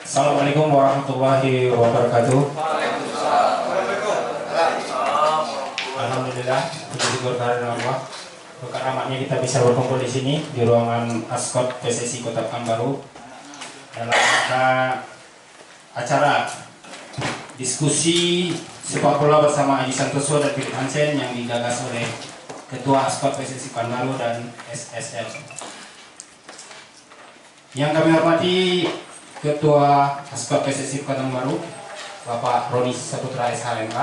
Assalamualaikum warahmatullahi wabarakatuh. Alhamdulillah, puji syukur kehadirat Allah. Berkat rahmatnya kita bisa berkumpul di sini di ruangan Askot PSSI Kota Pekanbaru dalam rangka acara diskusi sepak bola bersama Aji Santoso dan Philip Hansen yang digagas oleh Ketua Askot PSSI Pekanbaru dan SSL. Yang kami hormati Ketua Askot PSSI Pekanbaru, Bapak Roni Saputra SHMH.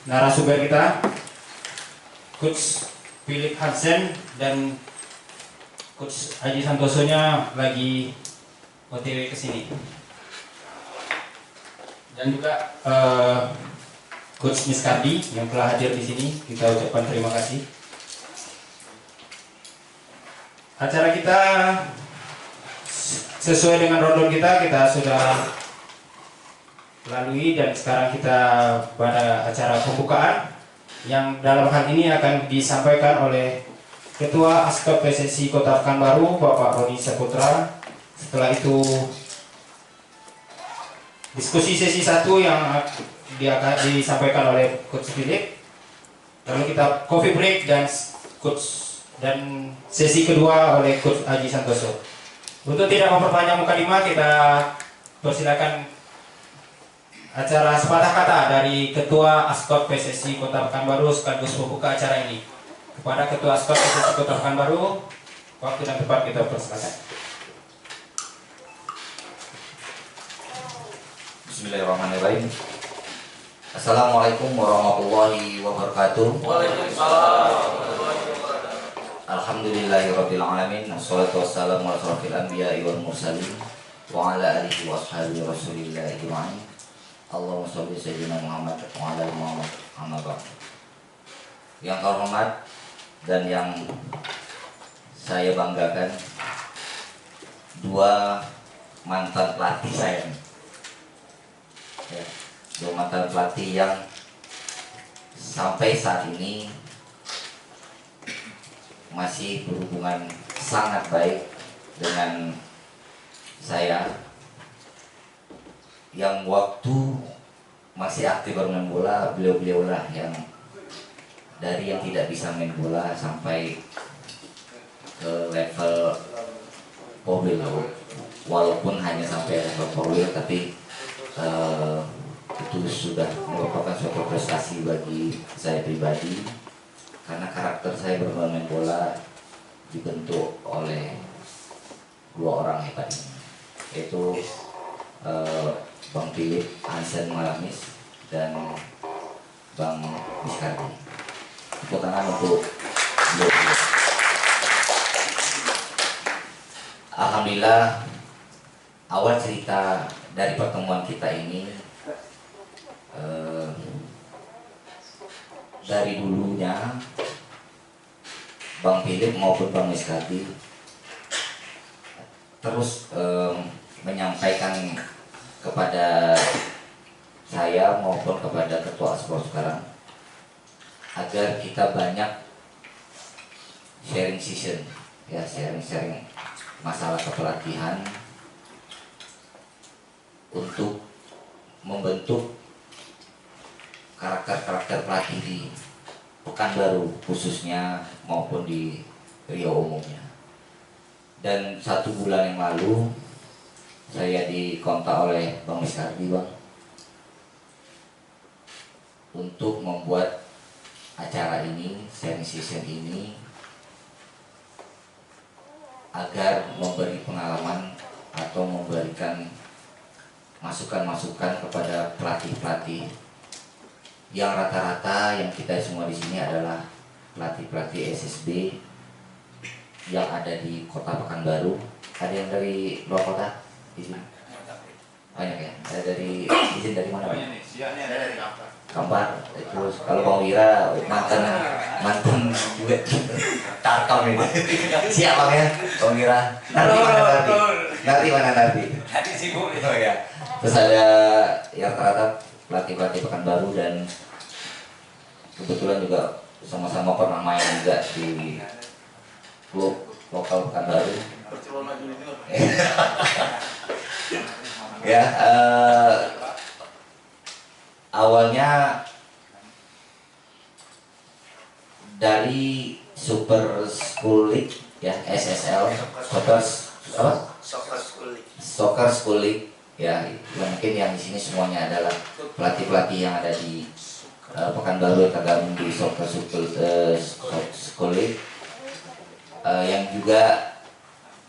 Narasumber kita, Coach Philip Hansen dan Coach Aji Santoso-nya lagi OTW ke sini. Dan juga Coach Miskardi yang telah hadir di sini, kita ucapkan terima kasih. Acara kita sesuai dengan rundown kita sudah lalui dan sekarang kita pada acara pembukaan yang dalam hal ini akan disampaikan oleh Ketua Askot PSSI Kota Pekanbaru Bapak Roni Saputra. Setelah itu diskusi sesi 1 yang disampaikan oleh Coach Philip. Lalu kita coffee break dan sesi kedua oleh Coach Aji Santoso. Untuk tidak memperpanjang mukadimah, kita persilakan acara sepatah kata dari Ketua Askot PSSI Kota Pekanbaru sekaligus membuka acara ini. Kepada Ketua Askot PSSI Kota Pekanbaru, waktu dan tempat kita persilakan. Bismillahirrahmanirrahim. Assalamualaikum warahmatullahi wabarakatuh. Waalaikumsalam. Alhamdulillahirabbil alamin. Wassalatu wassalamu ala asyrofil anbiya'i wal mursalin wa ala alihi wa ashabihi rasulillahi ajma'in. Allahumma shalli sayyidina Muhammad wa ala Muhammad amma ba'd. Yang terhormat dan yang saya banggakan, dua mantan pelatih saya, dua mantan pelatih yang sampai saat ini masih berhubungan sangat baik dengan saya, yang waktu masih aktif bermain bola, beliau-beliau lah yang dari yang tidak bisa main bola sampai ke level Powil, walaupun hanya sampai level Powil, tapi itu sudah merupakan suatu prestasi bagi saya pribadi, karena karakter saya bermain bola dibentuk oleh dua orang hebat ini, yaitu Bang Philip Hansen Malamis dan Bang Miskardi. Tepuk tangan untuk beliau. Alhamdulillah, awal cerita dari pertemuan kita ini dari dulunya Bang Philip maupun Bang Miskardi terus menyampaikan kepada saya maupun kepada Ketua Askot sekarang agar kita banyak sharing session, ya, sharing masalah kepelatihan untuk membentuk karakter pelatih di Pekanbaru khususnya maupun di Riau umumnya. Dan 1 bulan yang lalu saya dikontak oleh Bang Miskardi, Bang, untuk membuat acara ini, sharing session ini, agar memberi pengalaman atau memberikan masukan-masukan kepada pelatih-pelatih yang rata-rata yang kita semua di sini adalah pelatih-pelatih SSB yang ada di Kota Pekanbaru. Ada yang dari luar kota di sini? Banyak ya. Ada dari izin dari mana? Banyak nih. Siapnya ada dari Kampar. Terus kalau Bang Wira mantan juga Tarkam ini. Siap Bang ya, Bang Wira. Nanti mana nanti? Nanti sibuk itu ya. Terus ada yang rata-rata pelatih-pelatih Pekanbaru dan kebetulan juga sama-sama pernah main juga di klub lokal Pekanbaru. Ya, awalnya dari Super School League ya, SSL, Soccer School League ya, mungkin yang di sini semuanya adalah pelatih-pelatih yang ada di Pekanbaru yang tergabung di Soccer School League, yang juga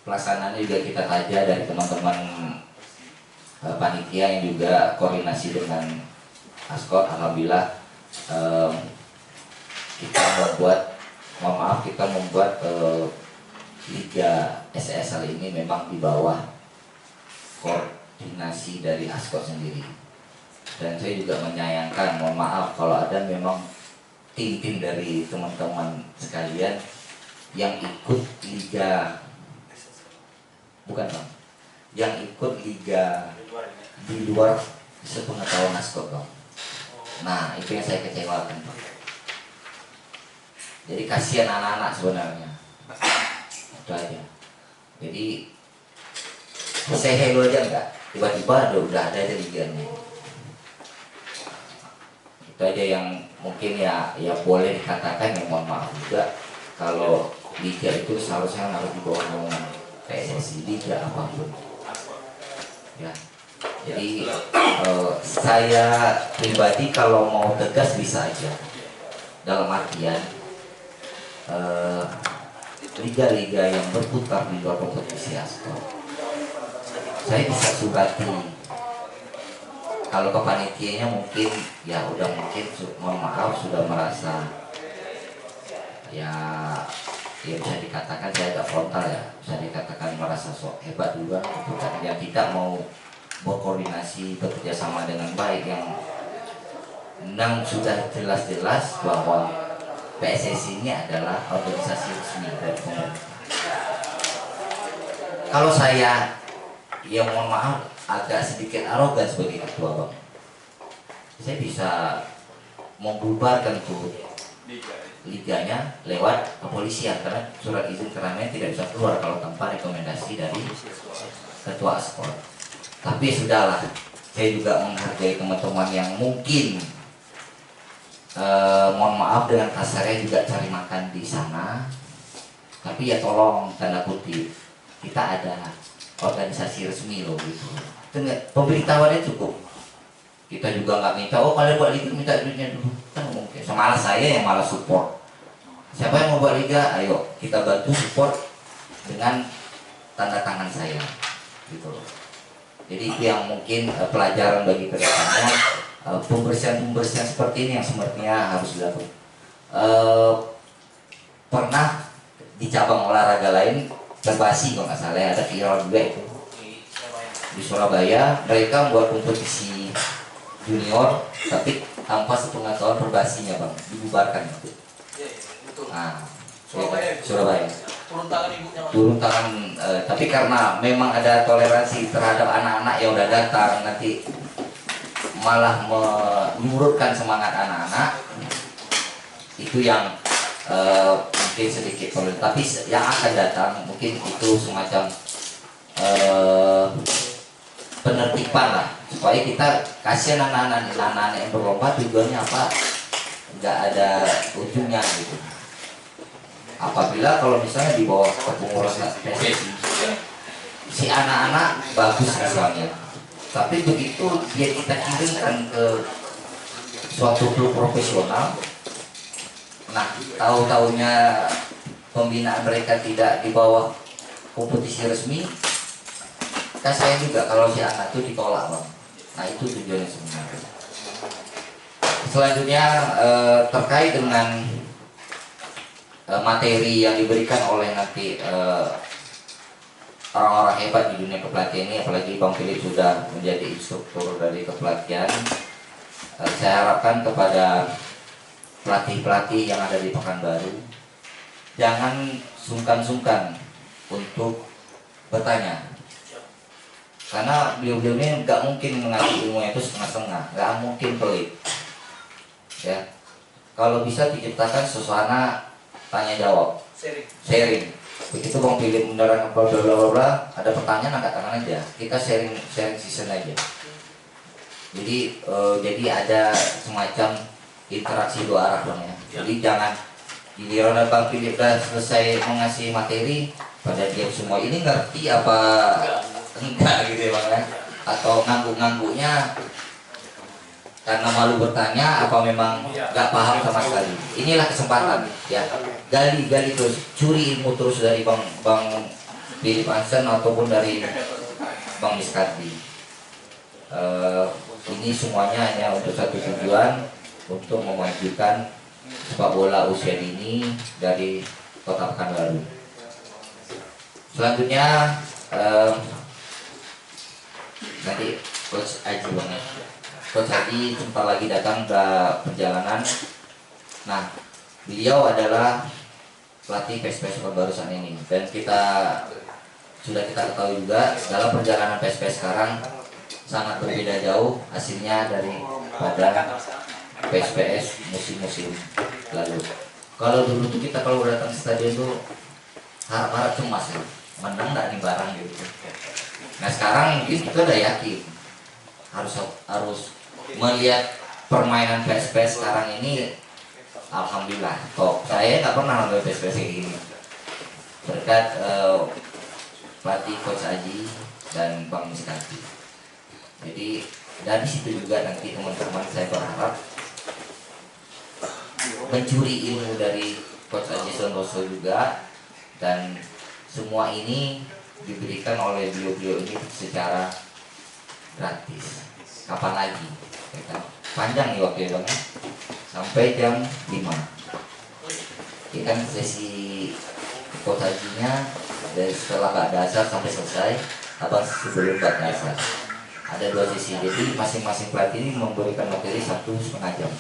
pelaksanaannya juga kita kaji dari teman-teman panitia yang juga koordinasi dengan Askot. Alhamdulillah kita membuat Liga SSL ini memang di bawah koordinasi dari Askot sendiri. Dan saya juga menyayangkan, mohon maaf kalau ada memang tim-tim dari teman-teman sekalian yang ikut liga, bukan bang, yang ikut liga di luar sepengetahuan Askot bang. Nah itu yang saya kecewakan bang. Jadi kasihan anak-anak sebenarnya, itu aja. Jadi saya hello aja enggak, tiba-tiba udah ada liganya. Itu aja yang mungkin ya boleh dikatakan, yang mohon maaf juga kalau liga itu seharusnya harus di bawah naungan PSSI, liga apapun ya. Jadi saya pribadi kalau mau tegas bisa aja, dalam artian liga-liga yang berputar di luar kompetisi Askot saya bisa surati. Kalau ke panitianya mungkin ya udah mungkin mohon maaf sudah merasa ya bisa dikatakan saya agak frontal ya, bisa dikatakan merasa sok hebat juga gitu kan, yang tidak mau berkoordinasi bekerja sama dengan baik, yang sudah jelas-jelas bahwa PSSI ini adalah organisasi resmi dari pemerintah. Kalau saya ya mohon maaf agak sedikit arogan sebagai ketua bang, saya bisa membubarkan tuh liganya lewat kepolisian, karena surat izin keramaian tidak bisa keluar kalau tanpa rekomendasi dari ketua Askot. Tapi sudahlah, saya juga menghargai teman-teman yang mungkin mohon maaf dengan kasarnya juga cari makan di sana. Tapi ya tolong tanda kutip, kita ada organisasi resmi loh gitu. Pemberitahuannya cukup. Kita juga nggak minta, oh kalian buat liga minta duitnya dulu, kan mungkin. Malah saya yang malah support. Siapa yang mau buat liga, ayo kita bantu support dengan tanda tangan saya, gitu loh. Jadi itu yang mungkin pelajaran bagi kedepannya, pembersihan seperti ini yang sepertinya harus dilakukan. Pernah di cabang olahraga lain, Perbasi kalau nggak salah ada viral juga itu di Surabaya, mereka membuat kompetisi junior tapi tanpa sepengetahuan Perbasinya bang, dibubarkan itu. Nah, Surabaya. Turun tangan, tapi karena memang ada toleransi terhadap anak-anak yang udah datang, nanti malah menyurutkan semangat anak-anak. Itu yang mungkin sedikit problem. Tapi yang akan datang mungkin itu semacam penertiban lah, supaya kita kasihan anak-anak yang berlomba, tujuannya apa, nggak ada ujungnya gitu. Apabila kalau misalnya di bawah kepengurusan PSSI si anak-anak bagus misalnya, tapi begitu dia kita kirimkan ke suatu klub profesional, nah tahu-taunya pembinaan mereka tidak di bawah kompetisi resmi, kasihan juga kalau si anak itu ditolak bang. Nah itu tujuannya sebenarnya. Selanjutnya terkait dengan materi yang diberikan oleh nanti orang-orang hebat di dunia kepelatihan ini, apalagi Bang Philip sudah menjadi instruktur dari kepelatihan. Saya harapkan kepada pelatih-pelatih yang ada di Pekanbaru, jangan sungkan-sungkan untuk bertanya, karena beliau-beliau ini nggak mungkin mengaji ilmunya itu setengah-setengah, nggak mungkin pelit. Ya, kalau bisa diciptakan suasana tanya jawab, sharing. Begitu Bang pilih menerangkan bla bla bla bla, ada pertanyaan angkat tangan aja. Kita sharing season aja. Jadi ada semacam interaksi dua arah Bang ya. Jadi jangan giliran Bang Philip udah selesai mengasih materi pada dia semua ini ngerti apa enggak gitu ya Bang ya. Atau ngangguk-ngangguknya karena malu bertanya apa memang nggak paham sama sekali. Inilah kesempatan ya, gali terus, curi ilmu terus dari Bang Philip Hansen ataupun dari Bang Miskadi. Ini semuanya hanya untuk satu tujuan, untuk memajukan sepak bola usia dini dari Kota Pekanbaru. Selanjutnya nanti Coach Aji Bang ya. Coach Aji sebentar lagi datang ke perjalanan. Nah, beliau adalah pelatih PSPS Pekanbaru saat ini, dan sudah kita ketahui juga dalam perjalanan PSPS sekarang sangat berbeda jauh hasilnya daripada PSPS musim-musim lalu. Kalau dulu tuh kita kalau datang ke stadion tuh harap-harap cemas ya, menang nggak nih barang gitu. Nah sekarang mungkin kita udah yakin harus melihat permainan PSPS sekarang ini, alhamdulillah. Kok saya nggak pernah nonton PSPS kayak gini berkat pelatih Coach Aji dan Bang Miskati. Jadi dari situ juga nanti teman-teman saya berharap mencuri ilmu dari Coach Aji Sondoso juga, dan semua ini diberikan oleh beliau-beliau ini secara gratis. Kapan lagi? Ya kan? Panjang nih waktunya Bang, sampai jam 5. Ini kan sesi Coach Ajinya dari setelah Mbak Dasar sampai selesai, atau sebelum Mbak Dasar. Ada 2 sesi, jadi masing-masing pelatih ini memberikan materi 1,5 jam.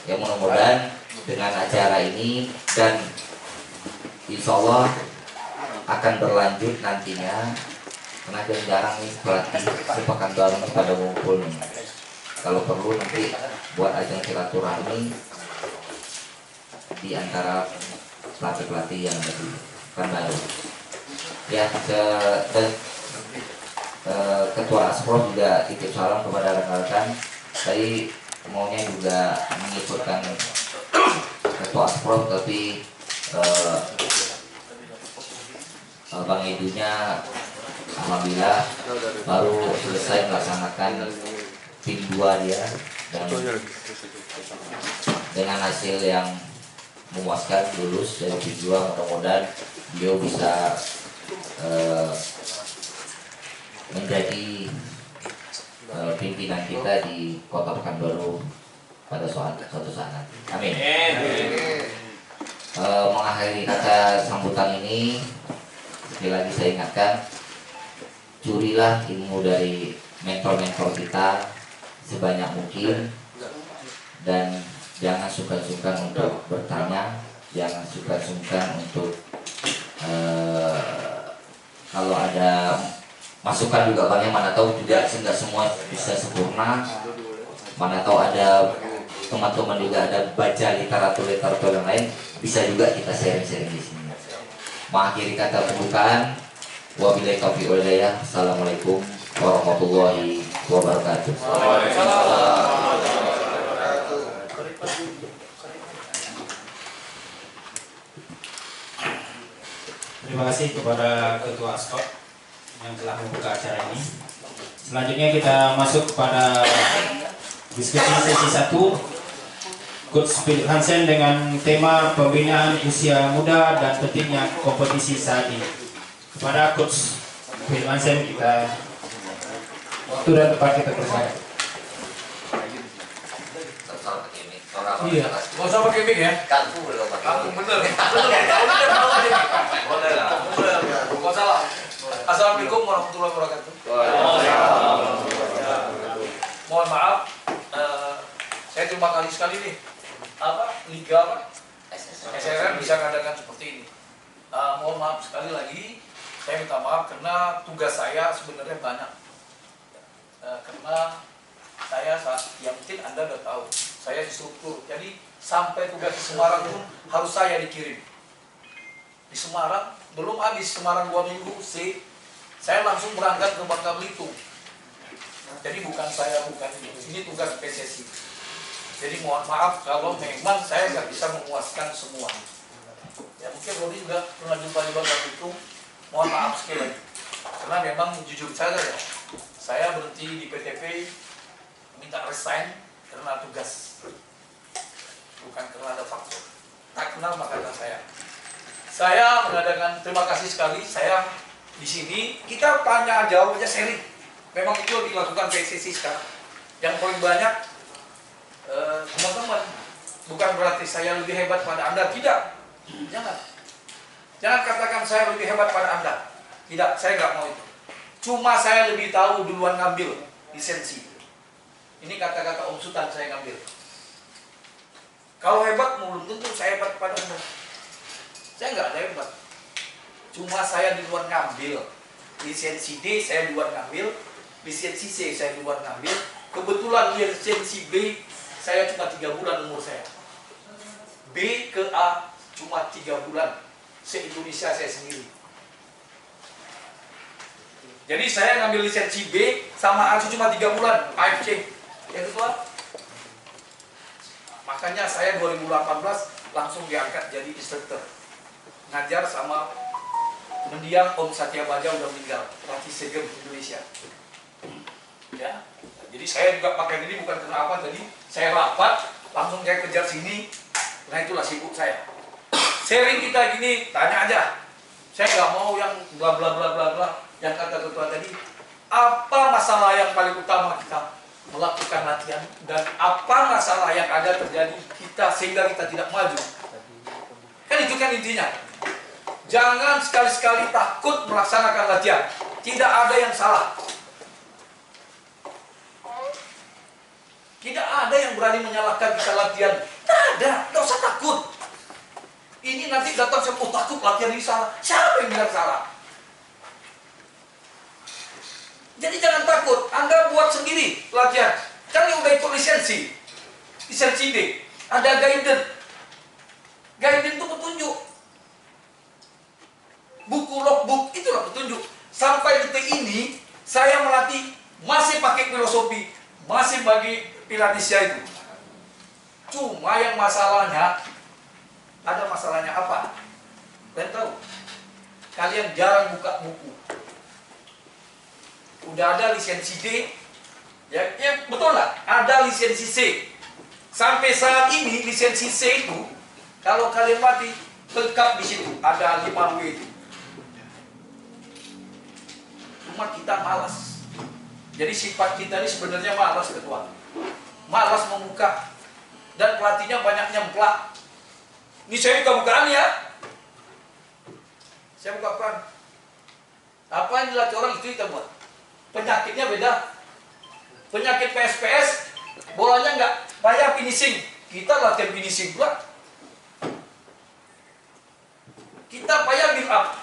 Ya mudah-mudahan dengan acara ini dan insya Allah akan berlanjut nantinya, karena jarang nih pelatih Pekanbaru pada ngumpul. Kalau perlu nanti buat ajang silaturahmi di antara pelatih-pelatih yang ada di Pekanbaru. Ya, Ketua Asprof juga titip salam kepada rekan-rekan. Tadi maunya juga mengikutkan Ketua Asprof, tapi Bang Edunya alhamdulillah baru selesai melaksanakan tim 2 dia, dan dengan hasil yang memuaskan lulus dari tim 2. Mudah-mudahan beliau bisa menjadi pimpinan kita di Kota Pekanbaru pada suatu saat nanti. Amin. Mengakhiri kata sambutan ini, sekali lagi saya ingatkan, curilah ilmu dari mentor-mentor kita sebanyak mungkin, dan jangan sungkan-sungkan untuk bertanya, jangan sungkan-sungkan untuk kalau ada masukan juga Bang, mana tahu juga tidak semua bisa sempurna, mana tahu ada teman-teman juga ada baca literatur yang lain, bisa juga kita sharing-sharing di sini. Mengakhiri kata pembukaan, wabillahi taufiq wal hidayah. Assalamualaikum warahmatullahi wabarakatuh. Terima kasih kepada Ketua Ascot yang telah membuka acara ini. Selanjutnya kita masuk kepada diskusi sesi 1, Coach Philip Hansen dengan tema pembinaan usia muda dan pentingnya kompetisi saat ini. Kepada Coach Philip Hansen, kita waktu dan tempat kita persilakan. Iya, nggak usah pakai mic ya. Kaku belum pakai. Kamu bener. Boleh lah. Nggak salah. Assalamualaikum warahmatullahi wabarakatuh. Mohon maaf, saya terima kasih sekali nih. Liga SSR bisa mengadakan seperti ini. Mohon maaf sekali lagi, saya minta maaf karena tugas saya sebenarnya banyak. Karena saya yang mungkin Anda udah tahu, saya di struktur. Jadi sampai tugas di Semarang pun harus saya dikirim. di Semarang, belum habis Semarang 2 minggu saya langsung berangkat ke Bangka Belitung. Jadi bukan saya, bukan ini tugas PSSI. Jadi mohon maaf kalau memang saya nggak bisa memuaskan semua. Ya mungkin Rodi juga pernah jumpa di Bangka Belitung. Mohon maaf sekali lagi. Karena memang jujur saja ya, saya berhenti di PTP minta resign karena tugas, bukan karena ada faktor. Tak kenal maka kata saya mengadakan terima kasih sekali. Saya di sini kita tanya jawab aja sharing. Memang itu yang dilakukan PSSI sekarang. Yang paling banyak teman-teman, bukan berarti saya lebih hebat pada Anda, tidak. Jangan katakan saya lebih hebat pada Anda. Tidak, saya nggak mau itu. Cuma saya lebih tahu duluan ngambil lisensi. Ini kata-kata Om Sultan saya ngambil. Kalau hebat, belum tentu saya hebat pada Anda. Saya nggak ada hebat. Cuma saya duluan ngambil. Lisensi D saya duluan ngambil. Lisensi C saya duluan ngambil. Kebetulan lisensi B saya cuma 3 bulan umur saya. B ke A cuma 3 bulan. Se-Indonesia saya sendiri. Jadi saya ngambil lisensi B sama A cuma 3 bulan. AFC. Yang kedua, makanya saya 2018 langsung diangkat jadi instruktur. Ngajar sama mendiang Om Satya Baja udah meninggal, pelatih SEA Games Indonesia. Ya, jadi saya juga pakai ini bukan karena apa tadi. Saya rapat, langsung saya kejar sini. Nah itulah sibuk saya. Sharing kita gini, tanya aja. Saya nggak mau yang bla bla bla bla bla yang kata ketua tadi. Apa masalah yang paling utama kita melakukan latihan dan apa masalah yang ada terjadi kita sehingga kita tidak maju? Kan itu kan intinya. Jangan sekali-sekali takut melaksanakan latihan. Tidak ada yang salah. Tidak ada yang berani menyalahkan kita latihan. Tidak ada, tidak usah takut. Ini nanti datang saya takut latihan ini salah. Siapa yang bilang salah? Jadi jangan takut. Anda buat sendiri latihan. Kan yang udah ikut lisensi D, ada guidance. Guidance itu petunjuk. Buku logbook itulah petunjuk. Sampai detik ini saya melatih masih pakai filosofi, masih bagi Pilatisya itu. Cuma yang masalahnya, ada masalahnya apa? Kalian tahu? Kalian jarang buka buku. Udah ada lisensi D, ya betul lah. Ada lisensi C. Sampai saat ini lisensi C itu, kalau kalian mati lengkap di situ. Ada 5W itu. Cuma kita malas. Jadi sifat kita ini sebenarnya malas ketua. Malas membuka. Dan pelatihnya banyak nyemplak. Ini saya buka-bukaan ya. Saya buka-bukaan. Apa yang dilatih orang itu kita buat. Penyakitnya beda. Penyakit PSPS, bolanya nggak payah finishing. Kita latihan finishing pula. Kita payah build up.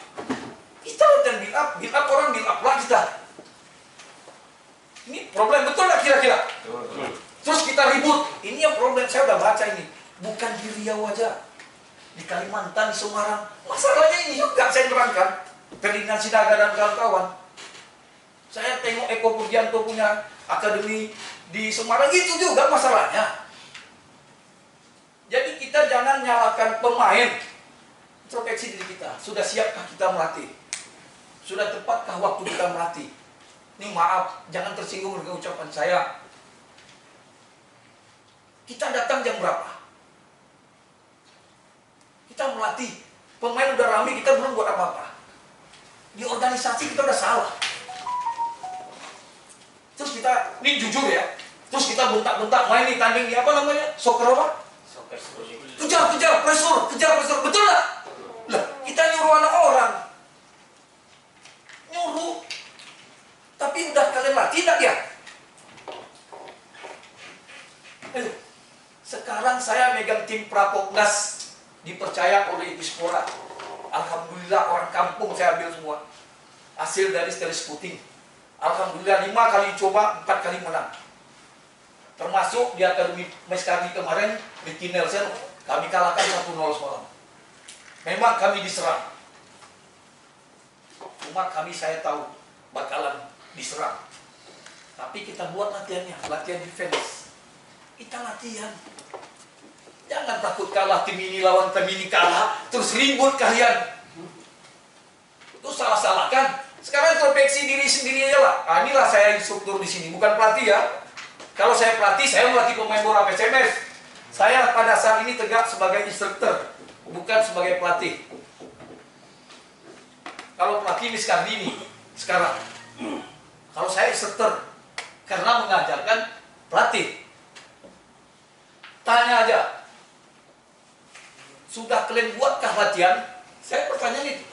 Kita latihan build up orang build up lah kita. Ini problem betul nggak kira-kira? Terus kita ribut. Ini yang problem, saya udah baca ini. Bukan di Riau aja, di Kalimantan, di Semarang. Masalahnya ini juga saya terangkan. Ferdinand Sinaga dan kawan-kawan. Saya tengok Eko Purdianto punya akademi di Semarang, itu juga masalahnya. Jadi kita jangan nyalakan pemain. Introspeksi diri kita. Sudah siapkah kita melatih? Sudah tepatkah waktu kita melatih? Ini maaf, jangan tersinggung dengan ucapan saya. Kita datang jam berapa? Kita melatih. Pemain udah rame, kita belum buat apa-apa. Di organisasi kita udah salah. Terus kita, ini jujur ya, terus kita bentak-bentak main nih tanding di apa namanya? Soccer apa? Kejar, pressure, betul nggak? Lah, kita nyuruh anak orang. Nyuruh. Tapi udah kalian latih nggak dia? Sekarang saya megang tim Prapopnas, dipercaya oleh Ibispora. Alhamdulillah orang kampung saya ambil semua. Hasil dari telescouting. Alhamdulillah 5 kali coba, 4 kali menang. Termasuk di Akademi Meskari kemarin, Ricky Nelson, kami kalahkan 1-0 semalam. Memang kami diserang. Cuma saya tahu bakalan diserang. Tapi kita buat latihannya, latihan defense. Kita latihan. Jangan takut kalah tim ini lawan tim ini kalah, terus ribut kalian. Itu salah-salah kan? Sekarang introspeksi diri sendiri aja lah. Nah, inilah saya instruktur di sini, bukan pelatih ya. Kalau saya pelatih, saya melatih pemain bola PSMS. Saya pada saat ini tegak sebagai instruktur, bukan sebagai pelatih. Kalau pelatih ini sekarang. Kalau saya instruktur, karena mengajarkan pelatih. Tanya aja, sudah kalian buatkah latihan? Saya pertanyaan itu.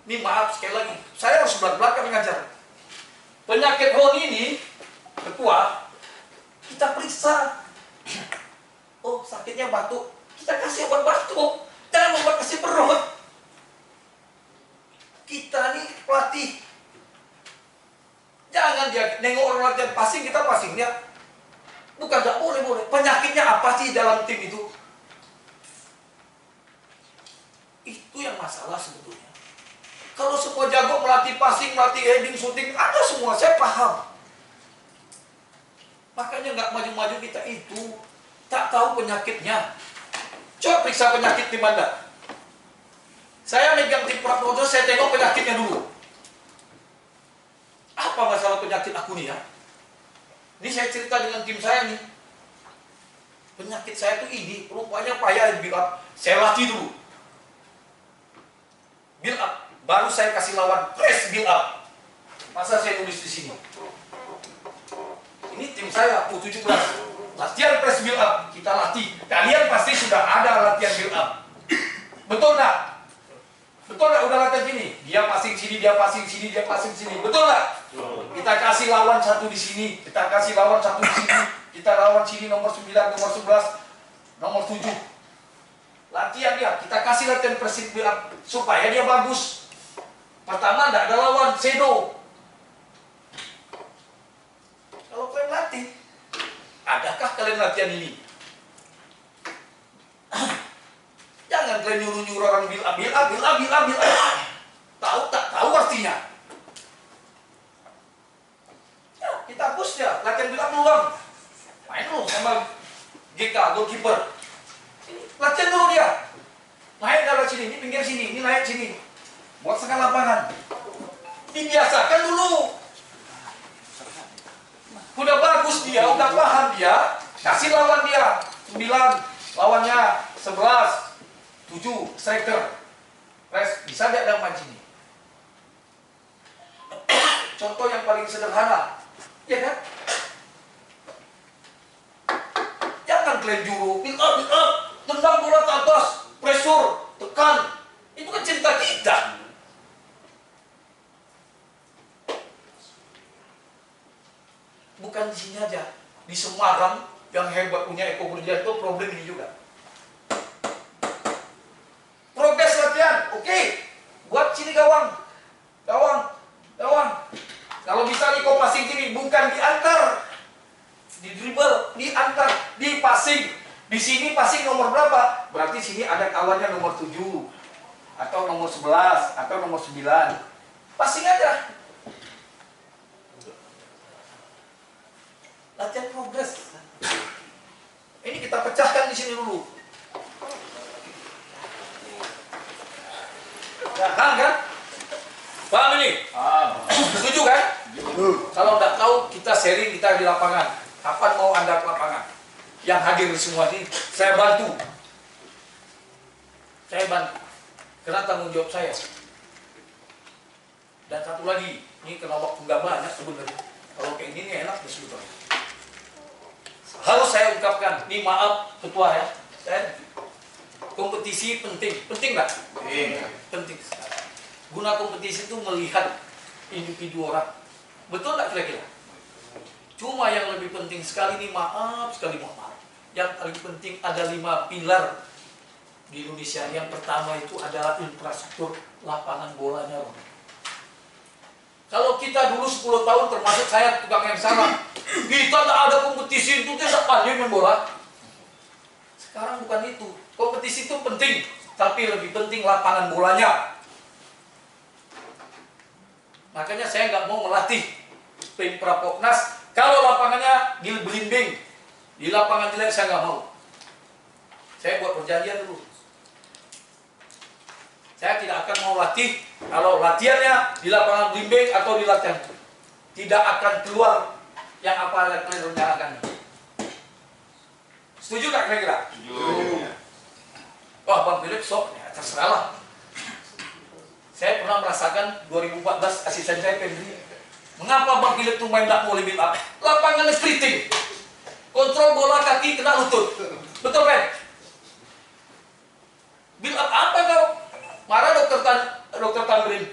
Ini maaf sekali lagi, saya harus belak-belakan mengajar. Penyakit Roni ini, ketua, kita periksa. Oh, sakitnya batuk, kita kasih obat batuk. Jangan obat kasih perut. Kita nih pelatih. Jangan dia nengok orang latihan passing, kita passing dia. Bukan gak boleh. Penyakitnya apa sih dalam tim itu? Itu yang masalah sebetulnya. Kalau semua jago melatih passing, melatih heading, shooting, ada semua, saya paham. Makanya nggak maju-maju kita itu. Tak tahu penyakitnya. Coba periksa penyakit tim Anda. Saya megang tim Prabowo, saya tengok penyakitnya dulu. Apa masalah penyakit aku nih ya? Ini saya cerita dengan tim saya nih. Penyakit saya tuh ini, rupanya payah build up. Saya latih dulu. Build up. Baru saya kasih lawan press build up. Masa saya nulis di sini? Ini tim saya U17. Latihan press build up kita latih. Kalian pasti sudah ada latihan build up. Betul nggak? Betul nggak? Udah latihan gini. Dia passing sini, dia passing sini, dia passing sini. Betul nggak? Kita kasih lawan satu di sini. Kita kasih lawan satu di sini. Kita lawan sini nomor 9, nomor 11, nomor 7. Latihan dia. Kita kasih latihan press build up supaya dia bagus. Pertama, tidak ada lawan, shadow. Kalau kalian latih, adakah kalian latihan ini? Jangan kalian nyuruh-nyuruh orang build up. Tahu tak tahu artinya? Ya, kita hapus ya, latihan build up dulu bang. Main dulu sama GK, goalkeeper. Latihan dulu dia. Naik dari sini, ini pinggir sini, ini naik sini. Buat setengah lapangan. Dibiasakan dulu. Udah bagus dia, udah paham dia. Kasih lawan dia 9, lawannya 11, 7, striker. Press, bisa tidak dalam sini? Contoh yang paling sederhana, ya kan? Jangan kalian juru, build up, tendang bola ke atas, pressure, tekan. Itu kan cerita kita. Bukan di sini aja, di Semarang yang hebat punya Eko Burjanto problem ini juga. Progres latihan, oke. Buat sini gawang. Kalau bisa nih kau passing sini, bukan diantar, di dribble, diantar, di passing. Di sini passing nomor berapa? Berarti sini ada kawannya nomor 7 atau nomor 11 atau nomor 9. Passing aja. Latihan progres. Ini kita pecahkan di sini dulu. Ya, kan? Paham ini? Setuju kan? Kalau tidak tahu, kita sharing, kita di lapangan. Kapan mau Anda ke lapangan? Yang hadir semua ini, saya bantu. Karena tanggung jawab saya. Dan satu lagi, ini kena waktu nggak banyak sebenarnya. Kalau kayak gini enak disebut. Harus saya ungkapkan, ini maaf ketua ya, kompetisi penting nggak? Penting. Guna kompetisi itu melihat individu orang, betul nggak kira-kira? Cuma yang lebih penting sekali ini maaf sekali mohon maaf. Yang paling penting ada 5 pilar di Indonesia. Yang pertama itu adalah infrastruktur lapangan bolanya. Kalau kita dulu 10 tahun termasuk saya tukang yang sama, kita tak ada kompetisi itu tidak pandai main bola. Sekarang bukan itu. Kompetisi itu penting, tapi lebih penting lapangan bolanya. Makanya saya nggak mau melatih tim Prapoknas. Kalau lapangannya di Belimbing, di lapangan jelek saya nggak mau. Saya buat perjanjian dulu. Saya tidak akan mau latih kalau latihannya di lapangan Belimbing atau di latihan. Tidak akan keluar yang apa yang kalian rencanakan. Setuju nggak kira-kira? Setuju. Wah Bang Philip sok, ya terserah lah. Saya pernah merasakan 2014 asisten saya Pembri. Mengapa Bang Philip tuh main tak boleh build up? Lapangannya splitting. Kontrol bola kaki kena lutut. Betul kan? Build up apa kau? Marah dokter Tamrin.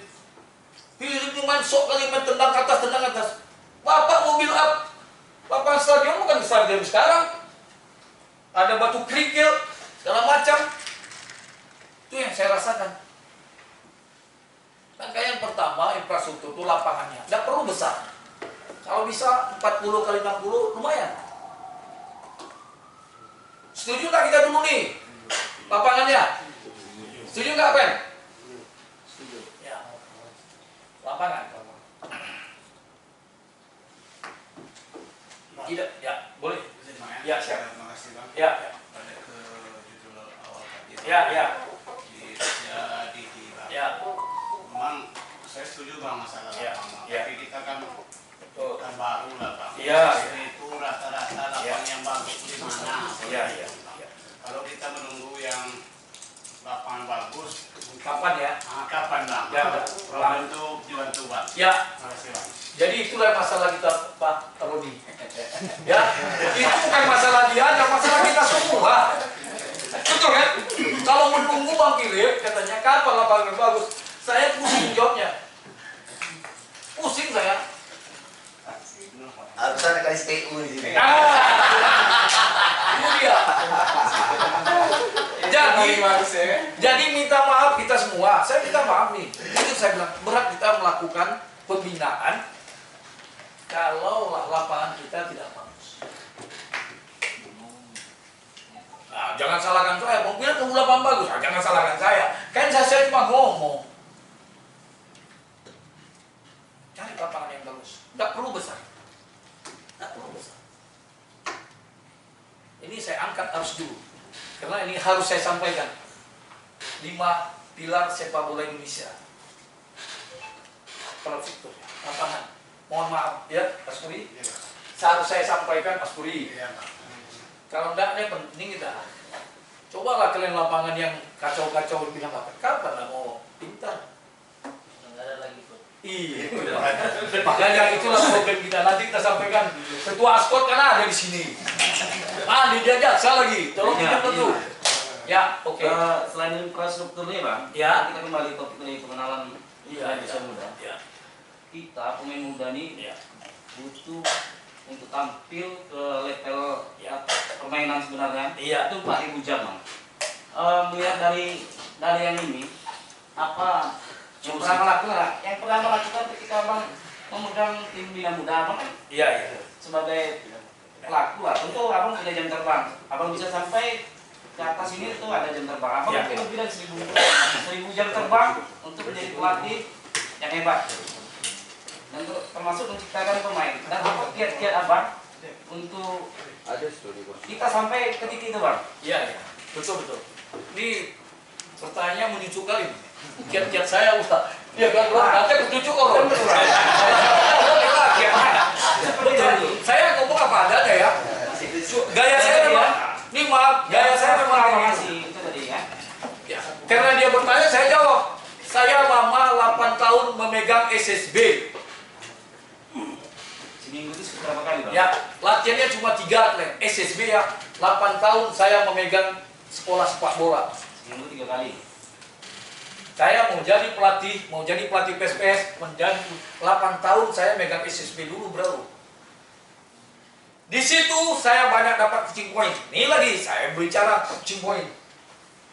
Philip tuh main sok kali main tendang ke atas. Bapak mau build up. Lapangan stadion bukan stadion sekarang. Ada batu kerikil, segala macam. Itu yang saya rasakan. Langkah yang pertama, infrastruktur itu lapangannya. Tidak perlu besar. Kalau bisa 40 kali 60 lumayan. Setuju nggak kita dulu nih? Lapangannya? Setuju nggak, Ben? Setuju. Ya. Lapangan. Tidak, ya, boleh. Ya, siap. Terima kasih Bang. Ya, ya. Pada ke judul awal tadi. Ya, ya. Di Bang. Ya. Memang saya setuju Bang masalah Ya, lapangan. ya. Tapi kita kan Betul. kan baru lah Bang. Iya, Jadi itu rata-rata lapangan yang bagus di mana? Iya, iya. Kalau kita menunggu yang lapangan bagus, Kapan ya? kapan Bang? Ya, udah. Problem itu dibantu Bang. Ya. Terima kasih Bang. Jadi itulah masalah kita, Pak Rodi. Ya, itu bukan masalah dia, yang masalah kita semua. Betul kan? Kalau menunggu Bang Philip, katanya kapan lapangan yang bagus? Saya pusing jawabnya. Pusing saya. Harus ada kali SPU di sini. Itu dia. Jadi minta maaf kita semua. Saya minta maaf nih. Itu saya bilang berat kita melakukan pembinaan kalau lapangan kita tidak bagus. Nah, jangan salahkan saya. Mungkin tunggu lapangan bagus. Nah, jangan salahkan saya. Kan saya cuma ngomong. Cari lapangan yang bagus. Tidak perlu besar. Tidak perlu besar. Ini saya angkat harus dulu. Karena ini harus saya sampaikan. 5 pilar sepak bola Indonesia. Infrastruktur, lapangan. Mohon maaf ya, Mas Puri. Iya, Bang. Harus saya sampaikan, Mas Puri. Iya, Bang. Kalau enggak, ini penting kita. Cobalah kalian lapangan yang kacau-kacau bilang apa? Kapan lah mau pintar? Enggak ada lagi kok. Iya. Makanya itulah problem kita. Nanti kita sampaikan. Ketua Askot kan ada di sini. Dia jaksa lagi. Tolong Ya, kita tuh. Ya, oke. Selain infrastruktur nih Bang, Ya. kita kembali topik ini pengenalan Iya, Indonesia muda. Ya. Kita pemain muda nih Ya. butuh untuk tampil ke level Ya. permainan sebenarnya Iya. itu 4.000 jam Bang. Melihat dari yang ini apa yang pernah melakukan ketika Bang memegang tim bina muda Abang kan Iya, iya. sebagai pelaku lah, tentu Abang punya jam terbang. Abang bisa sampai ke atas ini itu ada jam terbang. Abang Ya. mungkin lebih dari 1.000 jam terbang untuk menjadi pelatih yang hebat. Dan termasuk menciptakan pemain. Dan apa kiat-kiat Abang untuk kita sampai ke titik itu Bang? Iya, iya. Betul. Ini pertanyaannya menyucuk kali. Kiat-kiat saya Ustaz. Iya kan, bro? Nanti ketujuh orang. Saya ngomong apa adanya ya. Gaya saya memang, ini maaf, gaya saya memang Terima ini. kasih itu tadi ya. Ya, karena dia bertanya, saya jawab. Saya lama 8 tahun memegang SSB. Seminggu itu berapa kali Bang? Ya, latihannya cuma 3 atlet. SSB ya, 8 tahun saya memegang sekolah sepak bola. Seminggu 3 kali. Saya mau jadi pelatih PSPS, menjadi 8 tahun saya megang SSB dulu, bro. Di situ saya banyak dapat coaching point. Ini lagi saya bicara coaching point.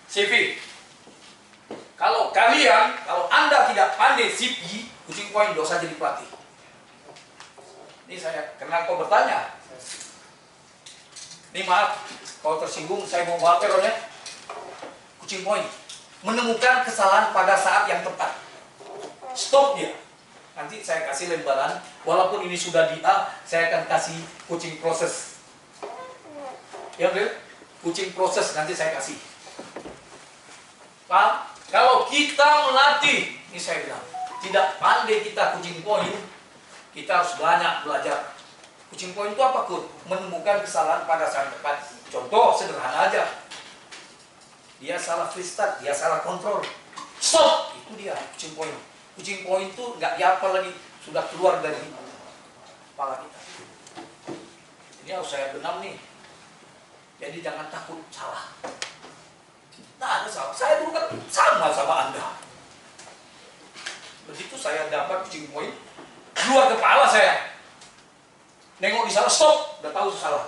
CV. Kalau Anda tidak pandai CV, coaching point dosa jadi pelatih. Ini saya, karena kau bertanya. Ini maaf, kalau tersinggung saya mau bawa peronnya. Coaching point. Menemukan kesalahan pada saat yang tepat. Stop dia. Nanti saya kasih lembaran, walaupun ini sudah di A, saya akan kasih coaching proses. Ya Bro, coaching proses nanti saya kasih. Pak, kalau kita melatih, ini saya bilang, tidak pandai kita coaching point, kita harus banyak belajar. Coaching point itu apa, Kut? Menemukan kesalahan pada saat tepat. Contoh sederhana aja. Dia salah freestyle, dia salah kontrol. Stop! Itu dia coaching point. Coaching point itu nggak dihafal lagi, sudah keluar dari kepala kita. Ini harus saya benam nih. Jadi jangan takut salah. Nah, ada salah. Saya dulu kan sama Anda. Begitu saya dapat coaching point, keluar kepala saya. Nengok di salah, stop, udah tahu salah.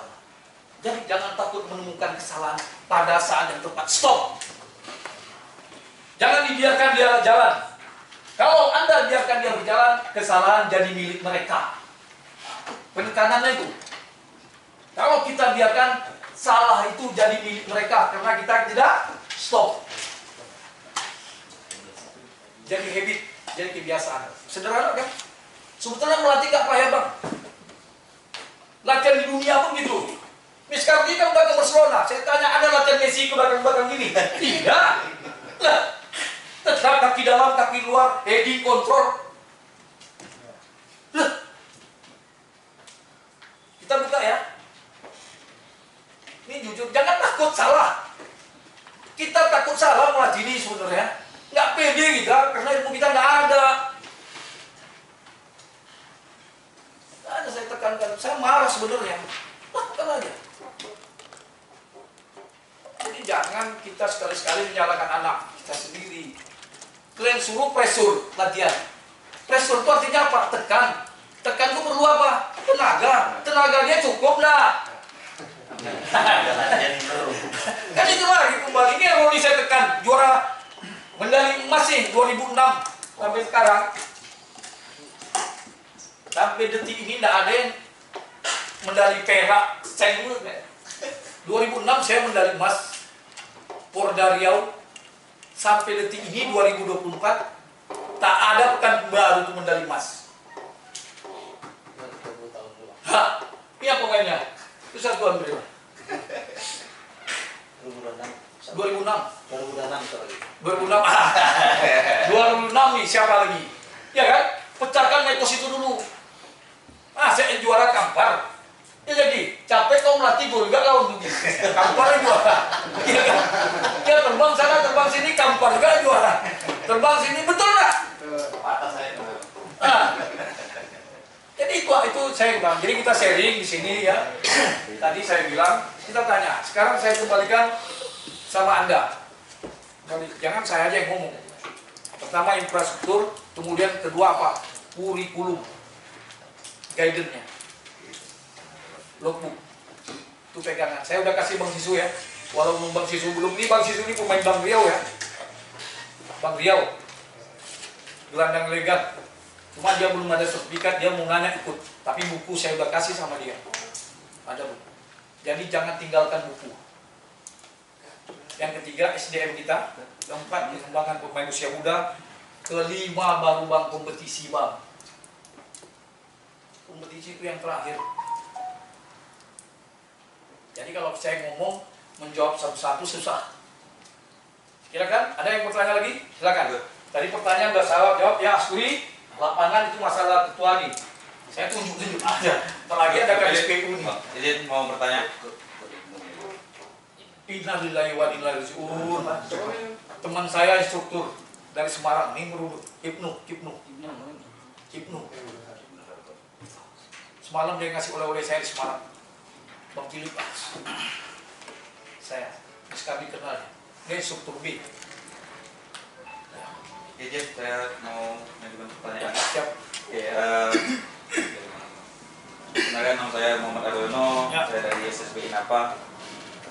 Jadi jangan takut menemukan kesalahan pada saat yang tepat. Stop. Jangan dibiarkan dia jalan. Kalau Anda biarkan dia berjalan, kesalahan jadi milik mereka. Penekanannya itu. Kalau kita biarkan salah itu jadi milik mereka karena kita tidak stop. Jadi habit, jadi kebiasaan. Sederhana kan? Sebetulnya melatih apa ya Bang? Latihan di dunia pun gitu. Sekarang ini kan udah ke Barcelona. Saya tanya, ada latihan Messi ke belakang-belakang gini? Tidak. Lah, tetap kaki dalam, kaki luar, heading, kontrol. Lah. Kita buka ya. Ini jujur, jangan takut salah. Kita takut salah melatih ini sebenarnya. Nggak pede kita, karena ilmu kita nggak ada. Ada saya tekankan, saya marah sebenarnya. Lakukan aja. Jadi jangan kita sekali-sekali menyalahkan anak kita sendiri. Kalian suruh pressure latihan. Pressure itu artinya apa? Tekan. Tekan itu perlu apa? Tenaga. Tenaga dia cukup nggak? Kan itu lagi kembali. Ini yang Roni saya tekan. Juara medali emas sih 2006 sampai sekarang. Sampai detik ini tidak ada yang medali perak. Saya dulu 2006 saya medali emas Porda Riau. Sampai detik ini 2024 tak ada pekan baru untuk medali emas. Hah, ini apa pokoknya? Itu satu ambil. 2006 nih siapa lagi? Ya kan? Pecahkan mitos itu dulu. Ah, saya juara kampar. Ya jadi, capek kau melatih gue juga kau untuk kampar juara. Iya kan? Ya terbang sana, terbang sini, kampar juga juara. Terbang sini, betul nggak? Ah. Jadi itu saya bilang. Jadi kita sharing di sini ya. Tadi saya bilang, kita tanya. Sekarang saya kembalikan sama Anda. Jangan saya aja yang ngomong. Pertama infrastruktur, kemudian kedua apa? Kurikulum, guidance-nya, logbook, itu pegangan. Saya udah kasih Bang Sisu ya. Walaupun Bang Sisu belum, ini Bang Sisu ini pemain Bang Riau ya. Bang Riau, gelandang legat. Cuma dia belum ada sertifikat, dia mau nanya ikut. Tapi buku saya udah kasih sama dia. Ada buku. Jadi jangan tinggalkan buku. Yang ketiga SDM kita. Keempat pengembangan pemain usia muda. Kelima baru Bang kompetisi Bang. Kompetisi itu yang terakhir. Jadi kalau saya ngomong menjawab satu-satu susah. Kira-kira ada yang bertanya lagi? Silakan. Tadi pertanyaan udah salah jawab ya Askuri. Lapangan itu masalah ketua nih. Saya tunjuk-tunjuk aja. Apalagi ada KSPU nih. Jadi mau bertanya. Innalillahi wa inna ilaihi raji'un. Teman saya instruktur dari Semarang nih meruduk. Ibnu. Semalam dia ngasih oleh-oleh saya di Semarang. Bang Philip saya kami kenal dia instruktur B. Jadi saya mau mengajukan pertanyaan. Siap. Kenalkan, nama saya Muhammad Adono, Ya. saya dari SSB Inapa.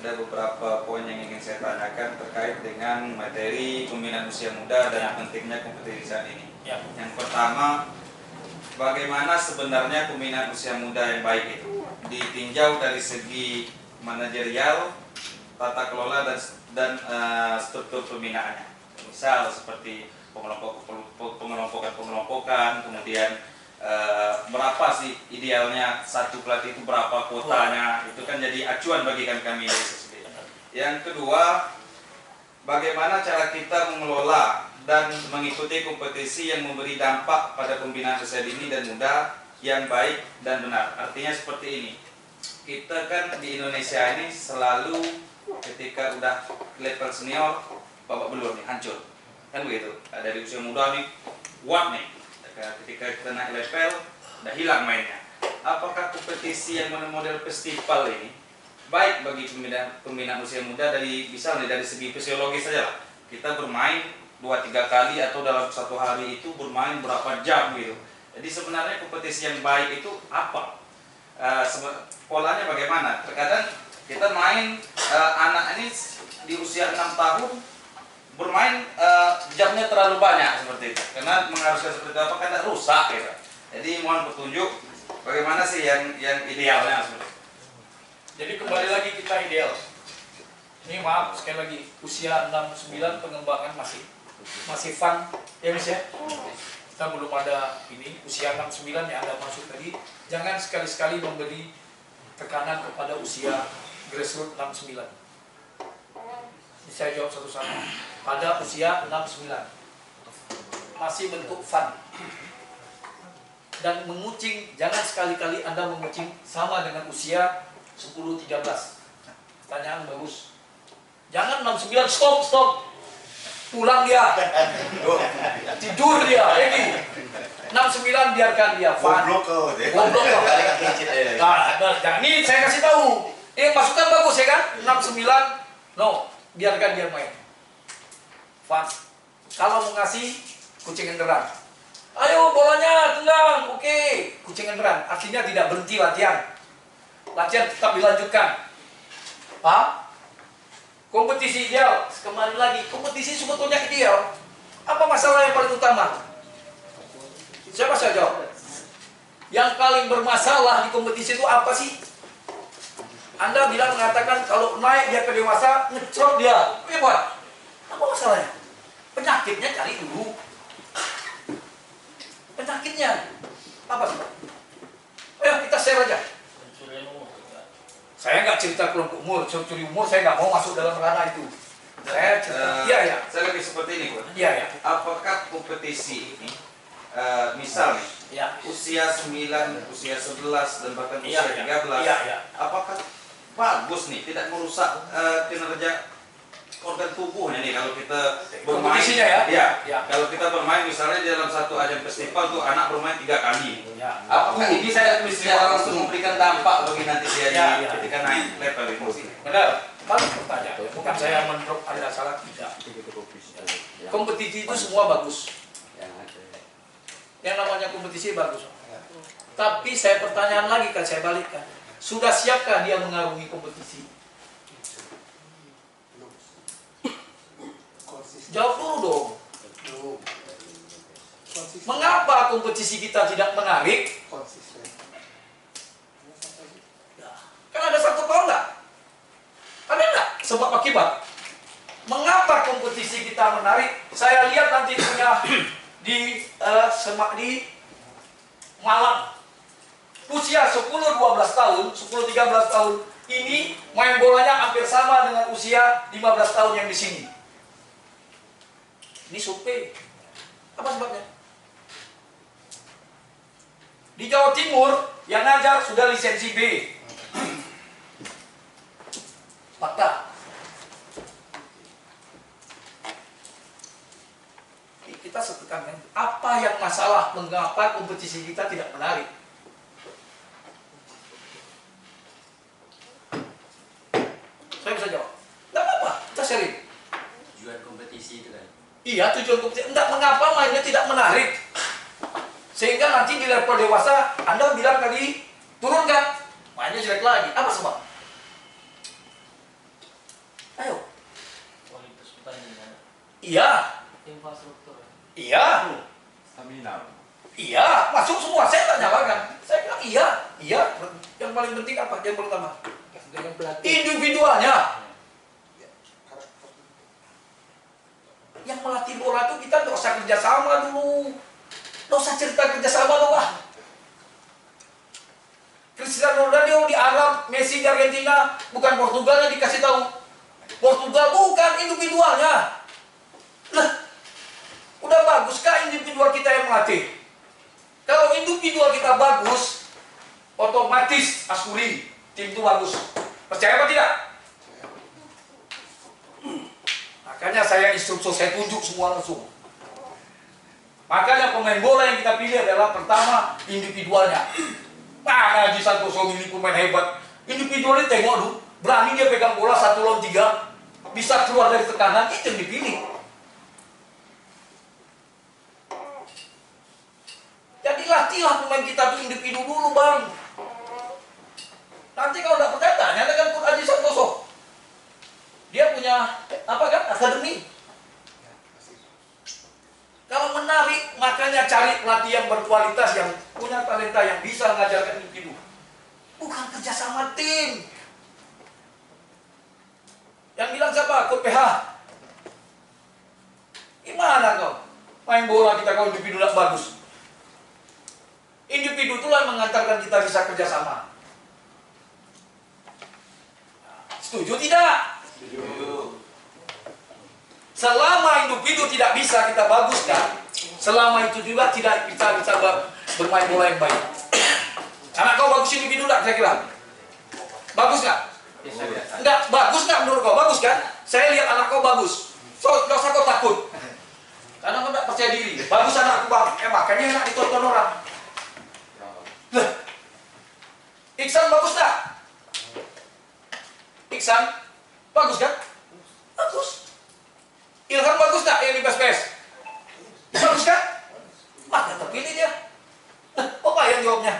Ada beberapa poin yang ingin saya tanyakan terkait dengan materi pembinaan usia muda dan pentingnya kompetisi saat ini. Ya. Yang pertama, bagaimana sebenarnya pembinaan usia muda yang baik itu ditinjau dari segi manajerial, tata kelola dan struktur pembinaannya. Misal seperti pengelompokan, kemudian berapa sih idealnya satu pelatih itu, berapa kuotanya, itu kan jadi acuan bagi kami di SSB. Yang kedua, bagaimana cara kita mengelola dan mengikuti kompetisi yang memberi dampak pada pembinaan usia dini dan muda yang baik dan benar. Artinya seperti ini, kita kan di Indonesia ini selalu ketika udah level senior babak belur nih, hancur kan begitu. Dari usia muda nih kuat nih, ketika kita naik level udah hilang mainnya. Apakah kompetisi yang model festival ini baik bagi pembinaan usia muda, dari misalnya dari segi fisiologis saja lah, kita bermain 2-3 kali atau dalam satu hari itu bermain berapa jam gitu. Jadi sebenarnya kompetisi yang baik itu apa? Polanya bagaimana? Terkadang kita main anak ini di usia 6 tahun bermain jamnya terlalu banyak seperti itu, karena mengharuskan seperti apa kan rusak gitu. Jadi mohon petunjuk bagaimana sih yang idealnya seperti itu. Jadi kembali lagi kita ideal. Ini maaf sekali lagi, usia 6-9 pengembangan masih fun ya Mas ya. Kita belum ada ini usia 69 yang Anda maksud tadi. Jangan sekali-sekali memberi tekanan kepada usia grassroots 69. Ini saya jawab satu-satu. Pada usia 69 masih bentuk fun. Dan mengucing, jangan sekali-kali Anda mengucing sama dengan usia 10-13. Pertanyaan bagus. Jangan 69 stop. Pulang dia. Tidur dia. Jadi 69 biarkan dia fun. Goblok kau. Nah, ini saya kasih tahu. Masukan bagus ya kan? 69 no, biarkan dia main. Fun. Kalau mau ngasih kucing enderan. Ayo bolanya tendang. Oke, kucing enderan. Artinya tidak berhenti latihan. Latihan tetap dilanjutkan. Paham? Kompetisi ideal. Kembali lagi, kompetisi sebetulnya ideal. Apa masalah yang paling utama? Siapa saya jawab? Yang paling bermasalah di kompetisi itu apa sih? Anda bilang mengatakan kalau naik dia ke dewasa, ngecrot dia. Apa? Apa masalahnya? Penyakitnya cari dulu. Penyakitnya apa sih? Ayo kita share aja. Saya nggak cerita kelompok umur, curi umur saya nggak mau masuk dalam ranah itu. Saya cerita, iya. Saya lebih seperti ini, Bu. Iya. Apakah kompetisi ini, misal nih, Ya. usia 9, usia 11, dan bahkan Iya, usia 13, iya. apakah bagus nih, tidak merusak kinerja organ tubuhnya nih kalau kita bermain? Kompetisinya ya? Ya. Kalau kita bermain misalnya di dalam satu ajang festival tuh anak bermain 3 kali. Ya. Apakah ini saya bisa langsung memberikan dampak bagi nanti dia Ya. ketika naik level itu? Benar. Kalau bertanya, bukan saya mendrop Anda salah, tidak. Kompetisi itu semua bagus. Yang namanya kompetisi bagus. Tapi saya pertanyaan lagi kan, saya balikkan. Sudah siapkah dia mengarungi kompetisi? Jawab dulu dong. Mengapa kompetisi kita tidak menarik? Kan ada satu hal enggak? Ada enggak sebab akibat? Mengapa kompetisi kita menarik? Saya lihat nanti punya di Malang. Usia 10-12 tahun, 10-13 tahun ini main bolanya hampir sama dengan usia 15 tahun yang di sini. Ini survei. Apa sebabnya? Di Jawa Timur yang ngajar sudah lisensi B. Fakta. Kita setekan apa yang masalah, mengapa kompetisi kita tidak menarik? Saya bisa jawab. Tidak apa-apa, kita sharing. Tujuan kompetisi itu kan. Iya, tujuan kompetisi. Enggak, mengapa mainnya tidak menarik? Sehingga nanti di level dewasa, Anda bilang tadi, turunkan, mainnya jelek lagi. Apa sebab? Ayo. Kualitas pertandingan. Iya. Infrastruktur. Iya. Stamina. Iya, masuk semua. Saya tak nyalakan. Saya bilang iya. Iya. Yang paling penting apa? Yang pertama. Individualnya. Yang melatih bola tuh kita nggak usah kerjasama dulu. Nggak usah cerita kerjasama dulu ah. Cristiano Ronaldo di Arab, Messi di Argentina, bukan Portugal yang dikasih tahu. Portugal bukan individualnya. Lah, udah baguskah individual kita yang melatih? Kalau individual kita bagus, otomatis Askuri tim itu bagus. Percaya apa tidak? Makanya saya instruksi, saya tunjuk semua langsung. Makanya pemain bola yang kita pilih adalah pertama individualnya. Mana Haji Santoso ini pemain hebat. Individualnya tengok dulu, berani dia pegang bola 1 lawan 3, bisa keluar dari tekanan, itu yang dipilih. Jadi latihlah pemain kita tuh individu dulu bang. Nanti kalau tidak percaya tanya dengan Coach Haji Santoso. Dia punya apa kan akademi. Kalau menarik, makanya cari pelatih yang berkualitas, yang punya talenta, yang bisa mengajarkan individu. Bukan kerjasama tim. Yang bilang siapa? Coach PH. Gimana kau? Main bola kita kalau individu tidak bagus. Individu itulah yang mengantarkan kita bisa kerjasama. Setuju tidak? Setuju. Selama individu tidak bisa kita baguskan, selama itu juga tidak bisa bermain bola yang baik. Anak kau bagus individu tak kira-kira? Bagus nggak? Enggak, bagus nggak menurut kau? Bagus kan? Saya lihat anak kau bagus. So, nggak usah kau takut. Karena kau tidak percaya diri. Bagus anakku bang. Makanya enak ditonton orang. Loh. Iksan bagus nggak? Iksan bagus kan? Bagus. Ilham bagus nggak yang di PES? Bagus kan? Maka terpilih dia. Nah, apa yang jawabnya?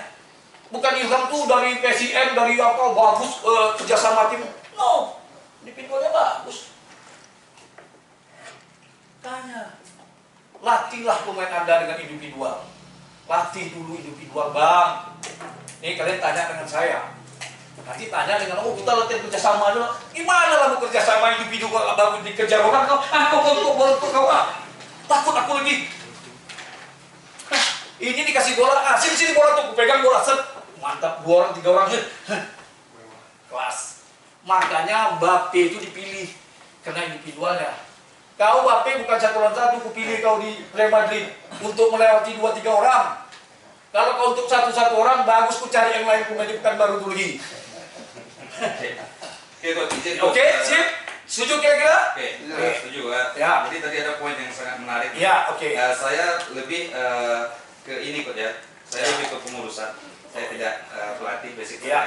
Bukan Ilham tuh dari PSIM, dari apa, bagus kerjasama tim. No, individualnya bagus. Tanya, latihlah pemain Anda dengan individual. Latih dulu individual bang. Nih kalian tanya dengan saya. Nanti tanya dengan, oh kita latihan kerjasama dulu. Gimana lah mau kerjasama individu kalau bangun dikejar orang kau? Kau takut aku lagi. Ini dikasih bola, sini bola tuh, pegang bola set, mantap 2 orang 3 orang, kelas. Makanya Mbappe itu dipilih karena individualnya. Kau Mbappe bukan 1 lawan 1, aku pilih kau di Real Madrid untuk melewati 2-3 orang. Kalau kau untuk 1 orang, bagus ku cari yang lain, pemain bukan baru dulu lagi. Oke, sip. Setuju kira-kira? Oke, setuju. Ya. Jadi tadi ada poin yang sangat menarik. Ya, oke. Saya lebih ke ini kok ya. Saya lebih ke pengurusan. Saya tidak pelatih basic. Ya.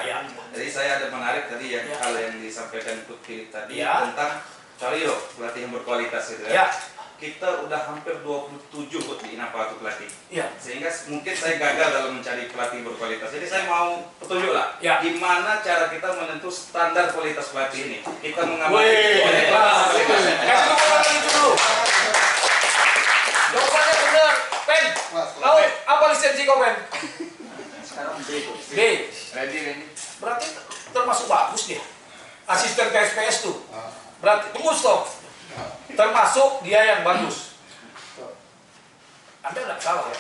Jadi saya ada menarik tadi yang Ya. hal yang disampaikan Coach Philip tadi Ya. tentang Calio, pelatih yang berkualitas gitu Ya. Kita udah hampir 27 Coach di Inapatu pelatih. Ya. Sehingga mungkin saya gagal dalam mencari pelatih berkualitas. Jadi saya mau petunjuk lah. Ya. Gimana cara kita menentu standar kualitas pelatih ini? Kita Wih, mengamati kasih tepuk tangan itu dulu. Jawabannya benar, Pen. Kau apa lisensi kau, Pen? Sekarang B. Ready. Berarti termasuk bagus dia. Asisten KSPS tuh. Berarti tunggu stop. Termasuk dia yang bagus. Anda nggak salah ya.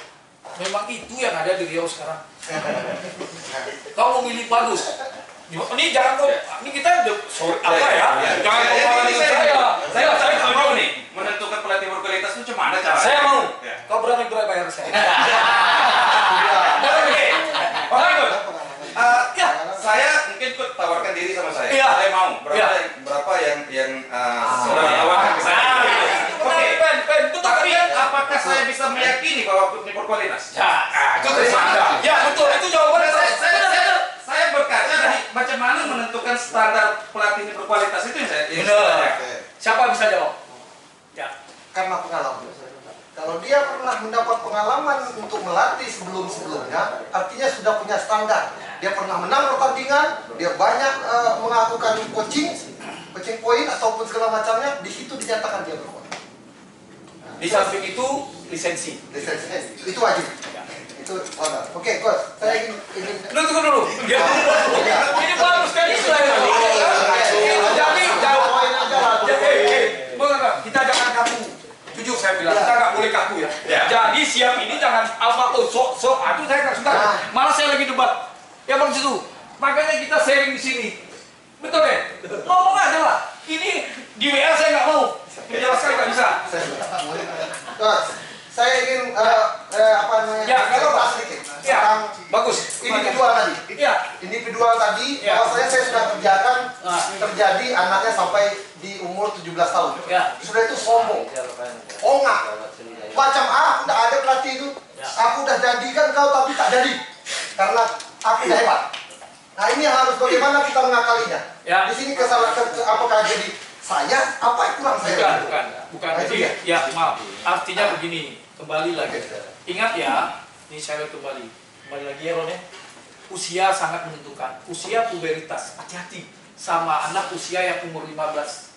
Memang itu yang ada di Riau sekarang. Kau memilih bagus. Ini jangan kau. Ini kita sorry apa ya? Jangan kau malah dengan saya. Saya nggak setuju mau nih menentukan pelatih berkualitas itu cuma ada cara. Saya mau. Ya. Kau berani bayar saya. Oke. Oke, Coach. Ya. Saya mungkin Coach tawarkan diri sama saya. Iya. Saya mau. Berapa yang saudara tawarkan ke saya. Pen, itu Tapi kan. apakah saya bisa meyakini bahwa Coach ini berkualitas? Ya, itu terserah Anda. Ya, betul. Itu jawabannya. Saya berkaca dari macam mana menentukan standar pelatih ini berkualitas itu yang saya. Benar. Siapa bisa jawab? Ya. Karena pengalaman. Kalau dia pernah mendapat pengalaman untuk melatih sebelum-sebelumnya, artinya sudah punya standar. Dia pernah menang pertandingan, dia banyak melakukan coaching point ataupun segala macamnya, di situ dinyatakan dia berkualitas. Di samping itu lisensi. Itu wajib. Itu wajar. Oke, Coach. Saya ingin Tunggu dulu. Ya. Ini bagus kan itu ya. Jadi jawab. Kita jangan kaku. Ya. Jadi siap ini jangan apa sok, aduh saya nggak suka. Malah saya lagi debat. Ya Bang Situ. Makanya kita sharing di sini. Betul deh. Ngomong aja lah. Ini di WA saya nggak mau menjelaskan, nggak bisa. Saya ingin apa namanya? Ya, nggak apa-apa. sedikit Ya, tentang bagus. individual tadi. Ya. Individual tadi, Ya. bahwasanya saya sudah kerjakan Ah. terjadi anaknya sampai di umur 17 tahun. Ya. Sudah itu sombong, ongak. Macam udah ada pelatih itu, Ya. aku udah jadikan kau tapi tak jadi karena aku udah hebat. Nah ini yang harus bagaimana kita mengakalinya. Ya. Di sini apakah jadi saya apa yang kurang saya? Bukan. Nah, itu Jadi, ya. ya maaf. Artinya begini, kembali lagi. Ingat ya, ini saya kembali lagi ya Ron ya. Usia sangat menentukan. Usia pubertas, hati-hati sama anak usia yang umur 15.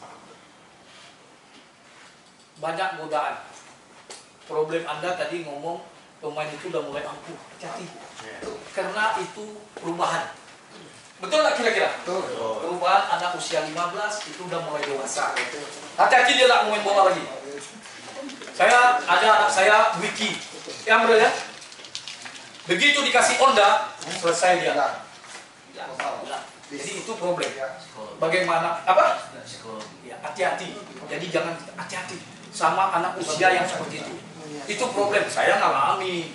Banyak godaan. Problem Anda tadi ngomong pemain itu udah mulai ampuh, hati-hati. Karena itu perubahan. Betul nggak kira-kira? Perubahan anak usia 15 itu udah mulai dewasa. Hati-hati dia nggak mau main bola lagi. Saya ada anak saya Wiki, yang benar ya. Begitu dikasih Honda, selesai dia. Jadi itu problem. Bagaimana? Apa? Ya, hati-hati. Jadi jangan hati-hati sama anak usia yang seperti itu. Itu problem. Saya ngalami.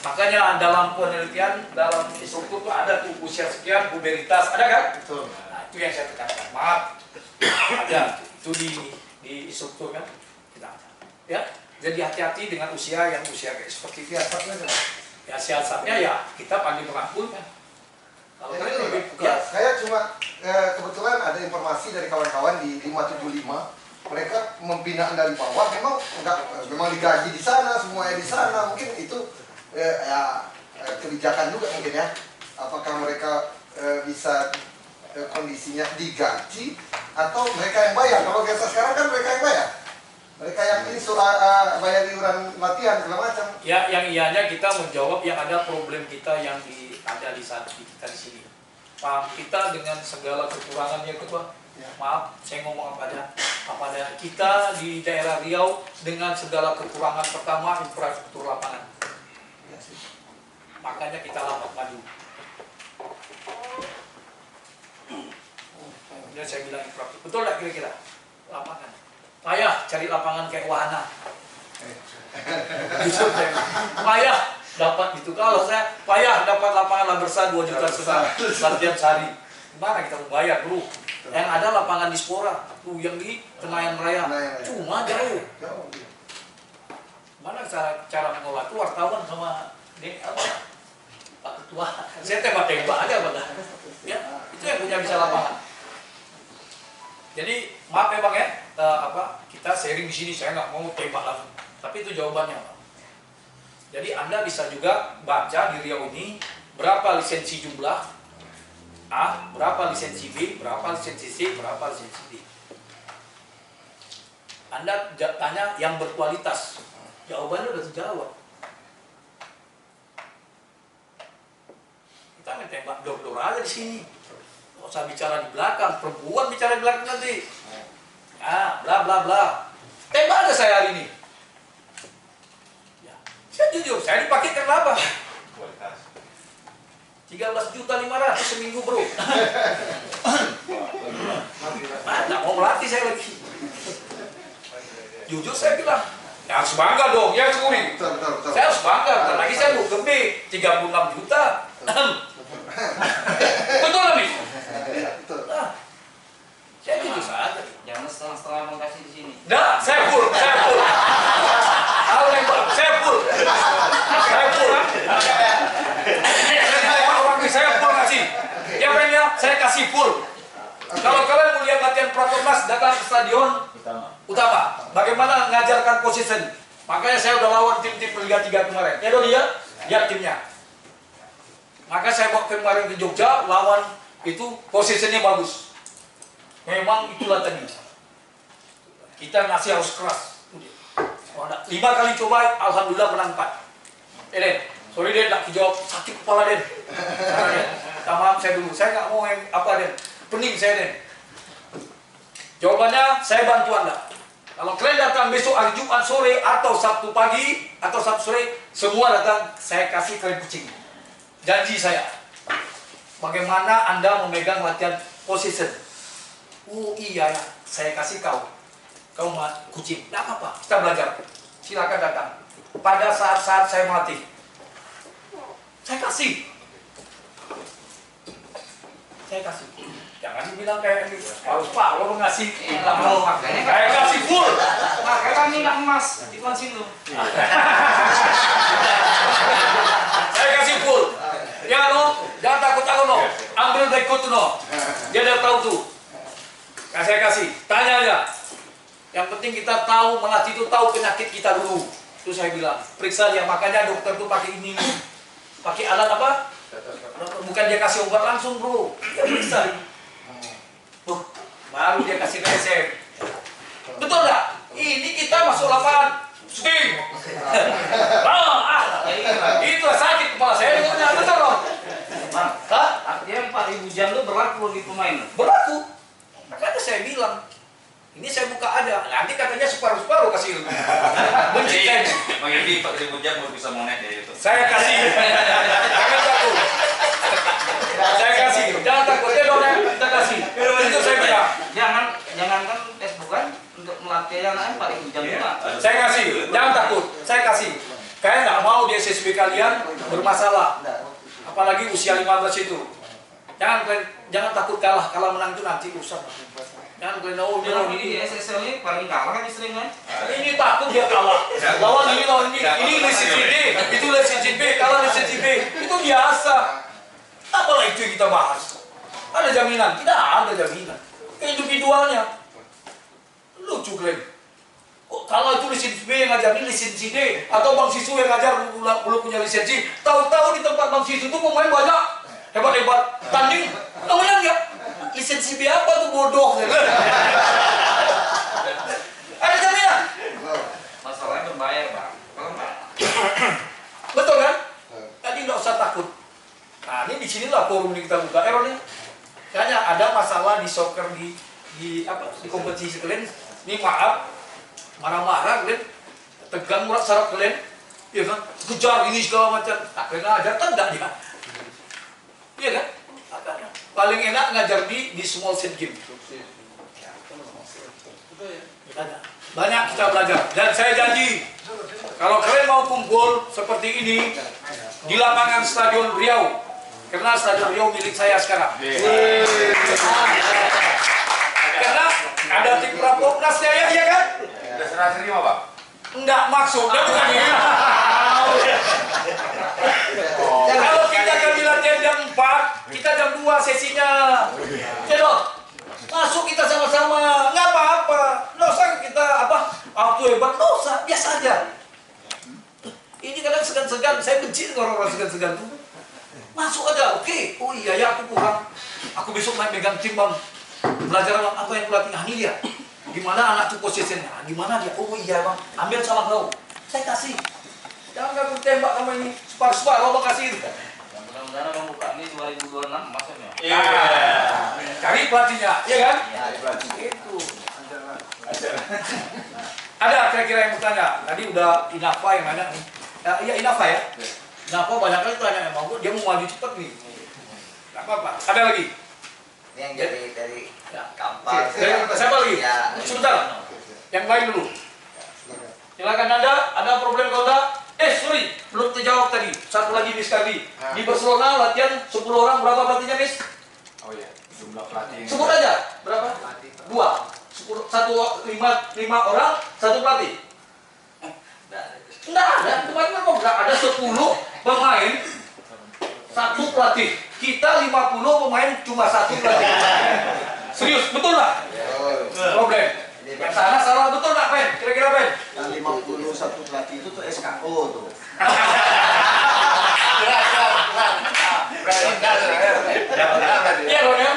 Makanya dalam penelitian, dalam instruktur itu ada tuh usia sekian, pubertas, ada kan? Betul. Nah, itu yang saya tekankan. Maaf, ada itu di instruktur kan? Kita ada. Ya, jadi hati-hati dengan usia yang usia kayak seperti itu. Ya siasatnya ya kita pandai merangkul kan. Kalau kalian lebih Ya, saya cuma kebetulan ada informasi dari kawan-kawan di 575, mereka membinaan dari bawah, memang digaji di sana, semuanya di sana, mungkin itu kebijakan juga mungkin ya. Apakah mereka bisa kondisinya digaji atau mereka yang bayar? Kalau biasa sekarang kan mereka yang bayar. Mereka yang ini bayar iuran latihan segala macam. Ya, yang ianya kita menjawab yang ada problem kita yang ada di saat kita di sini. Paham kita dengan segala kekurangannya ketua. Ya. Maaf, saya ngomong apa ada kita di daerah Riau dengan segala kekurangan. Pertama, infrastruktur lapangan. Ya, sih. Makanya kita lambat maju. Kemudian saya bilang infrastruktur. Betul nggak kira-kira? Lapangan. Payah cari lapangan kayak wahana. Justru saya payah dapat gitu. Kalau saya payah dapat lapangan Lambersa 2 juta latihan sehari. Gimana kita mau bayar bro? Yang ada lapangan di Spora, tuh yang di Kenayan Raya, cuma jauh. Mana cara mengolah itu wartawan sama Pak Ketua. Saya tembak-tembak aja bang. Ya, itu yang punya bisa lapangan. Jadi maaf ya bang ya, kita sharing di sini saya nggak mau tembak langsung. Tapi itu jawabannya bang. Jadi Anda bisa juga baca di Riau ini berapa lisensi jumlah A, berapa lisensi B, berapa lisensi C, berapa lisensi D. Anda tanya yang berkualitas, jawabannya udah terjawab. Kita main tembak dor-dor aja di sini. Nggak usah bicara di belakang, perempuan bicara di belakang nanti. Ya, bla bla bla. Tembak aja saya hari ini. Ya, saya jujur, saya dipakai kenapa? 13.500.000 seminggu bro. Nggak mau melatih saya lagi. Jujur saya bilang, ya harus bangga dong, ya Curi. Betul. Saya harus bangga, bentar lagi saya mau gede 36 juta. Betul nggak Mis? Betul. Nah, saya jujur saja. Jangan setengah-setengah mau kasih di sini. Nah, saya full. Halo nembak, saya full. Saya full kasih. Yang lainnya saya kasih full. Kalau kalian mau lihat latihan Prakornas, datang ke stadion utama. Bagaimana mengajarkan position. Makanya saya udah lawan tim-tim Liga 3 kemarin. Ya dong lihat timnya. Maka saya bawa kemarin ke Jogja, lawan itu posisinya bagus. Memang itulah tadi. Kita ngasih harus keras. 5 kali coba, alhamdulillah menang 4. Den, sorry Den, nggak dijawab, sakit kepala Den. Minta maaf saya dulu, saya nggak mau yang apa Den, pening saya Den. Jawabannya saya bantu Anda. Kalau kalian datang besok hari Jumat sore atau Sabtu pagi atau Sabtu sore, semua datang, saya kasih kalian kucing. Janji saya. Bagaimana Anda memegang latihan position? Oh iya ya, saya kasih kau. Kau kucing, tidak apa-apa, kita belajar. Silakan datang. Pada saat-saat saya melatih, saya kasih. Jangan dibilang kayak ini, harus Pak, lo ngasih. Saya kasih full. Makanya kami nggak emas di konsin lu. Saya kasih full. Ya no, jangan takut no. Ambil berikut no. Dia udah tahu tuh. Nah, saya kasih. Tanya aja. Yang penting kita tahu melatih itu tahu penyakit kita dulu. Itu saya bilang. Periksa dia. Makanya dokter tuh pakai ini. Pakai alat apa? Bukan dia kasih obat langsung bro. Dia periksa. Baru dia kasih resep. Betul nggak? Ini kita masuk lapangan. Swing. Itulah sakit kepala saya dengarnya. Betul loh. Hah? Artinya 4.000 jam itu berlaku bagi pemain. Berlaku. Makanya saya bilang, ini saya buka aja. Nanti katanya separuh-separuh kasih ilmu. Benci kayaknya. Bang Yudi 4.000 jam baru bisa monet ya itu. Saya kasih. Jangan takut. Saya kasih. Jangan takut. Ya dong, kita kasih. Itu saya bilang. Jangankan Facebook kan untuk melatih yang lain 4.000 jam juga. Saya kasih. Jangan takut. Saya kasih. Kalian nggak mau di SSB kalian bermasalah. Apalagi usia 15 itu. Jangan takut kalah. Kalau menang itu nanti usah. Jangan kalian Bilang ini SSL ini paling kalah kan sering kan? ini takut dia kalah. Lawan ini ini lisensi B, itu lisensi B, kalah lisensi B. Itu biasa. Apalah itu yang kita bahas. Ada jaminan? Tidak ada jaminan. Individualnya. Lucu kalian. Kok kalau itu lisensi B yang ngajar, ini lisensi D, atau Bang Sisu yang ngajar belum punya lisensi, tahu-tahu di tempat Bang Sisu itu pemain banyak, hebat-hebat, tanding, namanya enggak, lisensi B apa tuh bodoh. Ada jaminan? Masalahnya berbayar bang. Kalau enggak, Betul kan? Tadi nggak usah takut. Nah ini di sinilah forum ini kita buka. Errornya, kayaknya ada masalah di soccer di kompetisi kalian. Ini maaf, marah-marah kalian, tegang urat saraf kalian, iya kan? Kejar ini segala macam. Tak kena ajar kan enggak dia? Iya kan? Paling enak ngajar di small set game. Banyak kita belajar. Dan saya janji, kalau kalian mau kumpul seperti ini di lapangan Stadion Riau, karena Stadion Riau milik saya sekarang. Karena ada tim Prapopnasnya ya, iya kan? Udah serah terima Pak? Enggak maksudnya bukan ini. Kalau kita kan latihan jam 4, kita jam 2 sesinya. Ya dong. Masuk kita sama-sama, nggak apa-apa. Nggak usah kita aku hebat, nggak usah, biasa aja. Ini kadang segan-segan, saya benci dengan orang-orang segan-segan tuh. Masuk aja, oke. Oh iya ya, aku kurang. Aku besok main megang tim bang. Belajar apa yang pelatih, ini dia. Gimana anak tuh posisinya? Gimana dia? Oh iya bang, ambil sama kau. Saya kasih. Jangan kamu tembak sama ini. Separuh-separuh bang kasih. mudah-mudahan abang buka ini 2026 maksudnya. Iya. Cari pelatihnya, iya kan? Itu. Ada kira-kira yang bertanya. Tadi udah Inafa yang nanya nih. Iya Inafa ya. Inafa banyak kali tanya emang dia mau maju cepat nih. Gak apa-apa. Ada lagi? Ini yang dari Ya. Kampar. Siapa lagi? Ya. Sebentar. Yang lain dulu. Silakan Anda. Ada problem kau tak? Sorry, belum terjawab tadi. Satu lagi Miss Kardi. Di Barcelona latihan 10 orang, berapa pelatihnya Miss? Oh iya, jumlah pelatih. Sebut aja. Berapa? 2. 5 orang, 1 pelatih. Enggak ada. Kemarin kan enggak ada 10 pemain, 1 pelatih. Kita 50 pemain cuma 1 pelatih. Serius, betul nggak? Problem. Yang sana salah betul nggak, Ben? Kira-kira Ben? Yang 51 pelatih itu tuh SKO tuh. Iya dong ya.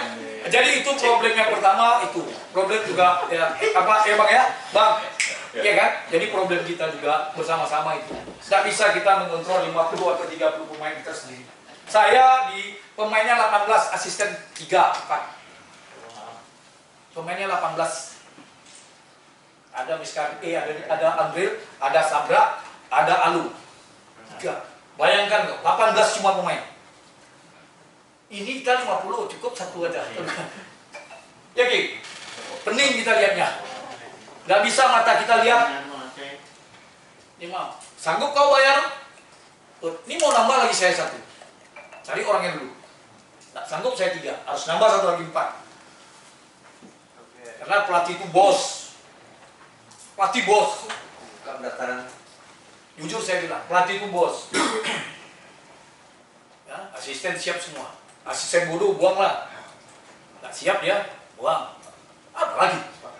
Jadi itu problem yang pertama itu. Problem juga ya Bang ya? Bang. Iya kan? Jadi problem kita juga bersama-sama itu. Tidak bisa kita mengontrol 50 atau 30 pemain kita sendiri. Saya di pemainnya 18, asisten 3, 4. Pemainnya 18. Ada Miskar E, ada Andril, ada Sabra, ada Alu. 3. Bayangkan 18 cuma pemain. Ini kita 50 cukup 1 aja. Ya Ki, pening kita lihatnya. Nggak bisa mata kita lihat. Ini mau, sanggup kau bayar? Ini mau nambah lagi saya 1. Cari orangnya dulu. Nggak sanggup saya 3, harus nambah 1 lagi 4. Karena pelatih itu bos. Pelatih bos. Jujur saya bilang, pelatih itu bos. Ya, asisten siap semua. Asisten bodoh buanglah. Nggak siap dia, buang. Apa lagi?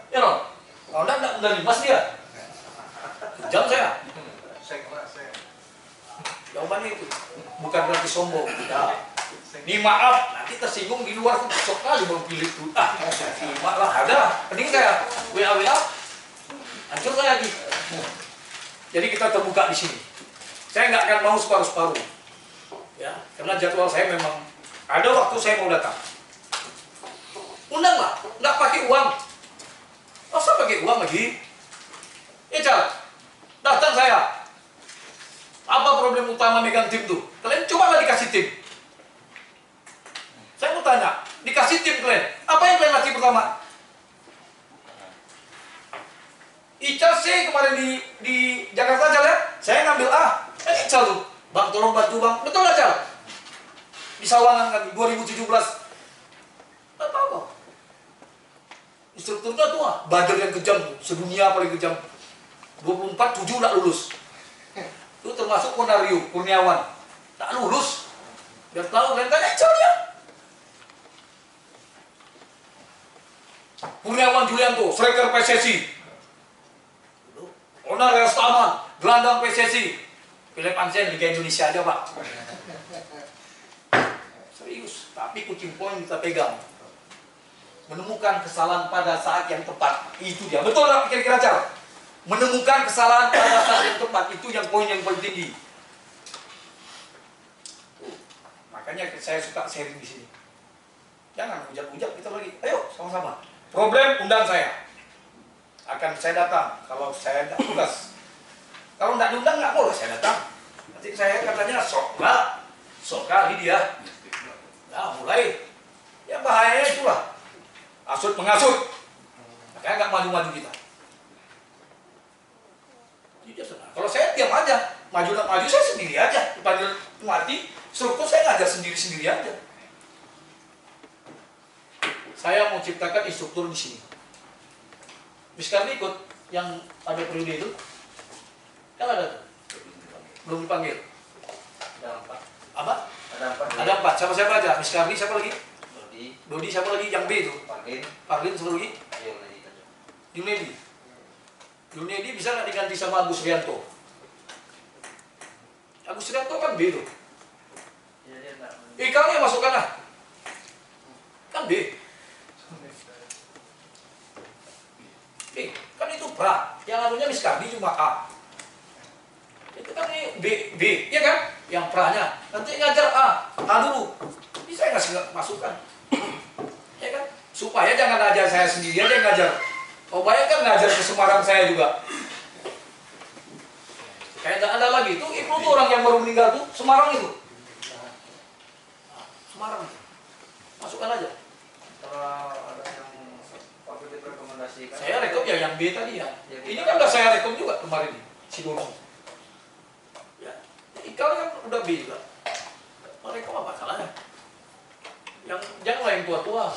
Ya Ron, kalau enggak medali emas dia. Jam saya. Jawabannya itu bukan berarti sombong. Tidak. Ini maaf, nanti tersinggung di luar tuh besok kali baru pilih tuh. Terima lah, ada. Penting saya WA, hancur saya lagi. Jadi kita terbuka di sini. Saya nggak akan mau separuh-separuh, ya, karena jadwal saya memang ada waktu saya mau datang. Undanglah, nggak pakai uang. Masa pakai uang lagi? Cal, datang saya. Apa problem utama megang tim tuh? Kalian cobalah dikasih tim. Saya mau tanya, dikasih tim kalian, apa yang kalian latih pertama? Ical C kemarin di Jakarta Cal ya, saya ngambil A. Ical tuh, bang tolong bantu bang, betul nggak Cal? Di Sawangan kami 2017. Nggak tahu kok. Instrukturnya tuh Badar yang kejam, sedunia paling kejam. 24/7 nggak lulus. Itu termasuk Konario, Kurniawan. Tak lulus. Biar tahu kalian tanya Ical dia. Kurniawan Julianto, striker PSSI. Onar Restaman, gelandang PSSI. Philip Ansen Liga Indonesia aja Pak. Serius, tapi kucing poin kita pegang. Menemukan kesalahan pada saat yang tepat, itu dia. Betul nggak kira-kira Cal? Menemukan kesalahan pada saat yang tepat, itu yang poin yang paling tinggi. Makanya saya suka sharing di sini. Jangan ujak-ujak kita lagi. Ayo sama-sama. Problem undang saya. Akan saya datang kalau saya tidak tugas. Kalau tidak diundang nggak boleh saya datang. Nanti saya katanya sok kali dia. Nah mulai ya bahayanya itulah asut mengasut. Makanya nggak maju-maju kita. Jadi senang. Kalau saya diam aja, maju saya sendiri aja. Dipanggil mati, struktur saya ngajar sendiri-sendiri aja. Saya mau ciptakan instruktur di sini. Miskar ikut yang pada periode itu, kan ada tuh, belum dipanggil. Ada 4. Apa? Ada 4. Ada 4. Siapa aja? Miskarni siapa lagi? Dodi siapa lagi? Yang B itu? Parlin siapa lagi? Junedi bisa nggak diganti sama Agus Rianto? Agus Rianto kan B tuh. Ikalnya masukkan lah. Kan B. Kan itu pra, yang anunya Miskardi cuma A. Itu kan ini B, ya kan? Yang pranya. Nanti ngajar A dulu. Ini saya ngasih masukan. Ya kan? Supaya jangan ajar saya sendiri aja yang ngajar. Oh bayangkan ngajar ke Semarang saya juga. Kayak nggak ada lagi. Itu Ibnu tuh orang yang baru meninggal tuh Semarang itu. Semarang itu. Masukkan aja. Kalau ada yang rekomendasikan. Saya rekom ya yang B tadi ya. Ini kan udah saya rekom juga kemarin si Dono. Ya, Ikal kan udah B juga. Rekom apa salahnya? Yang janganlah yang tua-tua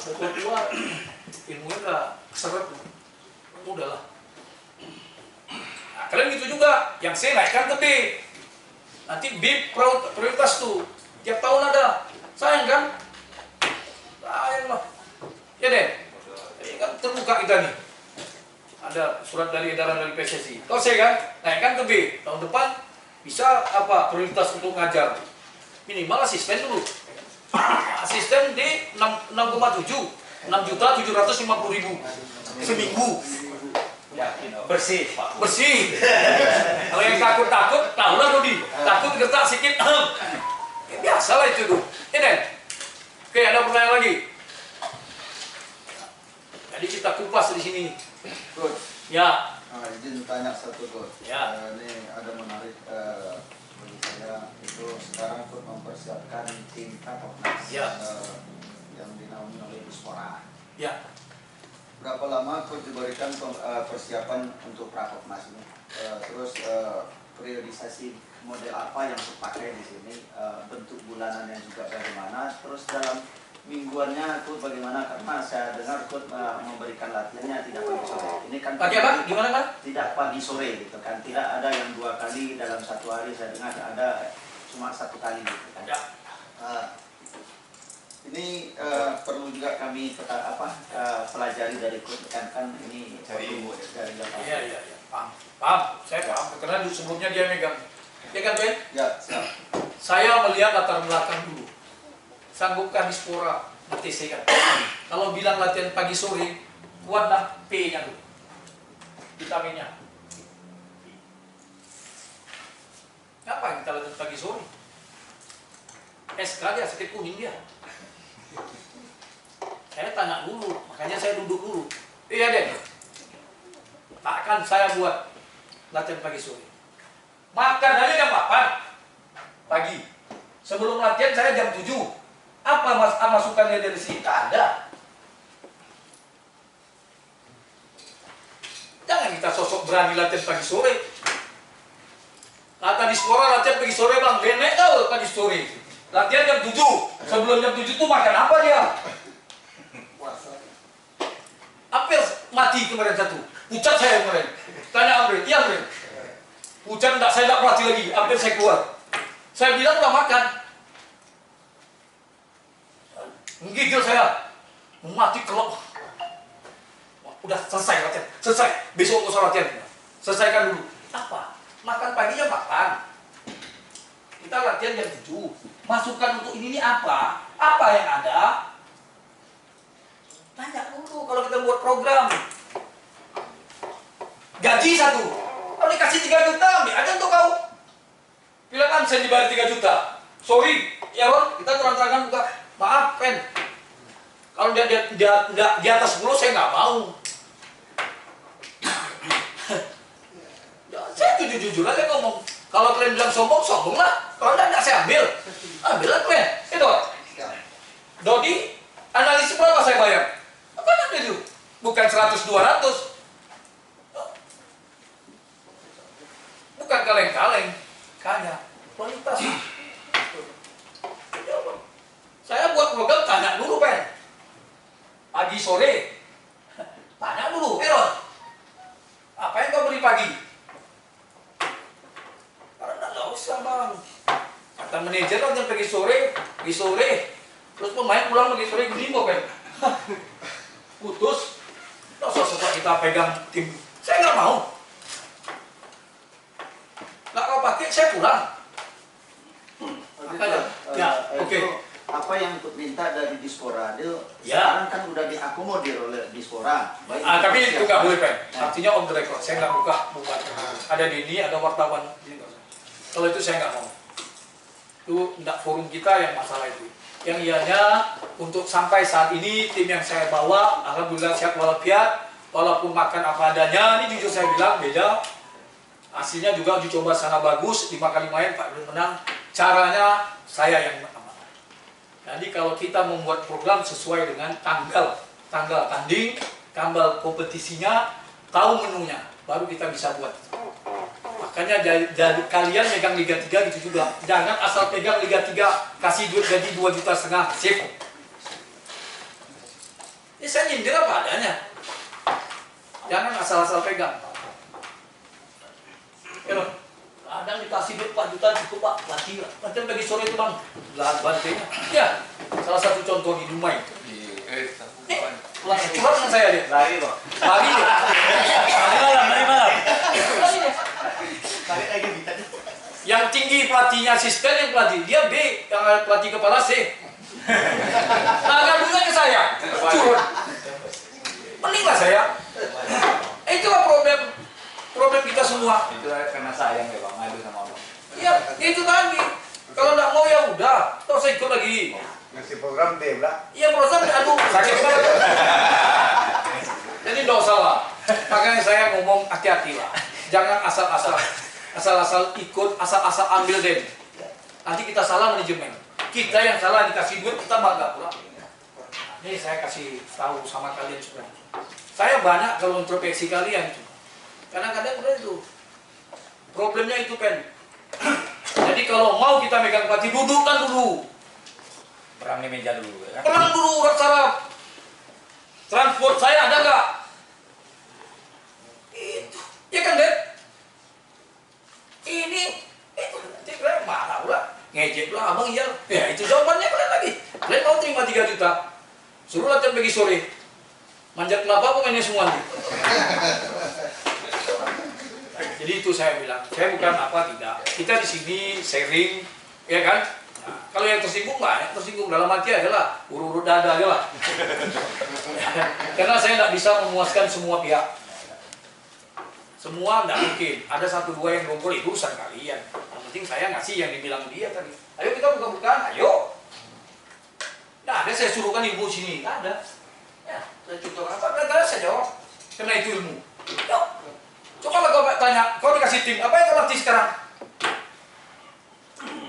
ilmunya udah keseret. Udahlah. Nah, kalian gitu juga. Yang C naikkan ke B. Nanti B prioritas tuh. Tiap tahun ada. Sayang kan? Sayang lah. Ya deh. Ini kan terbuka kita nih. Ada surat dari edaran dari PSSI. Kalau saya kan naikkan ke B. Tahun depan bisa apa prioritas untuk ngajar. Minimal asisten dulu. Asisten di 6,7 6.750.000 seminggu. Bersih. Kalau yang takut tahulah Dodi. Takut gertak sedikit. Biasalah itu tuh. Ini. Oke, ada pertanyaan lagi. Jadi kita kupas di sini. Ya. izin tanya satu Coach. Ya. Ini ada menarik bagi saya itu sekarang Coach mempersiapkan tim Kapolnas Ya. yang dinaungi oleh Dispora. Ya. Berapa lama Coach diberikan persiapan untuk Prapopnas ini? Terus periodisasi model apa yang terpakai di sini? Bentuk bulanannya juga bagaimana? Terus dalam mingguannya Coach bagaimana? Karena saya dengar Coach memberikan latihannya tidak pagi sore. Ini kan Pagi apa? Gimana kan? tidak pagi sore gitu kan? Tidak ada yang 2 kali dalam satu hari. Saya dengar ada cuma 1 kali gitu kan? Ya. Ini perlu juga kami pelajari dari Coach kan ini perlu dari lapangan. Iya, iya, iya. Paham. Saya paham. Karena dulu sebelumnya dia megang. Ya kan, Ben? Ya, siap. Saya melihat latar belakang dulu. Sanggupkan Dispora, BTC kan. Kalau bilang latihan pagi sore, kuatlah P-nya dulu. Vitaminnya. Ngapain kita latihan pagi sore? SK dia, sakit kuning dia. Saya tanya dulu, makanya saya duduk dulu. Iya deh. Takkan saya buat latihan pagi sore. Makan aja jam 8 pagi. Sebelum latihan saya jam 7. Apa masukannya dari sini? Tak ada. Jangan kita sosok berani latihan pagi sore. Kata Dispora latihan pagi sore bang, benek tau pagi sore. Latihan jam 7. Sebelum jam 7 tuh makan apa dia? Hampir mati kemarin satu. Pucat saya kemarin. Tanya Amrin, iya Amrin. Pucat enggak, saya enggak pelatih lagi. Hampir saya keluar. Saya bilang udah makan. Menggigil saya. Mati kelop. Udah selesai latihan. Selesai. Besok usah latihan. Selesaikan dulu. Apa? Makan pagi jam 8. Kita latihan jam 7. Masukan untuk ini apa? Apa yang ada? Tanya dulu kalau kita buat program. Gaji 1. Kalau dikasih 3 juta, ambil aja untuk kau. Bilang saya dibayar 3 juta. Sorry, ya Ron, kita terang-terangan buka. Maaf, Pen. Kalau dia di atas 10, saya nggak mau. Ya, saya jujur-jujur aja ngomong. Kalau kalian bilang sombong, sombong lah. Kalau enggak saya ambil. Ambil lah kalian. Itu. Dodi, analisis berapa saya bayar? Apa nanti itu? Bukan 100-200. Bukan kaleng-kaleng. Kaya. Kualitas. Saya buat program, tanya dulu, Pen. Pagi sore. Tanya dulu, Eron. Apa yang kau beli pagi? Karena enggak usah, Bang. Kata manajer kan pergi sore. Terus pemain pulang pergi sore, gini kok, Pen. Putus. Nggak usah kita pegang tim. Saya nggak mau. Nggak kau pakai, saya pulang. Makanya, ya, oke. Apa yang ikut minta dari Dispora dia Ya. sekarang kan udah diakomodir oleh Dispora. Baik Tapi itu nggak boleh, Pen. Nah. Artinya on the record. Saya nggak buka. Ada Dini, ada wartawan. Ini nggak usah. Kalau itu saya nggak mau. Itu tidak forum kita yang masalah itu. Yang ianya untuk sampai saat ini tim yang saya bawa alhamdulillah sehat walafiat, walaupun makan apa adanya. Ini jujur saya bilang beda. Hasilnya juga uji coba sana bagus, 5 kali main Pak belum menang. Caranya saya yang menang. Jadi kalau kita membuat program sesuai dengan tanggal tanding, tanggal kompetisinya, tahu menunya, baru kita bisa buat. Makanya jadi kalian megang Liga 3 gitu juga. Jangan asal pegang Liga 3, kasih duit gaji 2,5 juta, sip. Ini saya nyindir apa adanya. Jangan asal-asal pegang. Kadang dikasih duit 4 juta cukup Pak, latih lah. Nanti bagi sore itu Bang, lahan bantainya. Ya, salah satu contoh di Dumai. Langsung curhat dengan saya dia. Lari Bang. Lari dia. Lari malam. Yang tinggi pelatihnya asisten yang pelatih, dia B, yang pelatih kepala C. Nah, bunga ke saya, curhat. Mendinglah saya. Itulah problem kita semua. Itu karena sayang ya Bang, ngadu sama Bang. Iya, itu tadi. Kalau nggak mau ya udah, terus saya ikut lagi. Ngasih program deh, Bla. Iya program, aduh sakit banget. Jadi nggak usah lah. Makanya saya ngomong hati-hatilah. Jangan asal-asal ikut, asal-asal ambil deh. Nanti kita salah manajemen. Kita yang salah dikasih duit, kita bangga pula. Ini saya kasih tahu sama kalian juga. Saya banyak kalau introspeksi kalian itu. Kadang-kadang udah itu. Problemnya itu Pen. Jadi kalau mau kita megang pelatih, dudukkan dulu. Perang di meja dulu ya kan? Perang dulu, Sarap. Transport saya ada nggak? Itu, ya kan Dek? Ini, itu nanti kalian marah pula, ngejek pula, abang iya. Ya itu jawabannya kalian lagi. Kalian mau terima 3 juta, suruh latihan pagi sore, manjat kelapa pokoknya semua nih. Jadi itu saya bilang, saya bukan apa tidak. Kita di sini sharing, ya kan? Nah, kalau yang tersinggung nggak, tersinggung dalam hati adalah urut-urut dada aja lah. Karena saya nggak bisa memuaskan semua pihak. Semua nggak mungkin. Ada 1-2 yang dongkol itu urusan kalian. Yang penting saya ngasih yang dibilang dia tadi. Ayo kita buka-bukaan, ayo. Nah, ada saya suruhkan ibu sini, nggak ada. Ya, saya contoh apa? Nggak ada saya jawab. Karena itu ilmu. Yuk. Coba lah kau tanya, kau dikasih tim, apa yang kau latih sekarang?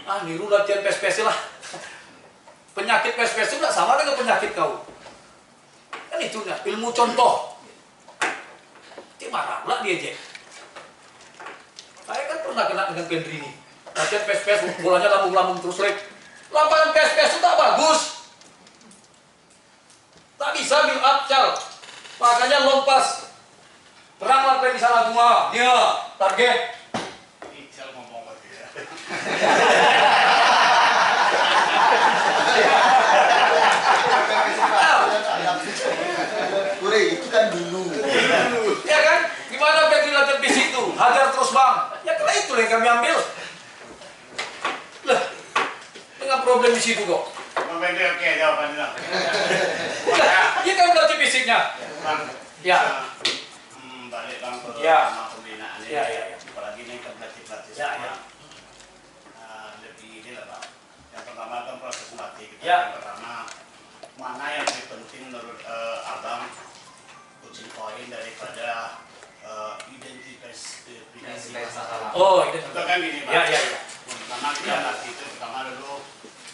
Ah, niru latihan pes-pes lah. Penyakit pes-pes itu nggak sama dengan penyakit kau. Kan itu ilmu contoh. Dia marah pula dia aja. Saya kan pernah kena dengan Pendri ini. Latihan pes-pes, bolanya lambung-lambung terus lek. Lapangan pes-pes itu tak bagus. Tak bisa build up, Cal. Makanya long pass. Perang lakukan di sana semua. Dia target. Ical ngomong lagi ya. Puri, itu kan dulu. Ya kan? Gimana Pendri latihan di situ? Hajar terus bang. Ya karena itu yang kami ambil. Lah, dengan problem di situ kok. Bang Pendri oke jawabannya. Dia kan berarti fisiknya. Bang, Ya. Balik bang ke Ya. nama pembinaan ini. Ya, ya, ya. Apalagi ini kan pelatih-pelatih Ya, semua. ya. Lebih ini lah bang. Yang pertama kan proses melatih kita. Ya. Yang pertama mana yang lebih penting menurut abang coaching point daripada identifikasi masalah. Oh, itu. Contoh kan gini bang. Ya, ya, ya. Pertama kita latih itu pertama dulu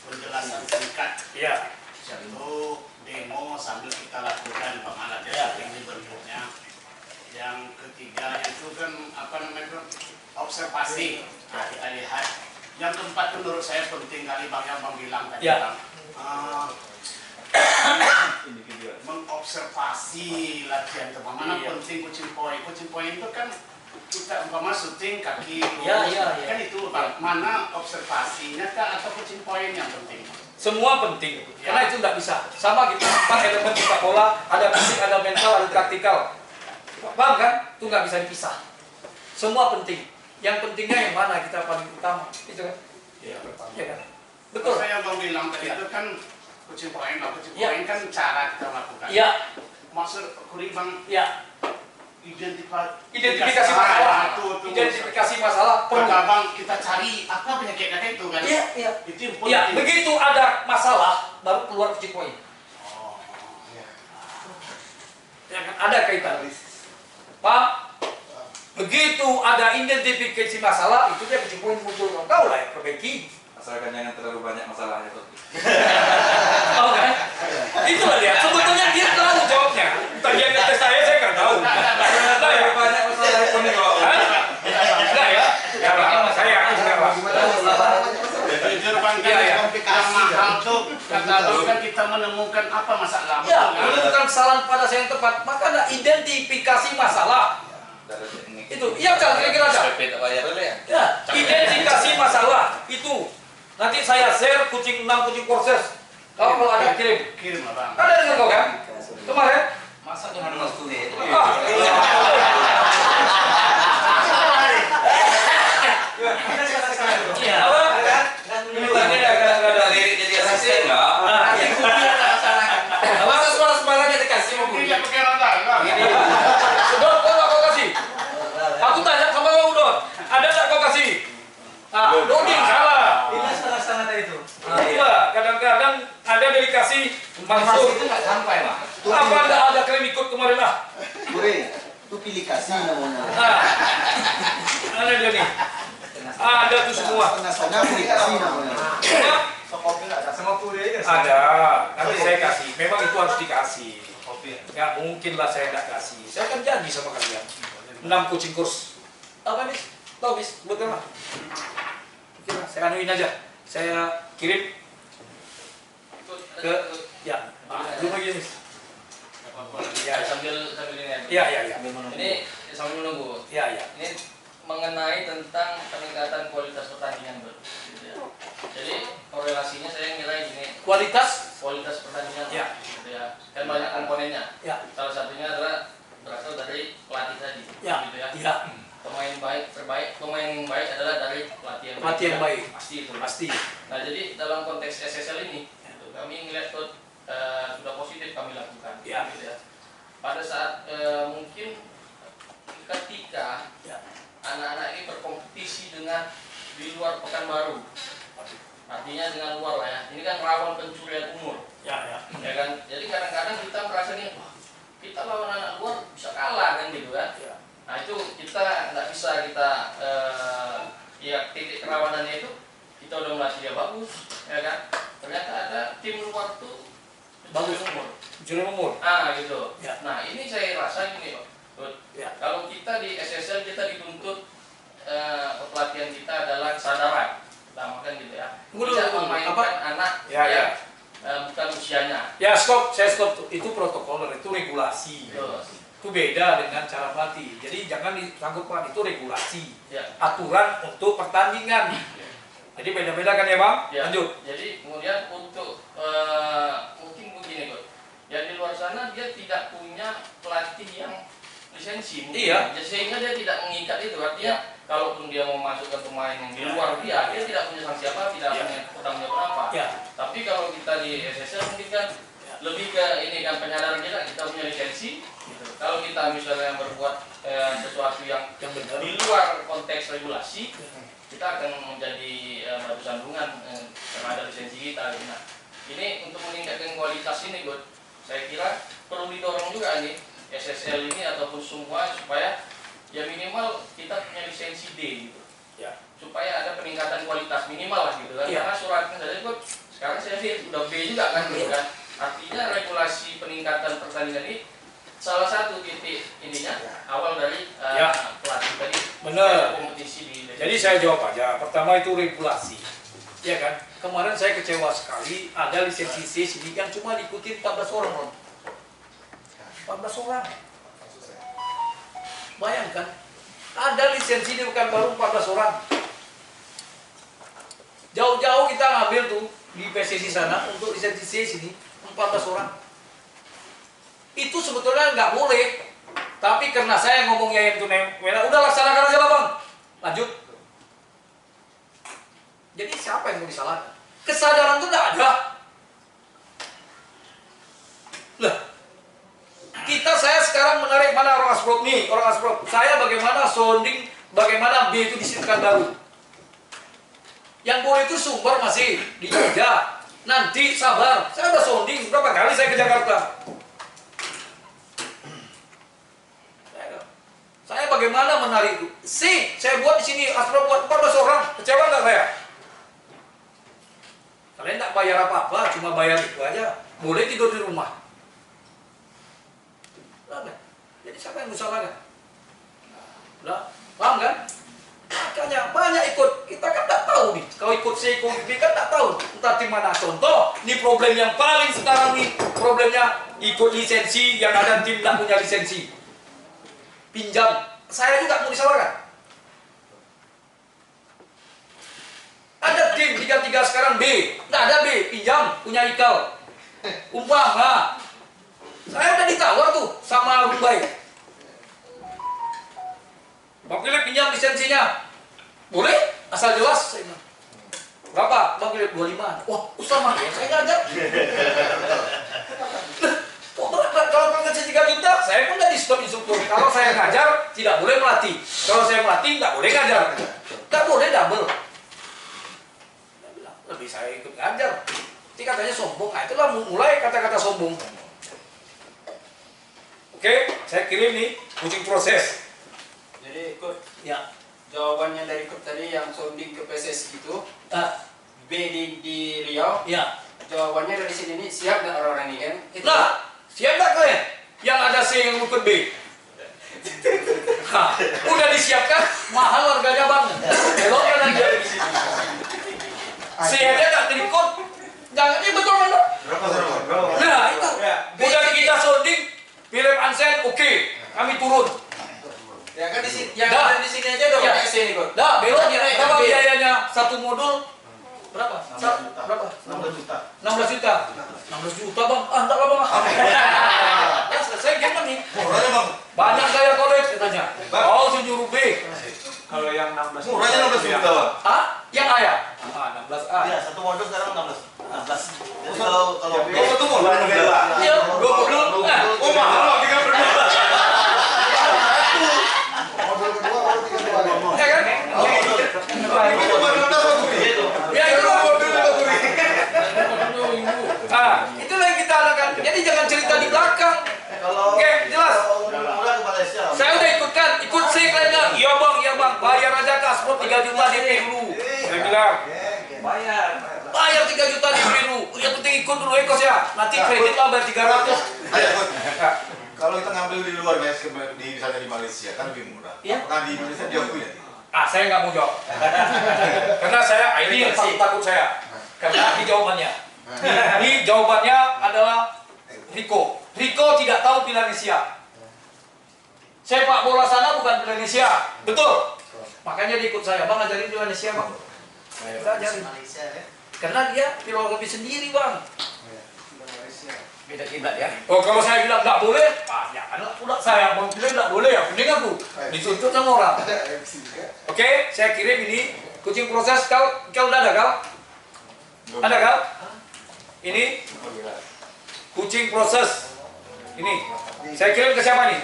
penjelasan singkat. Ya. Satu demo sambil kita lakukan pengalat Ya. ini bentuknya. Yang ketiga itu kan apa namanya itu observasi. Nah, kita lihat. Yang keempat menurut saya penting kali bang yang bang bilang tadi Ya. bang. Mengobservasi latihan itu mana Iya. penting coaching point. Coaching point itu kan kita umpama syuting kaki Ya, lurus, ya, ya. kan itu bang. Mana observasinya kah atau coaching point yang penting? Semua penting. Karena itu tidak bisa. Sama kita 4 elemen sepak bola, ada fisik, ada mental, ada taktikal. Paham kan? Itu nggak bisa dipisah. Semua penting. Yang pentingnya yang mana kita paling utama, itu kan? Iya. Ya kan? Betul. Saya yang bang bilang tadi Ya. itu kan coaching point, coaching Ya. point kan cara kita melakukan. Iya, Maksud kuri bang iya. identifikasi masalah. itu Identifikasi masalah perlu. maka bang kita cari apa penyakit kakek itu kan. Iya, iya. Itu yang Iya, penting. begitu ada masalah baru keluar coaching point. Oh, iya. Ya kan? Ada kaitan. Pak, begitu ada identifikasi masalah, itu dia coaching point muncul. Kau lah yang perbaiki. Asalkan jangan terlalu banyak masalahnya tuh. Oh kan? Itulah dia. Sebetulnya dia tahu jawabnya. Entah dia ngetes saya nggak tahu. Enggak ya? Banyak masalah itu nih kok. Hah? Enggak ya? Ya Pak, saya enggak Pak. Jujur bang, Iya, iya. yang mahal tuh kata abang kan kita menemukan apa masalah. Ya, betul kan? menemukan kesalahan pada saya yang tepat. Maka ada identifikasi masalah. Itu, iya kan? Kira-kira ada. Ya, identifikasi masalah itu. Nanti saya share kucing 6 kucing kursus. Kalau ada kirim. Kirim lah bang. Ada dengan kau kan? Kemarin? Masa dengan mas kuliah itu? Iya. Apa? Ini ada lirik jadi asisten nggak? Masa semarang-semarangnya dikasih mau Ini yang pakai rata kan? Udon, kau nggak kau kasih? Aku tanya sama kau Udon, ada nggak kau kasih? Ah, Doding salah. Ini setengah-setengah tadi itu. Iya, kadang-kadang ada dedikasi Mansur. Itu nggak sampai, Pak. Apa nggak ada kalian ikut kemarin lah? Puri, Itu pilih kasih namanya. Ada dia nih. Ada tuh semua. Tengah-tengah pilih kasih namanya. Ada. Nanti saya kasih. Memang itu harus dikasih. Nggak mungkin lah saya nggak kasih. Saya kan janji sama kalian. 6 coaching course. Apa nih? Tahu bis? Betul lah. Oke lah, saya anuin aja. Saya kirim ke ya. Belum lagi nih. Ya, sambil ini. Ya. Ini sambil menunggu. Ya. Ini mengenai tentang peningkatan kualitas pertandingan, Bro. Gitu ya. Jadi korelasinya saya nilai gini. Kualitas Pertandingan. Ya. Gitu ya. Kan banyak komponennya. Ya. Salah satunya adalah berasal dari pelatih tadi. Ya. Gitu ya. Ya. Pemain baik adalah dari pelatih Pelatih yang baik. Pasti itu. Pasti. Nah, jadi dalam konteks SSL ini, gitu, kami melihat sudah positif kami lakukan. Ya. Gitu ya. Pada saat mungkin ketika anak-anak ini berkompetisi dengan di luar Pekanbaru, artinya dengan luar lah ya. Ini kan rawan pencurian umur. Ya. Ya kan. Jadi kadang-kadang kita merasa nih, wah, kita lawan anak luar bisa kalah kan gitu kan. Ya. Nah itu kita nggak bisa kita ya titik kerawanannya itu kita udah melatih dia bagus, ya kan. Ternyata ada tim luar tuh Bagus. Pencurian umur. Gitu. Ya. Nah ini saya rasa gini Pak. Ya. Kalau kita di SSL kita dituntut pelatihan kita adalah kesadaran, utama kan gitu ya. Tidak memainkan anak yang bukan usianya. Ya, saya stop. Itu protokol, itu regulasi. Itu beda dengan cara pelatih. Jadi jangan disangkut paut, itu regulasi. Ya. Aturan untuk pertandingan. Jadi beda-beda kan ya Bang? Ya. Lanjut. Jadi kemudian untuk mungkin begini Bang. Ya di luar sana dia tidak punya pelatih yang lisensi. Mungkin. Iya. Jadi, sehingga dia tidak mengikat itu. Artinya kalaupun dia mau masukkan pemain yang di luar dia tidak punya sanksi apa, tidak punya tanggung jawab apa. Ya. Tapi kalau kita di SSL mungkin kan lebih ke ini kan penyadaran kita punya lisensi. Gitu. Kalau kita misalnya berbuat sesuatu yang benar di luar konteks regulasi, kita akan menjadi batu sandungan terhadap lisensi kita. Nah, ini untuk meningkatkan kualitas ini, Bud, saya kira perlu didorong juga nih SSL ini ataupun semua supaya ya minimal kita punya lisensi D gitu. Ya. Supaya ada peningkatan kualitas minimal lah gitu kan. Ya. Karena suratnya saja Bud, sekarang saya lihat udah B juga kan gitu kan. Artinya regulasi peningkatan pertandingan ini salah satu titik ininya awal dari pelatih tadi. Benar. Kompetisi di. Jadi saya jawab aja. Pertama itu regulasi. Ya kan? Kemarin saya kecewa sekali ada lisensi C sini yang cuma diikuti 14 orang, Bro. 14 orang. Bayangkan, ada lisensi di Pekanbaru 14 orang. Jauh-jauh kita ngambil tuh di PSSI sana untuk lisensi C sini 14 orang. Itu sebetulnya nggak boleh. Tapi karena saya ngomongnya itu udah laksanakan aja lah Bang. Lanjut. Jadi siapa yang mau disalahkan? Kesadaran itu nggak ada. Lah, saya sekarang menarik mana orang Asprop nih, orang Asprop. Saya bagaimana sounding, bagaimana B itu disitukan baru. Yang boleh itu Sumber masih di Jogja. Nanti sabar, saya udah sounding berapa kali saya ke Jakarta. Saya bagaimana menarik itu? Saya buat di sini Asprop buat 14 orang, kecewa nggak saya? Kalian tak bayar apa-apa, cuma bayar itu aja. Boleh tidur di rumah. Jadi siapa yang disalahkan? Nah, paham kan? Makanya banyak ikut. Kita kan tak tahu nih. Kalau ikut C, ikut B kan tak tahu. Entah di mana. Contoh, ini problem yang paling sekarang nih. Problemnya ikut lisensi yang ada tim tak punya lisensi. Pinjam. Saya juga mau disalahkan. Ada tim 33 sekarang B. Nggak ada B. Pinjam. Punya ikal. Umpama. Saya udah ditawar tuh sama Rumbai. Bang Philip pinjam lisensinya. Boleh? Asal jelas. Saya bilang. Berapa? Bang Philip 25. Wah, usah mah ya, saya ngajar. Kalau lisensi 3 juta, saya pun nggak di stop instruktur. Kalau saya ngajar, tidak boleh melatih. Kalau saya melatih, nggak boleh ngajar. Nggak boleh double. Saya bilang, lebih saya ikut ngajar. Nanti katanya sombong. Nah, itulah mulai kata-kata sombong. Oke, saya kirim nih Kucing proses. Jadi ikut Ya. jawabannya dari ikut tadi yang sounding ke PSSI itu B di Riau. Ya. Jawabannya dari sini nih siap nggak orang-orang ini kan? Itu. Nah, siap nggak kalian? Yang ada C yang ikut B. Hah, udah disiapkan, mahal harganya bang. Beloknya lagi dari sini. C aja nggak terikut. Jangan ini betul kan? Nah itu. Udah kita sounding, film Ansen oke, kami turun. Ya kan di sini, yang Dah. ada di sini aja udah Ya. pakai C nih kok. Dah, beloknya. Naik Kalau B. biayanya satu modul berapa? Berapa? 16 juta. 16 juta. 16 juta bang. Ah, enggak lah bang. Ya selesai game nih. Murahnya bang. Banyak gaya college katanya. Oh, suruh B. Kalau yang 16 Murahnya 16 juta bang. Ah, yang A ya? Ah, 16 A. Iya, satu modul sekarang 16. Jadi kalau Oh itu murah beda. Iya, 20. Nah, Oh mahal bang 32. Modul kedua baru 32. ya kan? Itu baru rendah bang. Ya itu lah. Ah, itulah yang kita adakan. Jadi jangan cerita di belakang. kalau Oke, jelas. kalau murah ke Malaysia. Saya udah ikutkan, ikut sih kalian. Iya bang, bayar aja Kasmo 3 juta DP dulu. Saya bilang, bayar 3 juta DP dulu. Yang penting ikut dulu ekos ya. Nanti kredit lah bayar 300. Kalau kita ngambil di luar guys, di misalnya di Malaysia kan lebih murah. Iya. Apakah di Indonesia diakui ya? Ah, saya nggak mau jawab. Karena saya ini yang takut saya. Karena ini jawabannya. Ini jawabannya adalah Riko. Riko tidak tahu Pilanesia. Sepak bola sana bukan Pilanesia. Betul. Makanya dia ikut saya. Bang ajarin Pilanesia bang. Saya ajarin. Karena dia filosofi sendiri bang. Beda kiblat ya. Oh kalau saya bilang nggak boleh, ah janganlah pula saya bang bilang nggak boleh ya. Mending aku dituntut sama orang. Oke, saya kirim ini kucing proses. Kau udah ada kau? Ada kau? Ini kucing proses. Ini saya kirim ke siapa nih?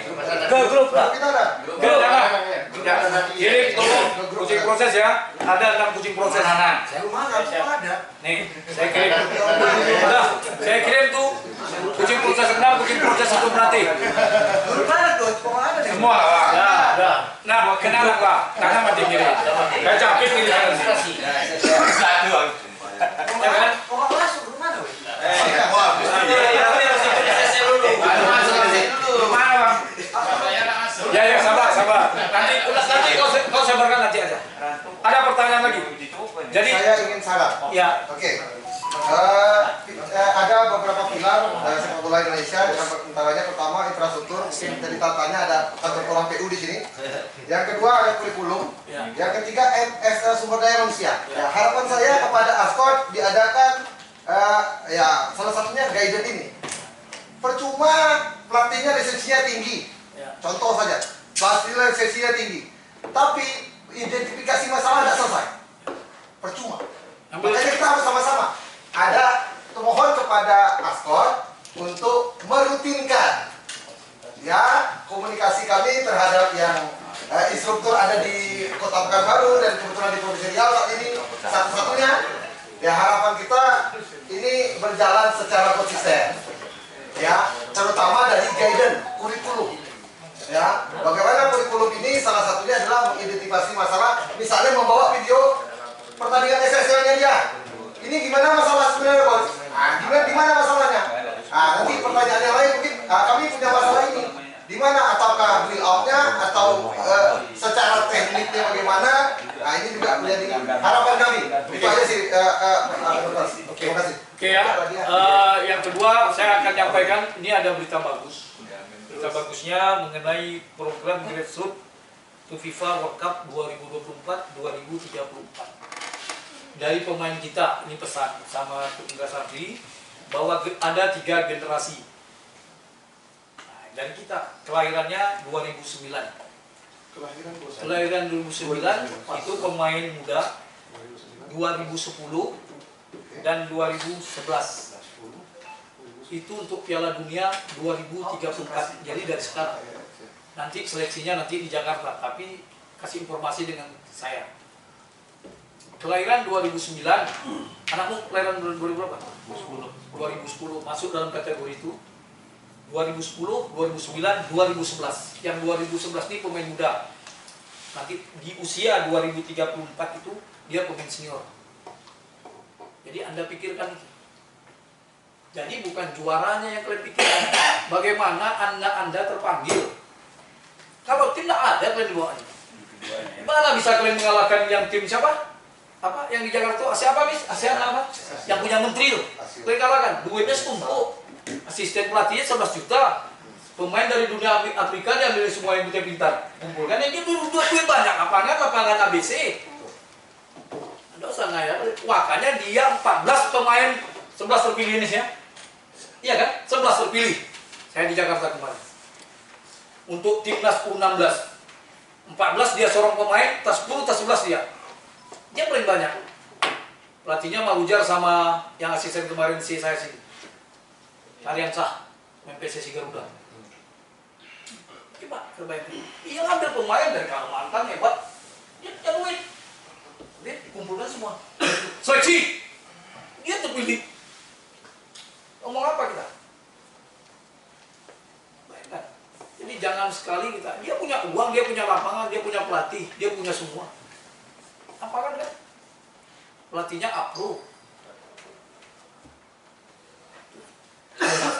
Ke grup lah. Kita ada. Ke jangan. Ya, kirim tolong kucing proses ya. Ada 6 kucing proses. Saya ada. Nih, saya kirim. Udah, saya kirim tuh kucing proses 6, kucing proses 1 berarti. Grup mana tuh? Ada deh. Semua. Ya. Nah, kenapa Pak? Karena mati kirim. Saya capek ini kan. Satu bang. Ya kan? Pokok masuk grup mana? Wah, Mana Bang? Ya, sabar. Nanti kau sabarkan nanti aja. Ada pertanyaan lagi? Jadi Saya ingin saran. ya, Oke. Ada beberapa pilar sepak bola Indonesia. Antaranya pertama infrastruktur. Jadi tatanya ada kantor orang PU di sini. Yang kedua ada kurikulum. Yang ketiga sumber daya manusia. Ya, harapan saya kepada Ascot diadakan ya salah satunya guidance ini. Percuma pelatihnya lisensinya tinggi. Contoh saja, pelatihnya lisensinya tinggi. Tapi identifikasi masalah tidak selesai. Percuma. Makanya kita harus sama-sama. Ada mohon kepada Ascot untuk merutinkan ya komunikasi kami terhadap yang instruktur ada di Kota Pekanbaru dan kebetulan di Provinsi Riau saat ini satu-satunya. Ya harapan kita ini berjalan secara konsisten. Ya, terutama dari guidance kurikulum. Ya, bagaimana kurikulum ini salah satunya adalah mengidentifikasi masalah, misalnya membawa video pertandingan SSL-nya dia. Ini gimana masalah sebenarnya, Bos? Di mana masalahnya? Nanti pertanyaan yang lain mungkin kami punya masalah ini. Di mana ataukah drill out-nya atau secara tekniknya bagaimana? Ini juga menjadi harapan kami. Itu aja sih, terima kasih. oke ya. Yang kedua saya akan nyampaikan ini ada berita bagus. Berita bagusnya mengenai program grassroots to FIFA World Cup 2024-2034. Dari pemain kita ini pesan sama Indra Safri bahwa ada 3 generasi. Nah, dari kita kelahirannya 2009. Kelahiran 2009 itu pemain muda 2010 dan 2011. Itu untuk Piala Dunia 2034. Jadi dari sekarang. Nanti seleksinya nanti di Jakarta, tapi kasih informasi dengan saya. Kelahiran 2009, anakmu kelahiran 2000 berapa? 2010 masuk dalam kategori itu. 2010, 2009, 2011. Yang 2011 ini pemain muda. Nanti di usia 2034 itu dia pemain senior. Jadi Anda pikirkan itu. Jadi bukan juaranya yang kalian pikirkan. Bagaimana Anda terpanggil. Kalau tim tidak ada kalian dibawanya. Mana bisa kalian mengalahkan yang tim siapa? Apa yang di Jakarta itu siapa bis? ASEAN apa? Yang punya menteri itu. Kalian kalahkan. Duitnya setumpuk. Asisten pelatihnya 11 juta. Pemain dari dunia Afrika diambil semua yang pintar. Kumpulkan yang dia duit banyak. Lapangan ABC. Anda usah ngayal. Makanya dia 14 pemain 11 terpilih ini ya. Iya kan? 11 terpilih. Saya di Jakarta kemarin. Untuk timnas U16. 14 dia seorang pemain, tas 10, tas 11 dia. Dia paling banyak. Pelatihnya Marujar sama yang asisten kemarin saya sini. Arian Sah, main PSSI Garuda. Coba terbayang. Dia ngambil pemain dari Kalimantan hebat. Dia punya duit. Dia dikumpulkan semua. Seleksi. Dia terpilih. Ngomong apa kita? Bayangkan. Jadi jangan sekali kita. Dia punya uang, dia punya lapangan, dia punya pelatih, dia punya semua. Apa kan? Pelatihnya approve.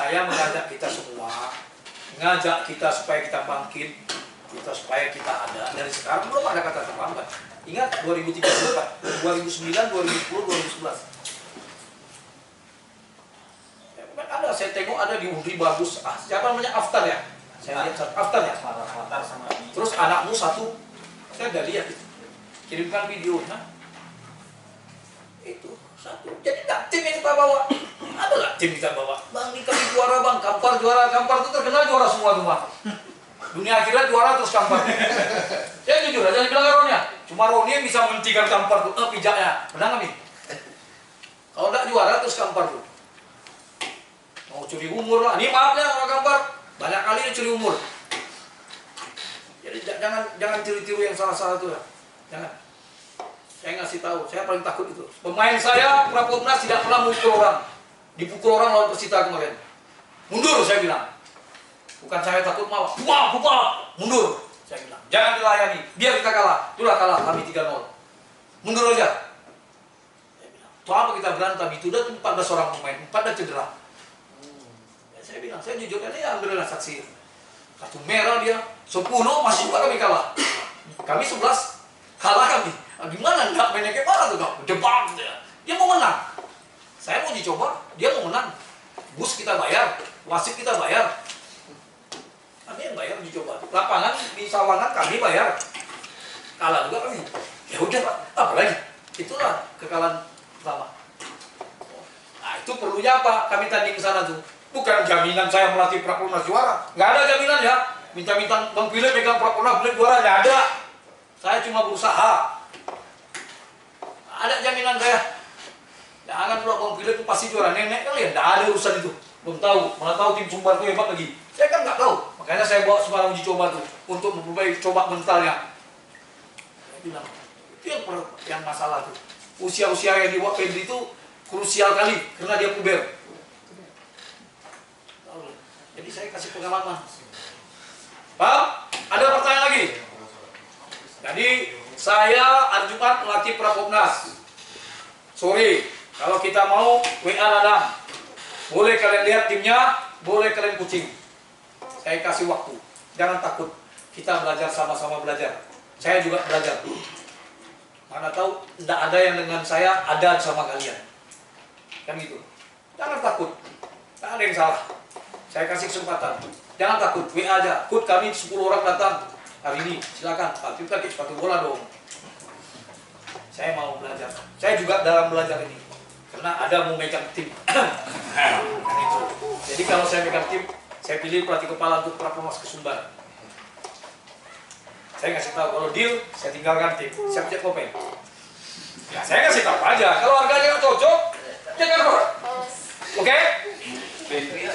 Saya mengajak kita semua, mengajak kita supaya kita bangkit, supaya kita ada. Dari sekarang belum ada kata terlambat. Ingat 2034, 2009, 2010, 2011. Ada, saya tengok ada di Uri bagus. Siapa namanya Aftar ya? Saya lihat Aftar ya. Terus anakmu satu, saya udah lihat itu. Kirimkan videonya. Itu satu. Jadi tak tim yang kita bawa. Ada nggak tim kita bawa? Bang, ini kami juara bang. Kampar juara. Kampar itu terkenal juara semua tuh mah. Dunia akhirat juara terus Kampar. Saya jujur aja bilang Ronya. Cuma Roni yang bisa menghentikan Kampar tuh. Pijaknya. Benar nggak nih? Kalau nggak juara terus Kampar tuh. Mau curi umur lah. Ini maaf ya orang Kampar. Banyak kali dia curi umur. Jadi jangan tiru-tiru yang salah-salah tuh ya. Jangan. Saya ngasih tahu, saya paling takut itu. Pemain saya Prapopnas tidak pernah mukul orang. Dipukul orang lawan Persita kemarin. Mundur saya bilang. Bukan saya takut malah. Buka, mundur. Saya bilang. Jangan dilayani, biar kita kalah. Itulah kalah kami 3-0. Mundur aja. Saya bilang. Tuh apa kita berantem itu udah 14 orang pemain, 4 dah cedera. Saya bilang, saya jujur ini ambillah saksi. Kartu merah dia, 10 masih juga kami kalah. Kami 11 kalah kami. Gimana enggak mainnya kayak mana tuh kak? Debat dia mau menang. Saya mau dicoba, dia mau menang. Bus kita bayar, wasit kita bayar. Kami yang bayar dicoba. Lapangan di Sawangan kami bayar. Kalah juga kami. Ya udah Pak, apa lagi? Itulah kekalahan pertama. Nah itu perlunya apa? Kami tanding ke sana tuh. Bukan jaminan saya melatih Prapopnas juara. Nggak ada jaminan ya. Minta-minta Bang Pile pegang Prapopnas juara, nggak ada. Saya cuma berusaha. Ada jaminan saya. Jangan pula Bang Pile itu pasti juara. Nenek kalian tidak ada urusan itu. Belum tahu. Malah tahu tim Sumbar itu hebat lagi. Saya kan nggak tahu. Makanya saya bawa sembarang uji coba tuh untuk memperbaiki coba mentalnya. Saya bilang itu yang masalah tuh. Usia-usia yang dibawa Pedri itu krusial kali karena dia puber. Jadi saya kasih pengalaman. Paham? Ada pertanyaan lagi? Jadi saya hari Jumat melatih Prapopnas. Sore, kalau kita mau WA Ladang. Boleh kalian lihat timnya, boleh kalian kucing. Saya kasih waktu. Jangan takut. Kita belajar sama-sama belajar. Saya juga belajar. Mana tahu tidak ada yang dengan saya ada sama kalian. Kan gitu. Jangan takut. Tidak ada yang salah. Saya kasih kesempatan. Jangan takut. WA aja. Kut kami 10 orang datang hari ini. Silakan. Tapi pakai sepatu bola dong. Saya mau belajar. Saya juga dalam belajar ini. Karena ada mau megang tim. Kan itu. Jadi kalau saya megang tim, saya pilih pelatih kepala untuk Prapopnas ke Sumbar. Saya ngasih tahu kalau deal, saya tinggalkan tim. Siap-siap kopeng. Ya saya ngasih tahu aja. Kalau harganya nggak cocok, jangan keluar. Oke?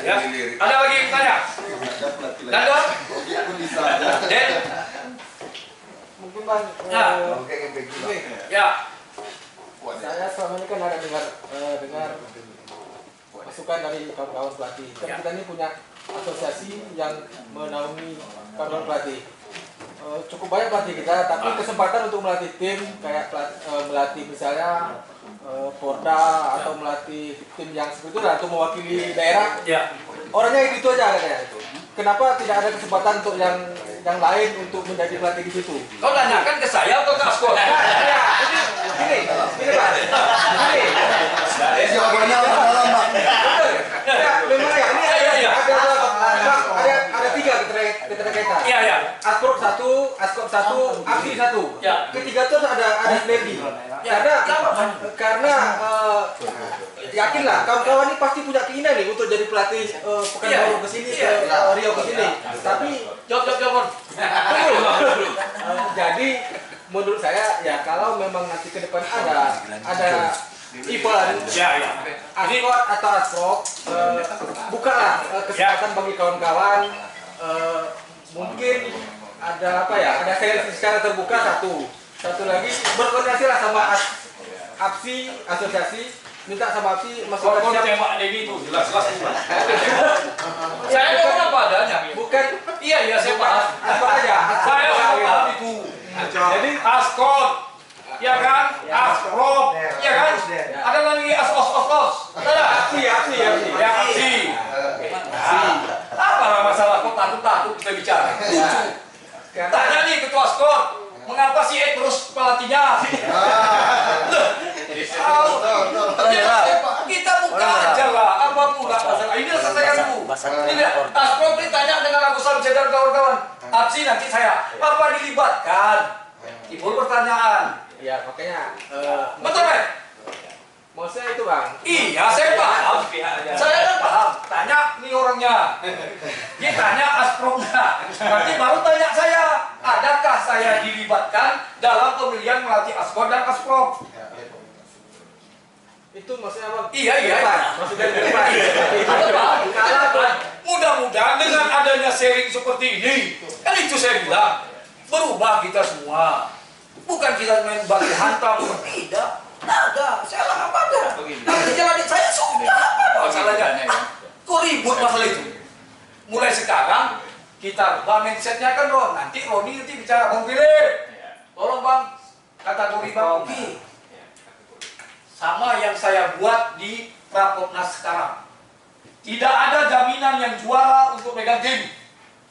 Ya. Ada lagi yang tanya? Nanda? Den? Mungkin Bang, Ya. saya selama ini kan ada dengar masukan dari kawan-kawan pelatih. Kan kita ini punya asosiasi yang menaungi kawan pelatih. Cukup banyak pelatih kita, tapi kesempatan untuk melatih tim kayak melatih misalnya Porda atau melatih tim yang seperti itu lah untuk mewakili daerah. Ya. Orangnya itu aja katanya itu. Kenapa tidak ada kesempatan untuk yang lain untuk menjadi pelatih di situ? Kau tanyakan ke saya atau ke Askot? Ya, ini Pak. Ini. Jawabannya orang-orang, Pak. Ya, memang ya. Ini ada tiga keterkaitan. Iya, iya. Askot satu, Aksi satu. Ya. Ketiga tuh ada sinergi. Karena yakinlah kawan-kawan ini pasti punya keinginan nih untuk jadi pelatih Pekanbaru ke sini, ke Riau ke sini. Tapi Jawab. jadi menurut saya ya kalau memang nanti ke depan ada event Askot atau Asprop, bukalah kesempatan bagi kawan-kawan, mungkin ada ada seleksi secara terbuka satu lagi berkoordinasi lah sama asosiasi, minta sama APSI Kalau tembak Dedi itu jelas-jelas bukan. Saya ngomong apa adanya. bukan Iya, saya paham. Asprop aja. Saya paham itu. Jadi Askot, ya kan? Asprop, ya kan? Ada lagi os. Ada? APSI. Ya, aksi. Apalah masalah kok takut kita bicara. Tanya nih ketua Askot, mengapa si Ed terus pelatihnya? Kita buka aja lah, apapun lah masalah. Ini selesaikan dulu. Ini Askot ditanya dengan Agus Samsed dan kawan-kawan. Absi nanti saya, apa dilibatkan? Timbul pertanyaan. Ya makanya Betul, Pak? maksudnya itu Bang. Iya, saya paham. Saya kan paham. Tanya nih orangnya. Dia tanya Aspropnya. Nanti baru tanya saya, adakah saya dilibatkan dalam pemilihan melatih Askot dan Asprop? Itu maksudnya Bang. Iya. Maksudnya di depan. Mudah-mudahan dengan adanya sharing seperti ini, kan itu saya bilang, berubah kita semua. Bukan kita main bagi hantam, tidak. Ada, saya lah apa ada. Nanti jalanin saya sudah apa masalahnya. Kok ribut masalah itu? Mulai sekarang kita rubah mindsetnya kan Ron. Nanti Roni bicara Bang Pilih. Tolong Bang, kategori Bang Oki. Sama yang saya buat di Prapopnas sekarang. Tidak ada jaminan yang juara untuk megang tim.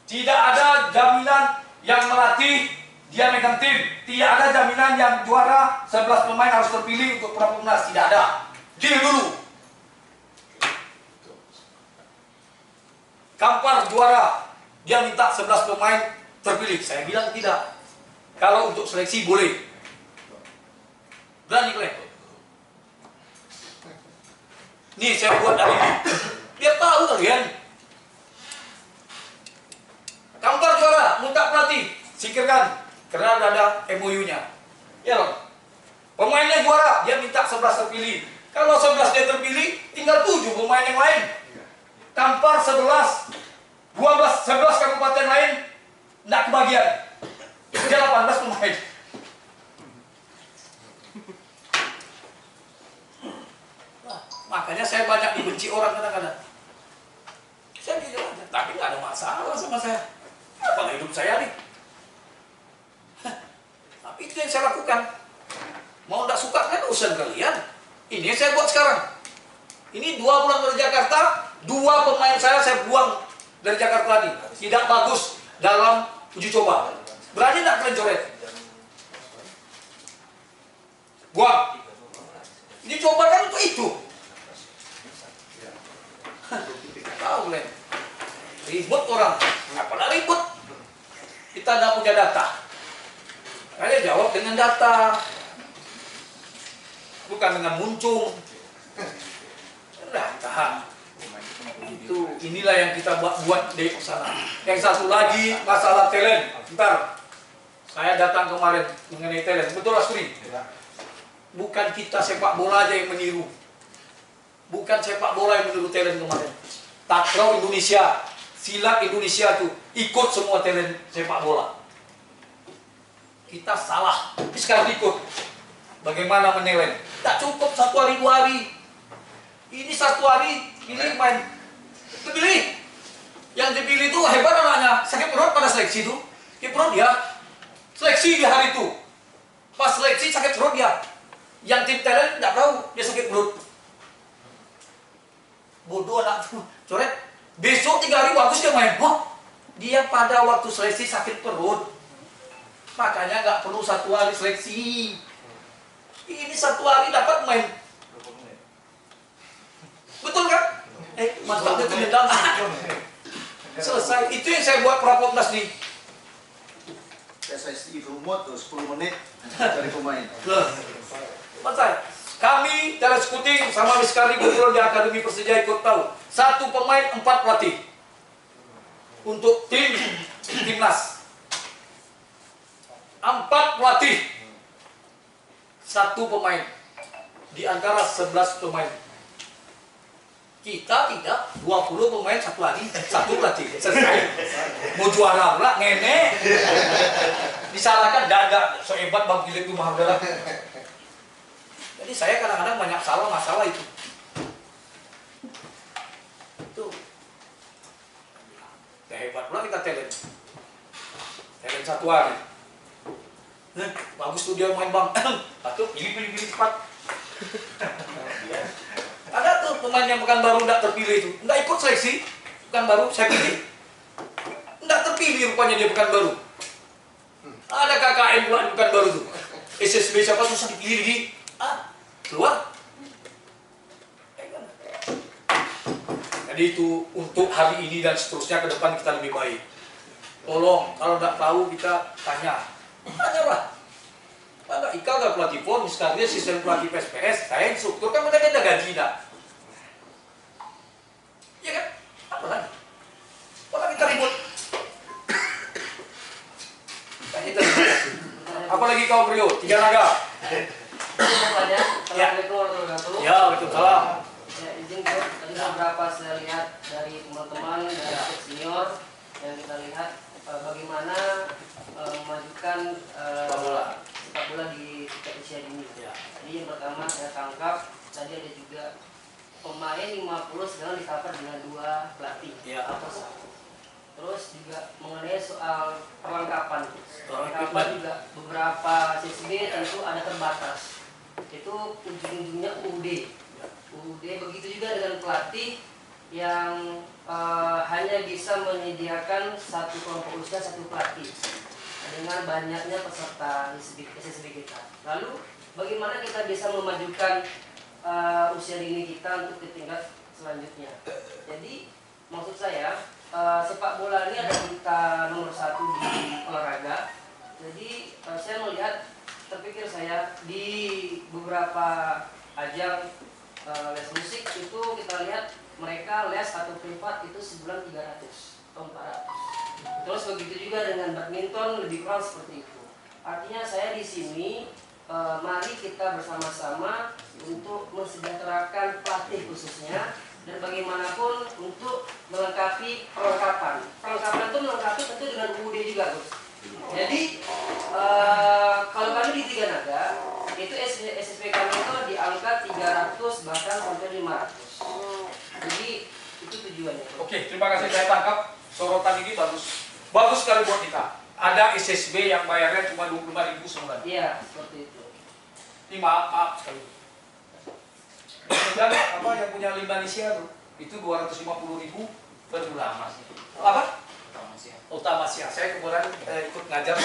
Tidak ada jaminan yang melatih dia megang tim. Tidak ada jaminan yang juara 11 pemain harus terpilih untuk Prapopnas. Tidak ada. Deal dulu. Kampar juara, dia minta 11 pemain terpilih. Saya bilang tidak. Kalau untuk seleksi boleh. Berani kalian? Nih saya buat hari ini. Biar tahu kalian. Kampar juara, minta pelatih. Sikirkan. Karena ada MOU-nya. Ya loh. Pemainnya juara, dia minta 11 terpilih. Kalau 11 dia terpilih, tinggal 7 pemain yang lain. Kampar 11, 11 kabupaten lain tidak kebagian. Dia 18 pemain. Makanya saya banyak dibenci orang kadang-kadang. Saya jujur aja, tapi nggak ada masalah sama saya. Apa hidup saya nih? Tapi itu yang saya lakukan. Mau tidak suka kan urusan kalian. Ini yang saya buat sekarang. Ini 2 bulan dari Jakarta, 2 pemain saya buang dari Jakarta tadi. Tidak bagus dalam uji coba. Berani tidak kalian coret? Buang. Ini coba kan untuk itu. Tahu kalian? Ribut orang. Apalah ribut? Kita tidak punya data. Kalian jawab dengan data, bukan dengan muncung. Data. Inilah yang kita buat di sana. Yang satu lagi masalah talent. Bentar, saya datang kemarin mengenai talent. Betul Asri? Bukan kita sepak bola aja yang meniru. Bukan sepak bola yang meniru talent kemarin. Takraw Indonesia, silat Indonesia tuh ikut semua talent sepak bola. Kita salah, sekarang ikut. Bagaimana menilai? Tak cukup 1 hari 2 hari. Ini 1 hari, ini main terpilih. terpilih itu hebat anaknya, sakit perut pada seleksi itu. Sakit perut dia, seleksi di hari itu. Pas seleksi sakit perut dia. Yang tim talent tidak tahu dia sakit perut. Bodoh anak tuh, coret. Besok 3 hari bagus dia main. Wah, dia pada waktu seleksi sakit perut. Makanya nggak perlu 1 hari seleksi. Ini 1 hari dapat main. Betul kan? Mantap dia tendang. Selesai. Itu yang saya buat Prapopnas nih. PSSI rumot tuh 10 menit cari pemain. Mantap. Kami teleskuting sama sekali ngobrol di Akademi Persija ikut tahu. 1 pemain 4 pelatih untuk timnas. 4 pelatih, 1 pemain di antara 11 pemain. Kita tidak 20 pemain 1 lagi 1 pelatih. Selesai. Mau juara pula ngene. Disalahkan dada so hebat Bang Philip itu Mahabela. Jadi saya kadang-kadang banyak salah masalah itu. Tuh. Ya hebat pula kita talent 1 hari. Bagus tuh dia main Bang. Atau pilih cepat. Ada tuh pemain yang Pekanbaru tidak terpilih itu, tidak ikut seleksi Pekanbaru, saya pilih. Tidak terpilih rupanya dia Pekanbaru. Ada KKN pula di Pekanbaru tuh. SSB siapa susah dipilih lagi. Keluar. Jadi itu untuk hari ini dan seterusnya ke depan kita lebih baik. Tolong kalau tidak tahu kita tanya. Tanyalah. Mana Ika nggak pelatih PON, misalnya sistem pelatih PSPS, saya instruktur kan mereka ada gaji dah. Iya kan? Apa lagi? Apa kita ribut? Kita ribut. Apalagi kau Brio, 3 naga. Assalamualaikum warahmatullahi wabarakatuh. Ya, waalaikumsalam. Ya, izin tadi beberapa saya lihat dari teman-teman dari senior yang kita lihat bagaimana memajukan sepak bola di tingkat usia dini. Jadi yang pertama saya tangkap tadi ada juga pemain 50 sekarang di-cover dengan 2 pelatih atau 1. Terus juga mengenai soal perlengkapan. Perlengkapan juga beberapa CSB tentu ada terbatas. Itu ujung-ujungnya UUD. Begitu juga dengan pelatih yang hanya bisa menyediakan 1 kelompok usia 1 pelatih dengan banyaknya peserta SSB kita. Lalu bagaimana kita bisa memajukan usia dini kita untuk ke tingkat selanjutnya? Jadi maksud saya sepak bola ini ada berita nomor 1 di olahraga. Jadi saya melihat, terpikir saya di beberapa ajang les musik itu kita lihat mereka les atau privat itu sebulan 300 atau 400. Terus begitu juga dengan badminton lebih kurang seperti itu. Artinya saya di sini mari kita bersama-sama untuk mensejahterakan pelatih khususnya dan bagaimanapun untuk melengkapi perlengkapan. Perlengkapan itu melengkapi tentu dengan UUD juga, Gus. Jadi kalau kami di 3 naga itu SSB kami itu di angka 300 bahkan sampai 500. Jadi itu tujuannya. Oke, terima kasih, saya tangkap sorotan ini bagus. Bagus sekali buat kita. Ada SSB yang bayarnya cuma 25.000 sebulan. Iya, seperti itu. Ini maaf sekali. Dan apa yang punya Indonesia tuh itu 250.000 per bulan. Apa? Utamasia. Saya kemarin ikut ngajar.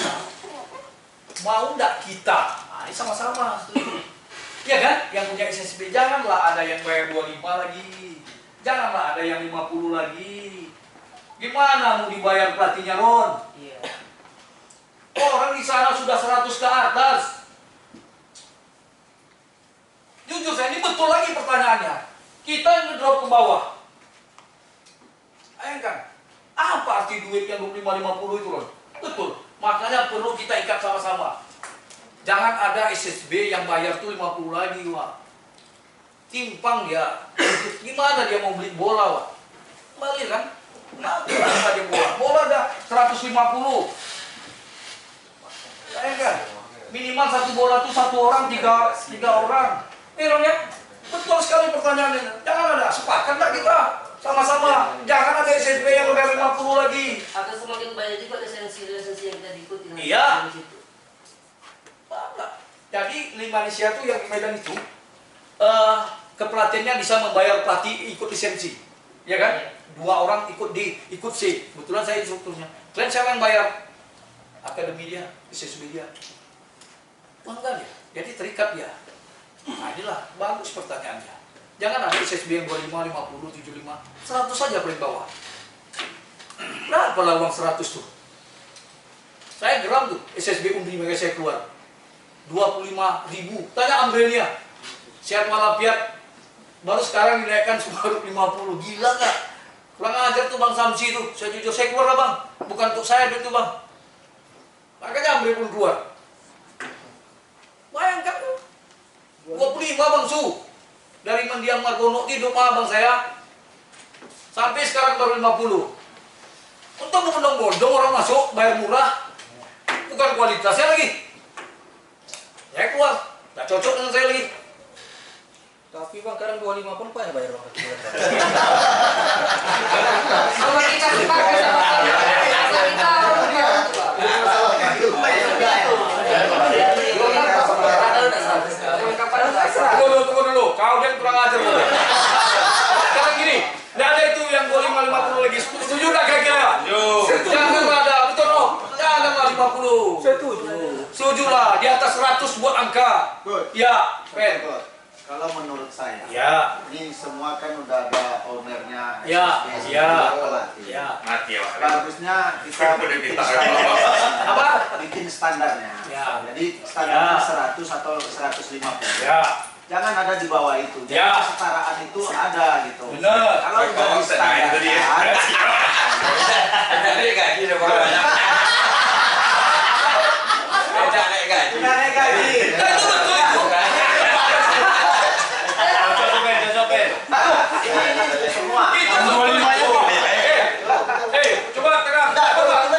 Mau nggak kita? Nah, ini sama-sama. Iya kan? Yang punya SSB janganlah ada yang bayar 25 lagi. Janganlah ada yang 50 lagi. Gimana mau dibayar pelatihnya, Ron? Iya. Orang di sana sudah 100 ke atas. Jujur saya, ini betul lagi pertanyaannya. Kita yang ngedrop ke bawah. Ayo kan? Apa arti duit yang 25-50 itu, Ron? Betul. Makanya perlu kita ikat sama-sama. Jangan ada SSB yang bayar tuh 50 lagi, Wak. Timpang dia. Gimana dia mau beli bola, Wak? Balik kan? Nanti lah dia bola. Bola ada 150. Ayo kan? Minimal 1 bola tuh 1 orang, 3 orang. Ron ya? Betul sekali pertanyaannya. Jangan ada sepakat lah kita sama-sama. Jangan ada ada SSB yang udah 50 lagi. Akan semakin banyak juga lisensi-lisensi yang kita diikuti. Iya. Enggak. Jadi Limanesia tuh yang di Medan itu kepelatihannya bisa membayar pelatih ikut lisensi, ya kan? 2 orang ikut C. Kebetulan saya instrukturnya. Kalian siapa yang bayar? Akademi dia, SSB dia. Enggak dia. Jadi terikat dia. Nah, inilah bagus pertanyaannya. Jangan ada SSB yang 25, 50, 75, 100 saja paling bawah. Berapa lah uang 100 tuh? Saya geram tuh SSB Undi mereka saya keluar 25.000. Tanya Ambrelia, Siar Malapiat baru sekarang dinaikkan baru 50. Gila nggak? Kurang ajar tuh Bang Samsi tuh. Saya jujur saya keluar lah Bang. Bukan untuk saya duit tuh Bang. Makanya Ambre pun keluar. Bayangkan tuh 25 Bang Su. Dari Mendiang Margono hidup abang saya sampai sekarang baru 50. Untuk membondong-bondong orang masuk bayar murah, bukan kualitasnya lagi. Saya keluar, nggak cocok dengan saya lagi. Tapi Bang, kadang 25 pun banyak bayar orang. Kalau kita sepakat sama Tunggu dulu, kau dan kurang ajar. Sekarang gini, nggak ada itu yang 25, 50 lagi. Setuju nggak kira-kira? Jangan ada, betul dong. Janganlah 50. Setuju lah, di atas 100 buat angka. Ya, Ben. Kalau menurut saya, Ya. ini semua kan udah ada ownernya, Ya, SSB, ya, pelatih. ya. Mati ya. Bagusnya kita bikin standarnya. Ya. Jadi standarnya Ya. 100 atau 150. Ya. Jangan ada di bawah itu. Jadi Ya. kesetaraan itu ada gitu. Benar. Kalau udah di standarkan, Naik gaji udah banyak. Beda naik gaji. udah naik gaji. Itu betul itu. Ini semua. Itu 25-nya kok. Coba tekan. Kita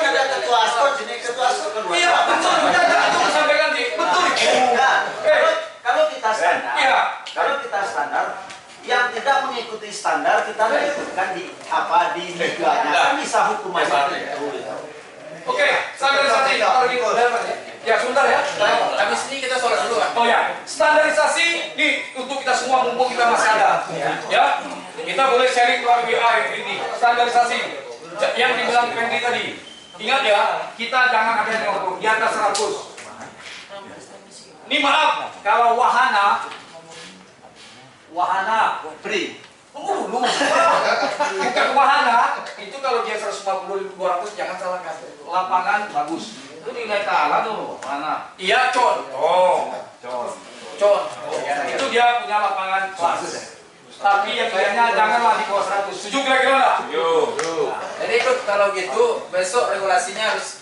ada ketua askot sini, ketua askot kan Iya, betul. Itu sampaikan sih. Betul. Nah, kalau kita standar, Iya. kalau kita standar, yang tidak mengikuti standar kita lakukan di liganya kan bisa hukumannya itu. Oke, standarisasi. Ya, sebentar ya. Habis ini kita sholat dulu kan? Oh ya, standarisasi nih untuk kita semua mumpung kita masih ada. Ya, kita boleh sharing melalui WA ini. Standarisasi yang dibilang Fendi tadi. Ingat ya, kita jangan ada yang di atas 100. Ini maaf, kalau wahana Free. tunggu dulu. Bukan wahana, itu kalau dia 150, 200 jangan salahkan. Lapangan bagus. Itu nilai kalah tuh, mana? Iya, contoh. Itu dia punya lapangan kelas. Tapi yang lainnya janganlah di bawah 100. Setuju kira-kira nggak? Jadi ikut kalau gitu besok regulasinya harus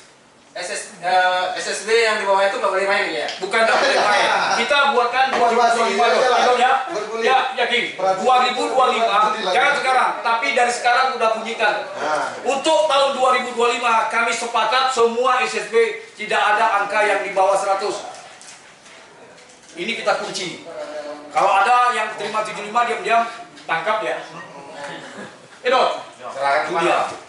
SSB yang di bawah itu nggak boleh main ya? Bukan nggak boleh main. Kita buatkan 2025 loh. Ya, ya, yakin. 2025. Jangan sekarang. Tapi dari sekarang udah bunyikan. Untuk tahun 2025 kami sepakat semua SSB tidak ada angka yang di bawah 100. Ini kita kunci. Kalau ada yang terima 75 diam-diam tangkap ya. Itu.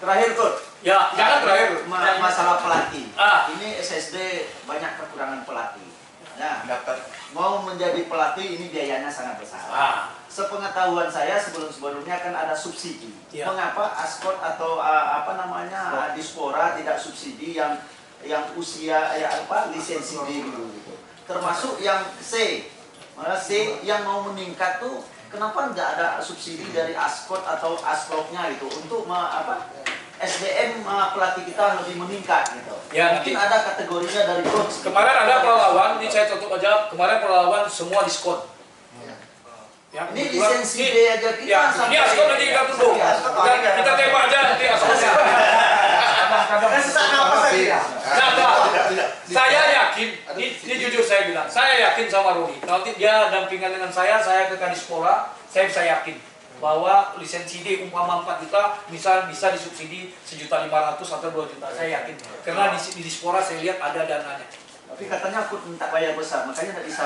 Terakhir Kut, Ya, jangan terakhir. masalah pelatih. Ah. Ini SSB banyak kekurangan pelatih. Ya, mau menjadi pelatih ini biayanya sangat besar. Sepengetahuan saya sebelumnya kan ada subsidi. Ya. Mengapa Askot atau Dispora tidak subsidi yang usia lisensi D dulu gitu. Termasuk yang C yang mau meningkat tuh kenapa nggak ada subsidi dari Askot atau Asproknya gitu untuk SDM pelatih kita lebih meningkat gitu. Ya, Mungkin nanti. ada kategorinya dari coach. Kemarin ada perlawan, ini saya tutup aja. Kemarin perlawan semua diskon. Ya, Ini kebetulan- lisensi D aja kita Ya, ini sampai- Askot nanti kita tunggu. Dan kita tembak aja nanti Askotnya. Saya yakin, ini jujur saya bilang, saya yakin sama Rudi. Nanti dia dampingan dengan saya ke Kadispora, saya bisa yakin bahwa lisensi D umpama 4 juta bisa disubsidi 1.500.000 atau 2 juta. Saya yakin. Karena di Dispora saya lihat ada dananya. Tapi katanya aku minta bayar besar, makanya nggak bisa.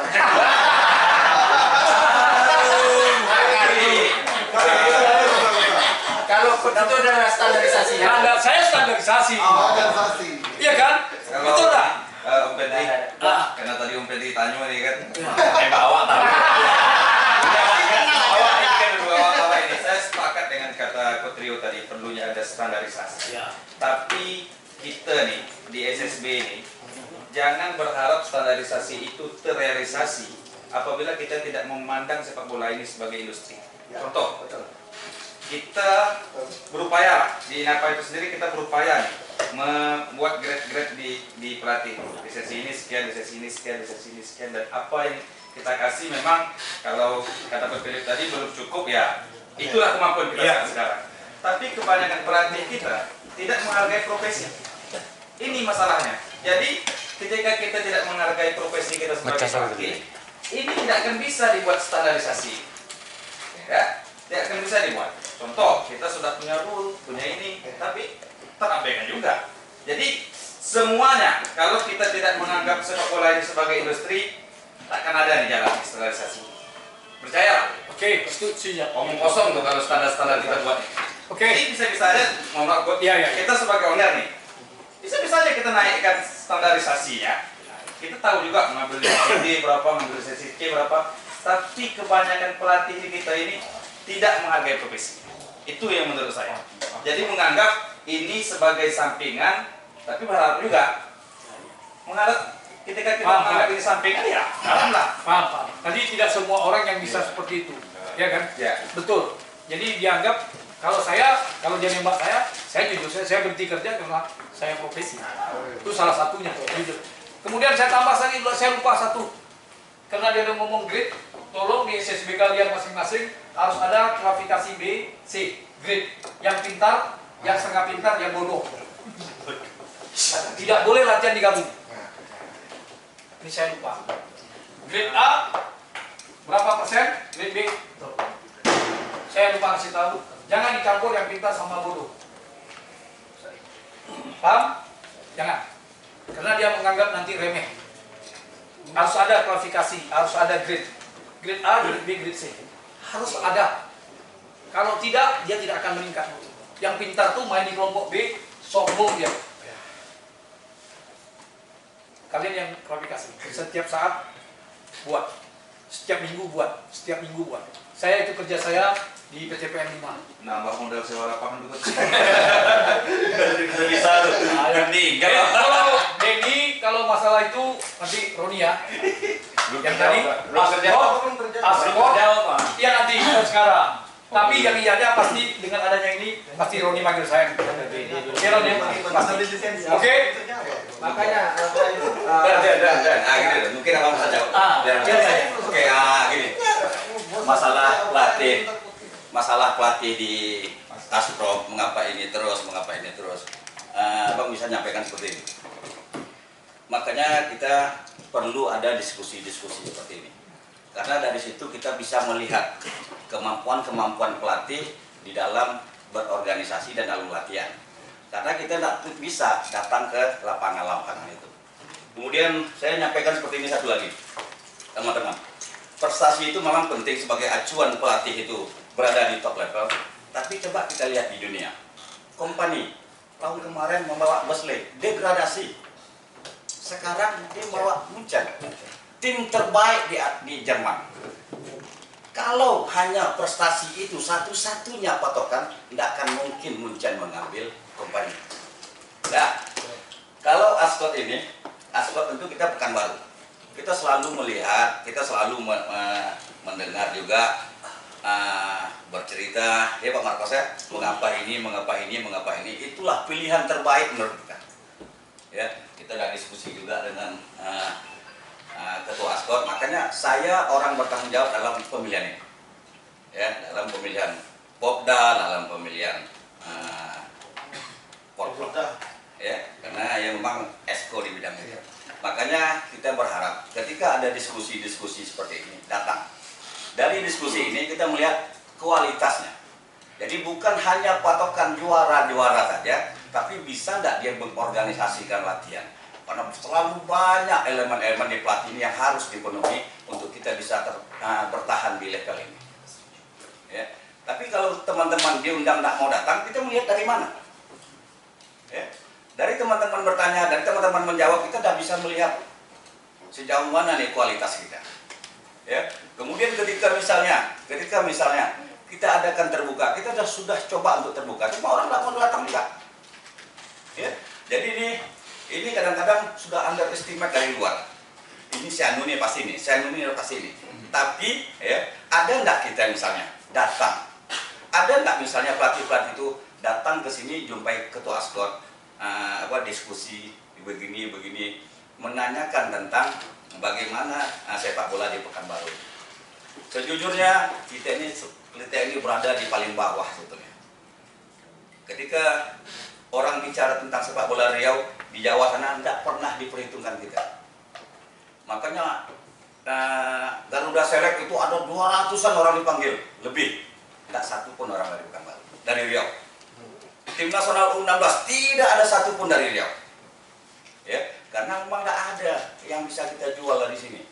Kalau itu adalah standarisasi ya. Saya standarisasi. Standarisasi. Iya kan? Betul tak? Om Pedri, karena tadi Om Pedri tanya nih kan, awak tahu. Awak ini, saya sepakat dengan kata Kotrio tadi, perlunya ada standarisasi. Tapi kita nih di SSB ini jangan berharap standarisasi itu terrealisasi apabila kita tidak memandang sepak bola ini sebagai industri. Contoh, kita berupaya di NAPA itu sendiri, kita berupaya nih membuat grade-grade di pelatih. Di sesi ini sekian, di sesi ini sekian, di sesi ini sekian, dan apa yang kita kasih memang kalau kata Pak Philip tadi belum cukup ya, itulah kemampuan kita sekarang. Tapi kebanyakan pelatih kita tidak menghargai profesi. Ini masalahnya. Jadi ketika kita tidak menghargai profesi kita sebagai pelatih, ini tidak akan bisa dibuat standarisasi. Ya, tidak akan bisa dibuat. Contoh, kita sudah punya rule, punya ini, tapi terabaikan juga. Jadi semuanya, kalau kita tidak menganggap sepak bola ini sebagai industri, tak akan ada di jalan standarisasi. Percaya? Oke, setuju ya. Omong kosong tuh kalau standar-standar kita buat. Oke. Jadi bisa-bisa aja, mohon maaf, kita sebagai owner nih, bisa-bisa aja kita naikkan standarisasinya. Kita tahu juga mengambil sesi D berapa, mengambil sesi C berapa, tapi kebanyakan pelatih kita ini tidak menghargai profesi. Itu yang menurut saya. Jadi menganggap ini sebagai sampingan, tapi berharap juga mengharap ketika kita menganggap ini sampingan, ya alhamdulillah. Paham. Tadi tidak semua orang yang bisa seperti itu, ya kan? Ya. Betul. Jadi dianggap kalau jadi mbak saya jujur, saya berhenti kerja karena saya profesi. Itu salah satunya, jujur. Kemudian saya tambah lagi, saya lupa satu. Karena dia udah ngomong grade, tolong di SSB kalian masing-masing harus ada klasifikasi B, C, grade. Yang pintar, yang setengah pintar, yang bodoh. Tidak boleh latihan digabung. Ini saya lupa. Grade A berapa persen? Grade B. Saya lupa kasih tahu. Jangan dicampur yang pintar sama bodoh. Paham? Jangan. Karena dia menganggap nanti remeh. Harus ada klasifikasi, harus ada grade. Grade A, grade B, grade C. Harus ada. Kalau tidak, dia tidak akan meningkat. Yang pintar tuh main di kelompok B, sombong dia. Kalian yang klasifikasi. Setiap saat buat. Setiap minggu buat. Setiap minggu buat. Saya itu kerja saya di PCPN 5. Nambah modal sewa lapangan juga. Bisa tuh. Kalau Denny, kalau masalah itu nanti Roni ya. Yang tadi Asmod, ya nanti sekarang. Tapi yang iyanya pasti dengan adanya ini pasti Roni manggil saya. Oke Roni, pasti. Oke. Makanya mungkin abang bisa jawab. Oke, gini. Masalah pelatih di Asprop, mengapa ini terus. Abang bisa nyampaikan seperti ini. Makanya kita perlu ada diskusi-diskusi seperti ini. Karena dari situ kita bisa melihat kemampuan pelatih di dalam berorganisasi dan dalam latihan. Karena kita tidak bisa datang ke lapangan-lapangan itu. Kemudian saya nyampaikan seperti ini satu lagi, teman-teman. Prestasi itu memang penting sebagai acuan pelatih itu berada di top level. Tapi coba kita lihat di dunia. Kompani tahun kemarin membawa Wesley degradasi. Sekarang dia membawa Munchen, tim terbaik di Jerman. Kalau hanya prestasi itu satu-satunya patokan, tidak akan mungkin Munchen mengambil Kompani. Nah, kalau Ascot tentu kita Pekanbaru. Kita selalu melihat, kita selalu mendengar juga bercerita, ya Pak Marcos ya, mengapa ini, itulah pilihan terbaik menurut kita. Ya, kita sudah diskusi juga dengan Ketua Ascot, makanya saya orang bertanggung jawab dalam pemilihan ini. Ya, dalam pemilihan Popda, dalam pemilihan Porprov. Ya, karena yang memang esko di bidang itu. Makanya kita berharap ketika ada diskusi-diskusi seperti ini datang. Dari diskusi ini kita melihat kualitasnya. Jadi bukan hanya patokan juara-juara saja, tapi bisa tidak dia mengorganisasikan latihan. Karena selalu banyak elemen-elemen di pelatih ini yang harus dipenuhi untuk kita bisa bertahan di level ini. Ya. Tapi kalau teman-teman diundang tidak mau datang, kita melihat dari mana? Ya. Dari teman-teman bertanya, dari teman-teman menjawab, kita tidak bisa melihat sejauh mana nih kualitas kita. Ya. Kemudian ketika misalnya kita adakan terbuka, kita sudah coba untuk terbuka, cuma orang tidak mau datang juga. Ya. Jadi ini kadang-kadang sudah underestimate dari luar. Ini si Anu nih pasti nih, si Anu nih pasti nih. Tapi ya, ada enggak kita misalnya datang? Ada enggak misalnya pelatih-pelatih itu datang ke sini jumpai ketua ASKOT, diskusi begini menanyakan tentang bagaimana sepak bola di Pekanbaru. Sejujurnya kita ini berada di paling bawah sebetulnya. Ketika orang bicara tentang sepak bola Riau di Jawa sana tidak pernah diperhitungkan kita. Makanya Garuda Select itu ada 200-an orang dipanggil lebih, tidak satu pun orang dari Pekanbaru, dari Riau. Tim nasional U16 tidak ada satu pun dari Riau, ya, karena memang tidak ada yang bisa kita jual dari sini.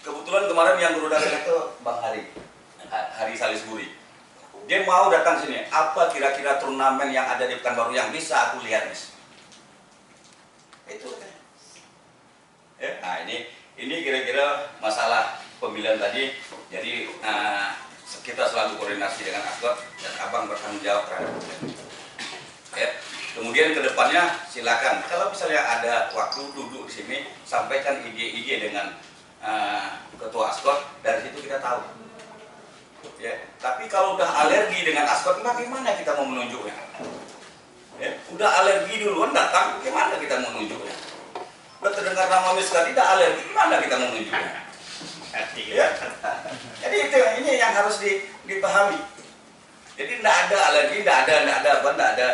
Kebetulan kemarin yang Garuda Select itu Bang Hari Salisbury. Dia mau datang sini. Apa kira-kira turnamen yang ada di Pekanbaru yang bisa aku lihat, Mas? Itu katanya. Ya, nah ini kira-kira masalah pemilihan tadi. Jadi kita selalu koordinasi dengan ASKOT dan Abang bertanggung jawab terhadap itu. Ya. Kemudian kedepannya silakan. Kalau misalnya ada waktu duduk di sini, sampaikan ide-ide dengan ketua ASKOT. Dari situ kita tahu. Ya, tapi kalau udah alergi dengan ASKOT, bagaimana kita mau menunjuknya? Ya, udah alergi duluan datang, gimana kita mau menunjuknya? Udah terdengar nama Miska tidak alergi, gimana kita mau menunjuknya? Ya. Jadi ini yang harus dipahami. Jadi tidak ada alergi, tidak ada.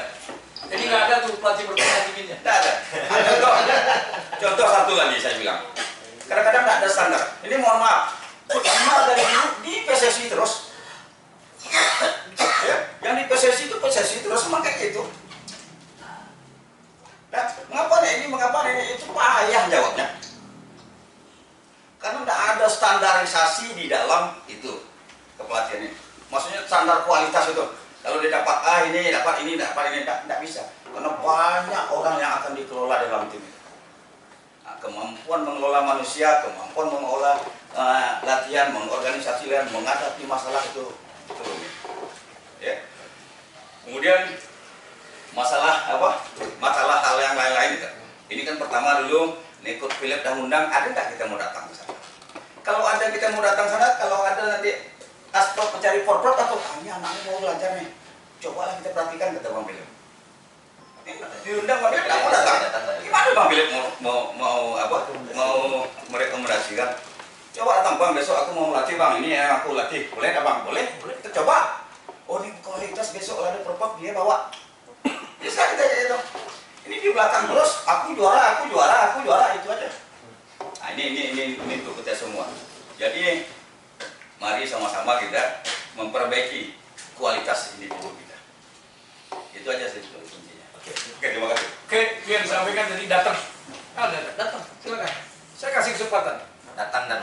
Jadi nggak ada tuh pelatih bertanya dinginnya. Tidak ada. Contoh satu lagi saya bilang. Kadang-kadang tidak ada standar. Ini mohon maaf. Pertama dari dulu di PSSI terus. Ya, yang di PSSI terus memang kayak gitu. Nah, mengapa ini itu payah jawabnya. Karena tidak ada standarisasi di dalam itu kepelatihan ini. Maksudnya standar kualitas itu. Kalau dia dapat ini, dapat ini, tidak bisa. Karena banyak orang yang akan dikelola dalam tim itu. Nah, kemampuan mengelola manusia, kemampuan mengelola latihan, mengorganisasi latihan, menghadapi masalah itu rumit. Ya. Kemudian masalah hal yang lain-lain itu. Ini kan pertama dulu ikut Philip dan undang, ada nggak kita mau datang ke sana? Kalau ada kita mau datang sana, kalau ada nanti ASKOT mencari forward atau ini anaknya mau belajar nih, cobalah kita perhatikan kata Bang Philip. Diundang Bang Philip, mau datang. Gimana Bang Philip mau merekomendasikan? Coba datang Bang, besok aku mau melatih Bang, ini yang aku latih. Boleh nggak Bang? Boleh. Kita coba. Oh ini kualitas besok ada perpop dia bawa. Bisa kita gitu. Ini di belakang terus, aku juara itu aja. Nah ini untuk kita semua. Jadi mari sama-sama kita memperbaiki kualitas individu kita. Itu aja sih kuncinya. Oke, terima kasih. Oke, yang disampaikan tadi datang. Datang, silakan. Saya kasih kesempatan. Datang dan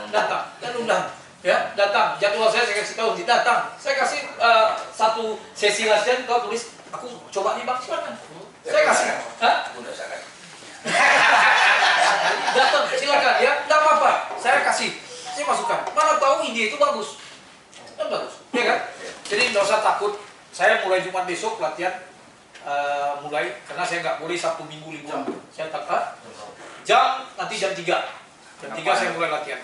undang. Ya, datang. Jadwal saya kasih tahu, datang. Saya kasih satu sesi latihan, kau tulis. Aku coba nih Bang, silakan. Saya kasih. Datang, silakan ya. Tidak apa-apa. Saya kasih. Saya masukkan. Mana tahu ide itu bagus. Kan bagus, ya kan? Jadi nggak usah takut. Saya mulai Jumat besok latihan. Mulai karena saya nggak boleh Sabtu Minggu libur. Saya takut. Nanti jam 3. Jam 3 saya mulai latihan.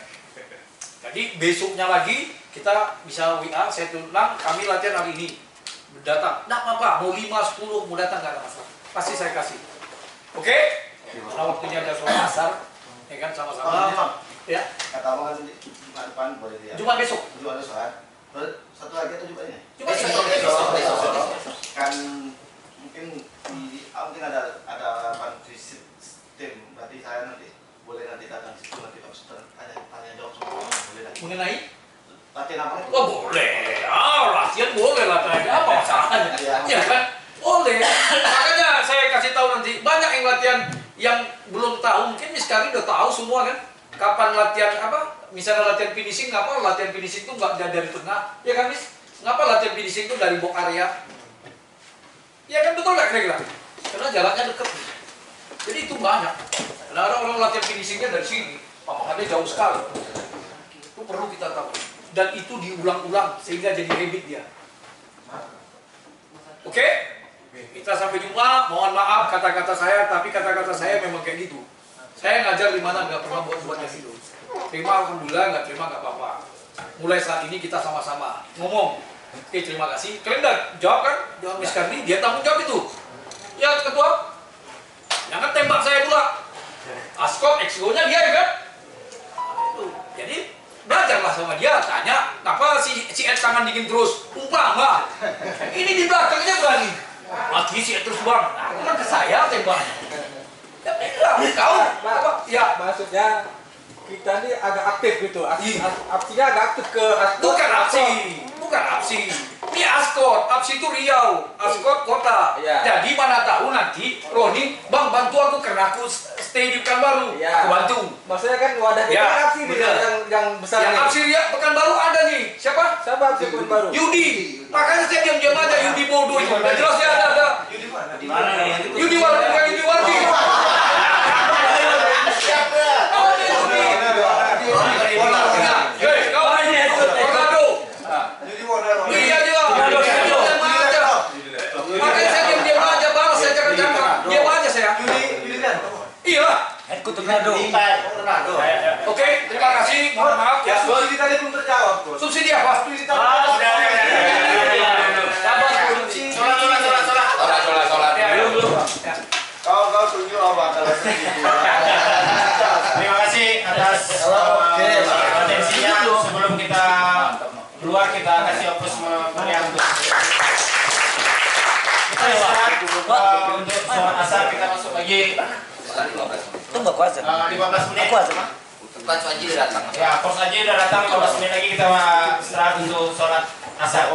Jadi besoknya lagi kita bisa WA, saya tulang, kami latihan hari ini. Datang, tidak apa-apa, mau 5, 10, mau datang nggak ada masalah. Pasti saya kasih. Oke? Karena waktunya ada sholat asar, ya kan sama-sama. Ya. Kata abang kan Jumat depan boleh dia. Jumat besok. Jumat besok kan. Satu lagi atau Jumat ini? Jumat besok. Kan mungkin ada sistem. Berarti saya nanti boleh datang situ nanti tanya jawab semua boleh datang. Mengenai latihan apa? Oh boleh. Latihan boleh latihan. Apa masalahnya? Ya kan? Boleh. Makanya saya kasih tahu nanti banyak yang latihan yang belum tahu, mungkin sekarang udah tahu semua kan. Kapan latihan misalnya latihan finishing latihan finishing itu nggak dari tengah, ya kan Miss? Ngapa latihan finishing itu dari box area? Ya kan betul nggak kira-kira? Karena jaraknya dekat. Jadi itu banyak. Nah, ada orang latihan finishingnya dari sini, pemahamannya jauh sekali. Itu perlu kita tahu. Dan itu diulang-ulang sehingga jadi habit dia. Oke? Kita sampai jumpa. Mohon maaf kata-kata saya, tapi kata-kata saya memang kayak gitu. Saya ngajar di mana nggak pernah buat-buatnya gitu. Terima alhamdulillah, nggak terima nggak apa-apa. Mulai saat ini kita sama-sama ngomong. Oke, terima kasih. Kalian udah jawab kan? Jawab Miss Karni, dia tanggung jawab itu. Ya ketua, jangan tembak saya pula. Askot, XO-nya dia ya kan? Nah, itu. Jadi belajarlah sama dia, tanya, kenapa si Ed tangan dingin terus? Umpama, ini di belakangnya berani. Mati si Ed terus bang, nah, kan ke saya tembak. Ya bilang, kau, apa? Ya, maksudnya kita ini agak aktif gitu, aksinya agak aktif ke bukan aksi. Ini Askot, Apsi itu Riau, Askot kota. Ya. Jadi mana tahu nanti Roni, bang bantu aku karena aku stay di Pekanbaru. Ya. Aku bantu. Maksudnya kan wadah kita Ya, Apsi nih yang besar Yang nih. Apsi Riau Pekanbaru ada nih. Siapa? Siapa Apsi Pekanbaru? Yudi. Makanya saya diam-diam aja Yudi bodoh itu. Nggak jelas ya ada. Di mana nih? Yudi Wardi bukan Yudi Wardi. Oh, ini Yudi. Hei, kau Tornado. Ini aja. Makanya saya diam-diam aja, balas saya cakap-cakap. Diam aja saya. Iya. Oke, terima kasih. Mohon maaf ya. Subsidi tadi belum terjawab, Bos. Subsidi apa? Kau tunjuk apa kalau segitu. Terima kasih atas atensinya. Sebelum kita keluar, kita kasih opus meriah untuk kita istirahat untuk sholat asar. Kita masuk lagi. Tunggu aku aja. 15 menit. Aku aja mah. Coach Aji udah datang. Ya, Coach Aji udah datang. 15 menit lagi kita istirahat untuk sholat asar.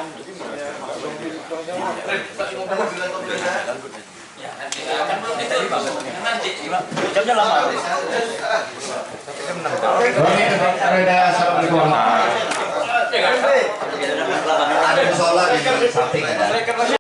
Jamnya lama. Assalamualaikum. Ada sholat di samping ada.